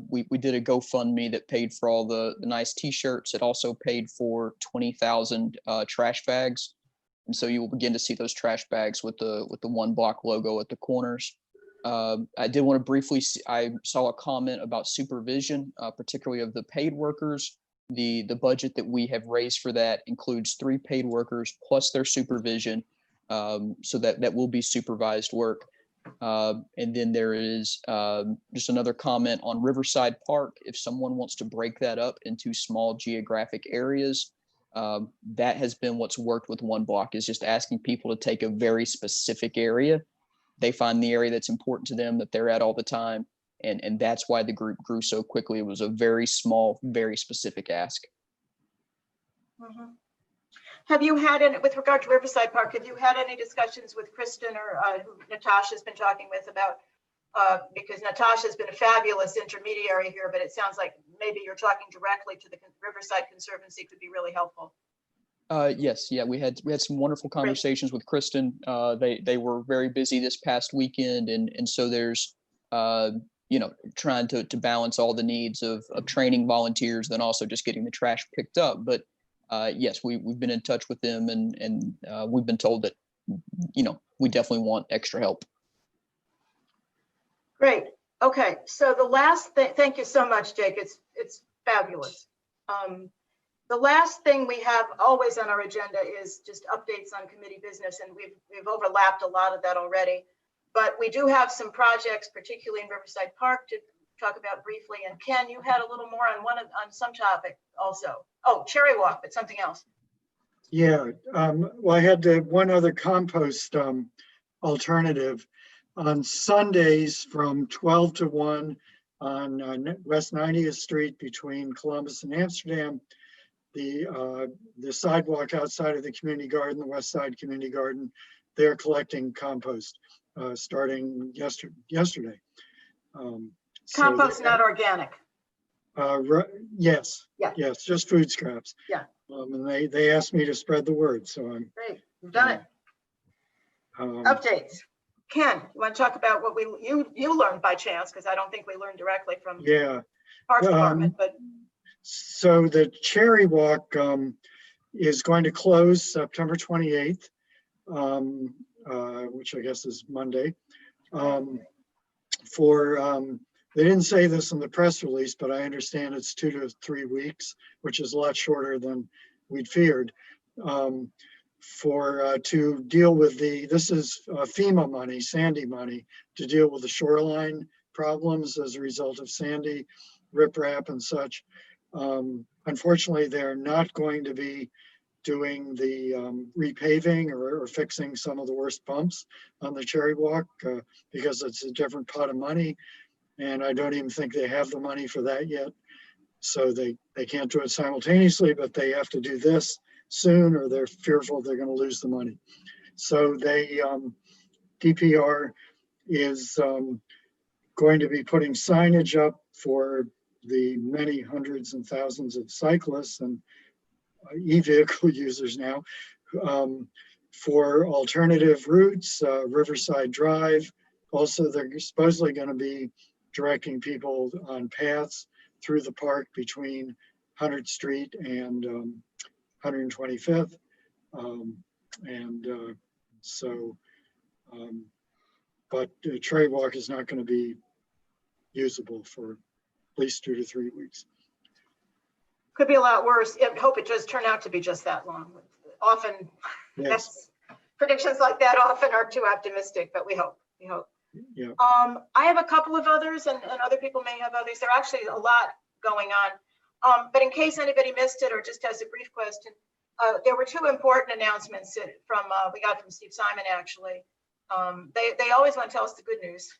we did a GoFundMe that paid for all the nice t-shirts. It also paid for 20,000 trash bags. And so you will begin to see those trash bags with the One Block logo at the corners. I did want to briefly, I saw a comment about supervision, particularly of the paid workers. The budget that we have raised for that includes 3 paid workers plus their supervision, so that will be supervised work. And then there is just another comment on Riverside Park. If someone wants to break that up into small geographic areas, that has been what's worked with One Block, is just asking people to take a very specific area They find the area that's important to them, that they're at all the time. And that's why the group grew so quickly. It was a very small, very specific ask. Mm-hmm. Have you had any, with regard to Riverside Park, have you had any discussions with Kristen or who Natasha's been talking with about, because Natasha's been a fabulous intermediary here, but it sounds like maybe you're talking directly to the Riverside Conservancy could be really helpful. Yes, yeah, we had some wonderful conversations with Kristen. They were very busy this past weekend, and so there's you know, trying to balance all the needs of training volunteers, then also just getting the trash picked up. But yes, we've been in touch with them, and we've been told that, you know, we definitely want extra help. Great. Okay. So the last thing, thank you so much, Jake. It's fabulous. The last thing we have always on our agenda is just updates on committee business, and we've overlapped a lot of that already. But we do have some projects, particularly in Riverside Park, to talk about briefly. And Ken, you had a little more on some topic also. Oh, Cherry Walk, but something else. Yeah, well, I had one other compost alternative. On Sundays from 12 to 1 on West 90th Street between Columbus and Amsterdam, the sidewalk outside of the community garden, the West Side Community Garden, they're collecting compost starting yesterday. Compost, not organic. Yes. Yeah. Yes, just food scraps. Yeah. And they asked me to spread the word, so I'm. Great, you've done it. Updates. Ken, you want to talk about what you learned by chance, because I don't think we learned directly from Parks Department, but. So the Cherry Walk is going to close September 28th, which I guess is Monday. They didn't say this in the press release, but I understand it's 2 to 3 weeks, which is a lot shorter than we'd feared. To deal with this is FEMA money, Sandy money, to deal with the shoreline problems as a result of Sandy, riprap and such. Unfortunately, they're not going to be doing the repaving or fixing some of the worst bumps on the Cherry Walk because it's a different pot of money. And I don't even think they have the money for that yet. So they can't do it simultaneously, but they have to do this soon or they're fearful they're going to lose the money. So DPR is going to be putting signage up for the many hundreds and thousands of cyclists and e-vehicle users now for alternative routes, Riverside Drive. Also, they're supposedly going to be directing people on paths through the park between 100th Street and 125th. But Cherry Walk is not going to be usable for at least 2 to 3 weeks. Could be a lot worse. I hope it does turn out to be just that long. Often, yes. Predictions like that often are too optimistic, but we hope. Yeah. I have a couple of others, and other people may have others. There are actually a lot going on. But in case anybody missed it or just has a brief question, there were 2 important announcements from we got from Steve Simon, actually. They always want to tell us the good news.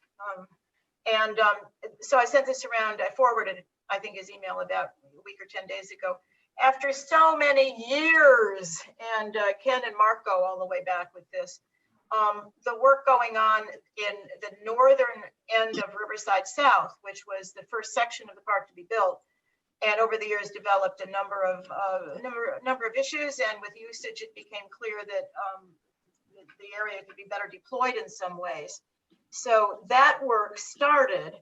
So I sent this around. I forwarded, I think, his email about a week or 10 days ago. After so many years, and Ken and Mark go all the way back with this, the work going on in the northern end of Riverside South, which was the first section of the park to be built, and over the years developed a number of issues, and with usage it became clear that the area could be better deployed in some ways. So that work started,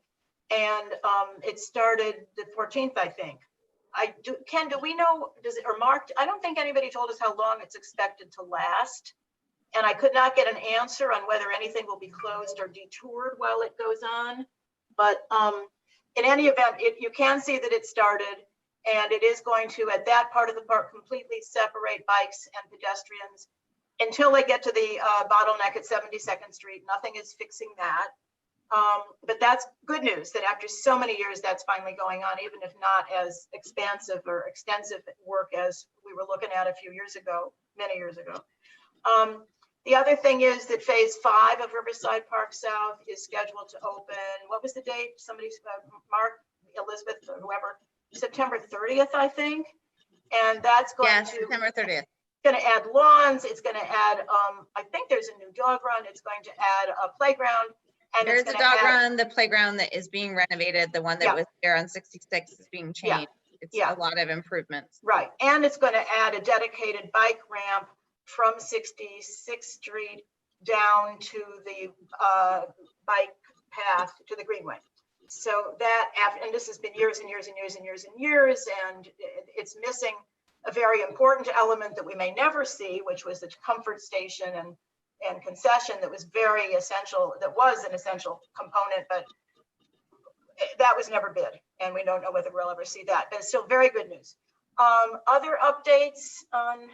and it started the 14th, I think. Ken, do we know, or Mark, I don't think anybody told us how long it's expected to last. And I could not get an answer on whether anything will be closed or detoured while it goes on. But in any event, you can see that it started, and it is going to, at that part of the park, completely separate bikes and pedestrians until they get to the bottleneck at 72nd Street. Nothing is fixing that. But that's good news that after so many years, that's finally going on, even if not as expansive or extensive work as we were looking at a few years ago, many years ago. The other thing is that phase 5 of Riverside Park South is scheduled to open. What was the date? Somebody's Mark, Elizabeth, or whoever, September 30th, I think. And that's going to September 30th. Going to add lawns. It's going to add, I think there's a new dog run. It's going to add a playground. And there's a dog run, the playground that is being renovated, the one that was there on 66 is being changed. It's a lot of improvements. Right. And it's going to add a dedicated bike ramp from 66th Street down to the bike path to the Greenway. So that, and this has been years and years and years and years and years, and it's missing a very important element that we may never see, which was the comfort station and concession that was very essential, that was an essential component, but that was never bid, and we don't know whether we'll ever see that, but it's still very good news. Other updates on,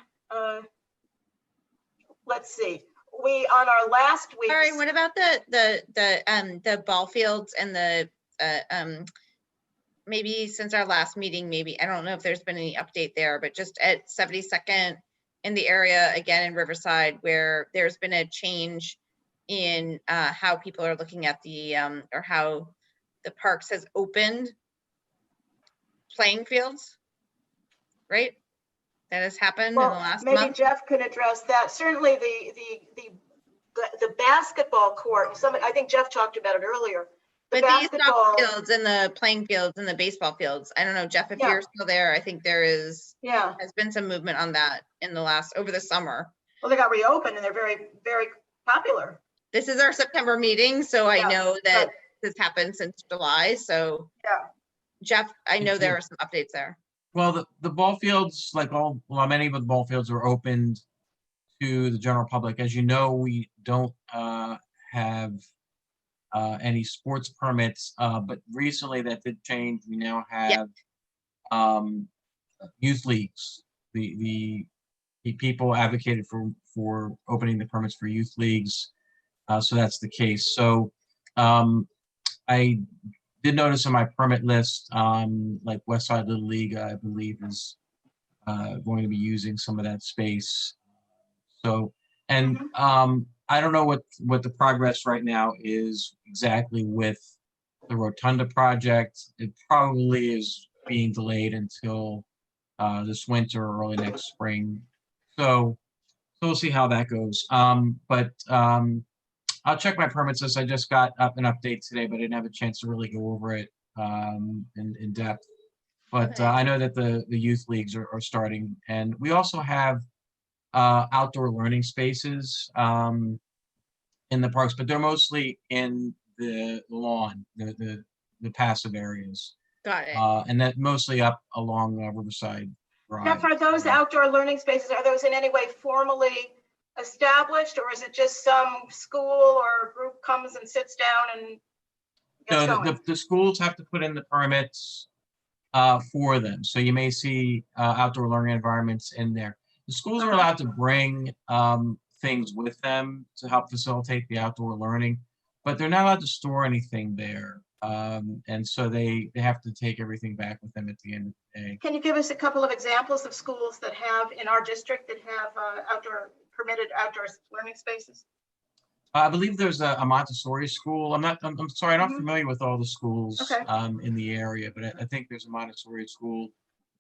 let's see, on our last week. Sorry, what about the ball fields and the, maybe since our last meeting, maybe, I don't know if there's been any update there, but just at 72nd in the area, again, in Riverside, where there's been a change in how people are looking at the, or how the parks has opened playing fields, right? That has happened in the last month. Maybe Jeff can address that. Certainly the basketball court, I think Jeff talked about it earlier. But these soccer fields and the playing fields and the baseball fields, I don't know, Jeff, if you're still there, I think there is, has been some movement on that in the over the summer. Well, they got reopened and they're very, very popular. This is our September meeting, so I know that this happened since July. So Jeff, I know there are some updates there. Well, the ball fields, many of the ball fields are opened to the general public. As you know, we don't have any sports permits, but recently that did change. We now have youth leagues. The people advocated for opening the permits for youth leagues, so that's the case. So I did notice on my permit list, like Westside Little League, I believe is going to be using some of that space. So, and I don't know what the progress right now is exactly with the Rotunda project. It probably is being delayed until this winter or early next spring. So we'll see how that goes. But I'll check my permits list. I just got an update today, but I didn't have a chance to really go over it in depth. But I know that the youth leagues are starting, and we also have outdoor learning spaces in the parks, but they're mostly in the lawn, the passive areas. Got it. And that mostly up along Riverside Drive. Now, for those outdoor learning spaces, are those in any way formally established, or is it just some school or group comes and sits down and gets going? The schools have to put in the permits for them. So you may see outdoor learning environments in there. The schools are allowed to bring things with them to help facilitate the outdoor learning, but they're not allowed to store anything there. And so they have to take everything back with them at the end of the day. Can you give us a couple of examples of schools that have, in our district, that have permitted outdoor learning spaces? I believe there's a Montessori school. I'm sorry, I'm not familiar with all the schools in the area, but I think there's a Montessori school.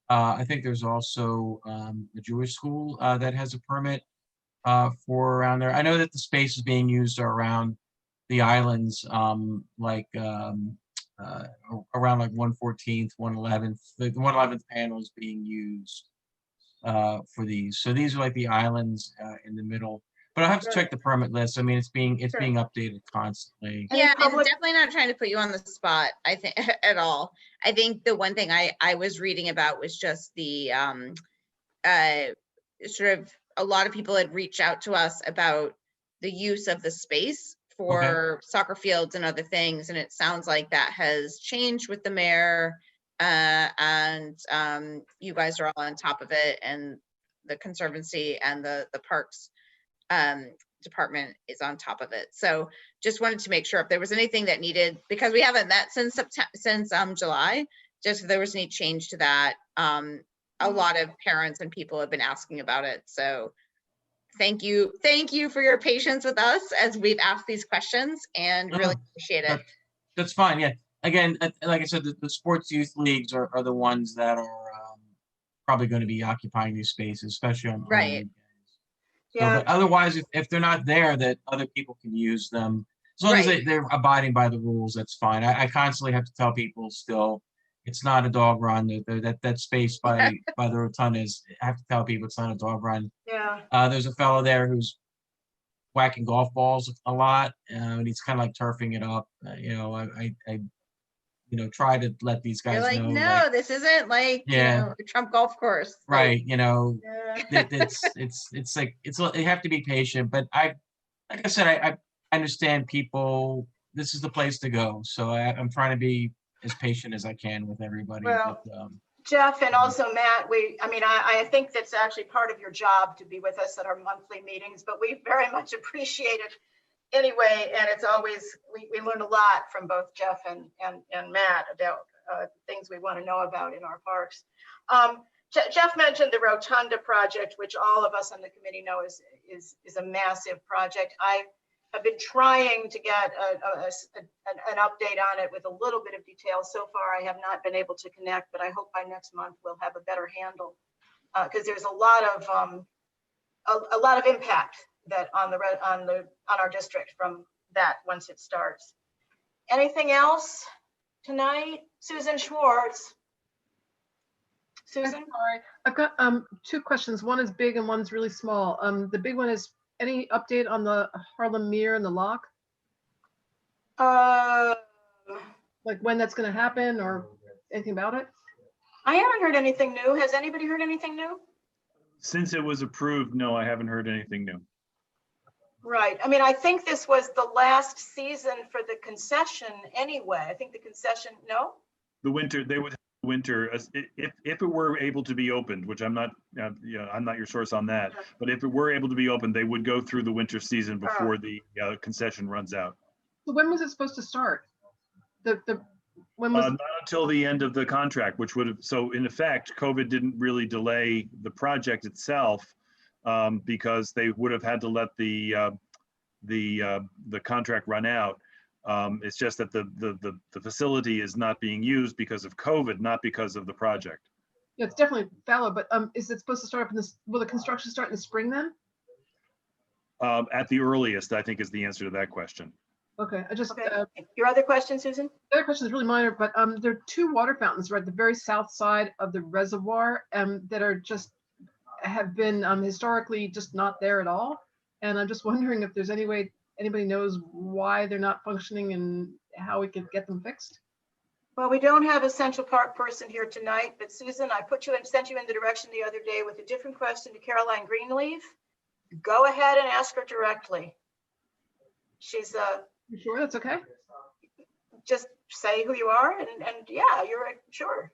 I think there's also a Jewish school that has a permit for around there. I know that the spaces being used are around the islands, around like 114th, 111th. The 111th panel is being used for these. So these are like the islands in the middle. But I have to check the permit list. I mean, it's being updated constantly. Yeah, I'm definitely not trying to put you on the spot, I think, at all. I think the one thing I was reading about was just the sort of, a lot of people had reached out to us about the use of the space for soccer fields and other things. And it sounds like that has changed with the mayor, and you guys are all on top of it, and the Conservancy and the parks department is on top of it. So just wanted to make sure if there was anything that needed, because we haven't met since July, just if there was any change to that. A lot of parents and people have been asking about it. So Thank you. Thank you for your patience with us as we've asked these questions and really appreciate it. That's fine. Yeah. Again, like I said, the sports youth leagues are the ones that are probably going to be occupying these spaces, especially on right. So, yeah. But otherwise, if they're not there, that other people can use them. As long as they're abiding by the rules, that's fine. I constantly have to tell people still, it's not a dog run. That space by the rotunda is, I have to tell people it's not a dog run. Yeah. There's a fellow there who's whacking golf balls a lot, and he's kind of like turfing it up. I try to let these guys You're like, know. No, like, this isn't like a Trump golf course. Right. It's like you have to be patient. But like I said, I understand people. This is the place to go. So I'm trying to be as patient as I can with everybody. Well, but, Jeff and also Matt, I think that's actually part of your job to be with us at our monthly meetings, but we very much appreciate it anyway. And it's always, we learn a lot from both Jeff and Matt about things we want to know about in our parks. Jeff mentioned the Rotunda project, which all of us on the committee know is a massive project. I have been trying to get an update on it with a little bit of detail. So far, I have not been able to connect, but I hope by next month we'll have a better handle because there's a lot of impact that on our district from that once it starts. Anything else tonight? Susan Schwartz. Susan? I'm sorry. I've got 2 questions. One is big and one's really small. The big one is, any update on the Harlem Mere and the lock? Like when that's going to happen or anything about it? I haven't heard anything new. Has anybody heard anything new? Since it was approved, no, I haven't heard anything new. Right. I mean, I think this was the last season for the concession anyway. I think the concession, no? The winter, they would have winter, if it were able to be opened, which I'm not, I'm not your source on that, but if it were able to be opened, they would go through the winter season before the concession runs out. So when was it supposed to start? When was not until the end of the contract, which would have, so in effect, COVID didn't really delay the project itself because they would have had to let the contract run out. It's just that the facility is not being used because of COVID, not because of the project. Yeah, it's definitely fallow, but is it supposed to start up in this? Will the construction start in the spring then? At the earliest, I think is the answer to that question. Okay, your other question, Susan? The other question is really minor, but there are 2 water fountains right at the very south side of the reservoir that are have been historically just not there at all. And I'm just wondering if there's any way anybody knows why they're not functioning and how we could get them fixed. Well, we don't have a Central Park person here tonight, but Susan, I sent you in the direction the other day with a different question to Caroline Greenleaf. Go ahead and ask her directly. She's You sure that's okay? Just say who you are and yeah, you're sure.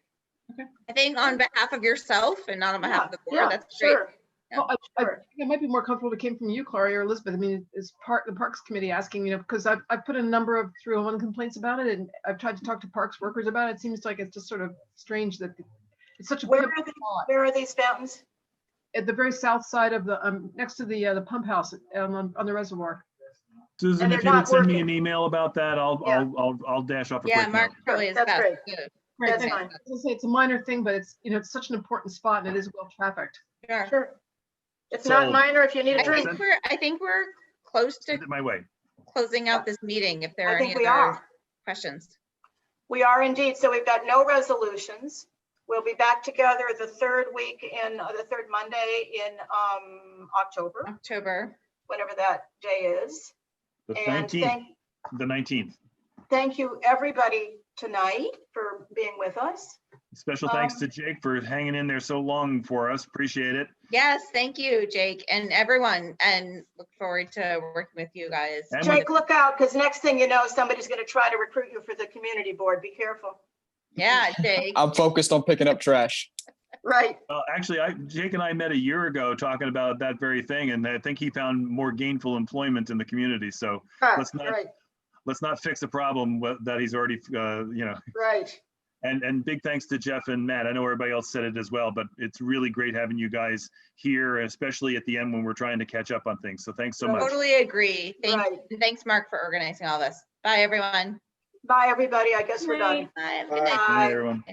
Okay. I think on behalf of yourself and not on behalf of the board, that's great. Sure. Yeah. Well, I think it might be more comfortable if it came from you, Clary or Elizabeth. I mean, it's the Parks Committee asking, because I've put a number of 301 complaints about it, and I've tried to talk to Parks workers about it. It seems like it's just sort of strange that it's such a where are these fountains? At the very south side of the next to the pump house on the reservoir. Susan, if you would send me an email about that, I'll dash off a quick Mark note. probably is That's best. great. Good. Great, That's thanks. fine. I was gonna say it's a minor thing, but it's it's such an important spot and it is well trafficked. Sure. It's not minor if you need a drink. I think we're close to my way. closing out this meeting. If there are any we other are. questions. We are indeed. So we've got no resolutions. We'll be back together the third Monday in October, whatever that day is. The And 19th. The 19th. Thank you everybody tonight for being with us. Special thanks to Jake for hanging in there so long for us. Appreciate it. Yes, thank you, Jake, and everyone, and look forward to working with you guys. Jake, look out, because next thing you know, somebody's going to try to recruit you for the community board. Be careful. Yeah, Jake. I'm focused on picking up trash. Right. Actually, Jake and I met a year ago talking about that very thing, and I think he found more gainful employment in the community. So let's not fix a problem that he's already, Right. And big thanks to Jeff and Matt. I know everybody else said it as well, but it's really great having you guys here, especially at the end when we're trying to catch up on things. So thanks so much. Totally agree. Thanks, Mark, for organizing all this. Bye, everyone. Bye, everybody. I guess we're done. Bye. Have a Bye. good night. Bye, everyone.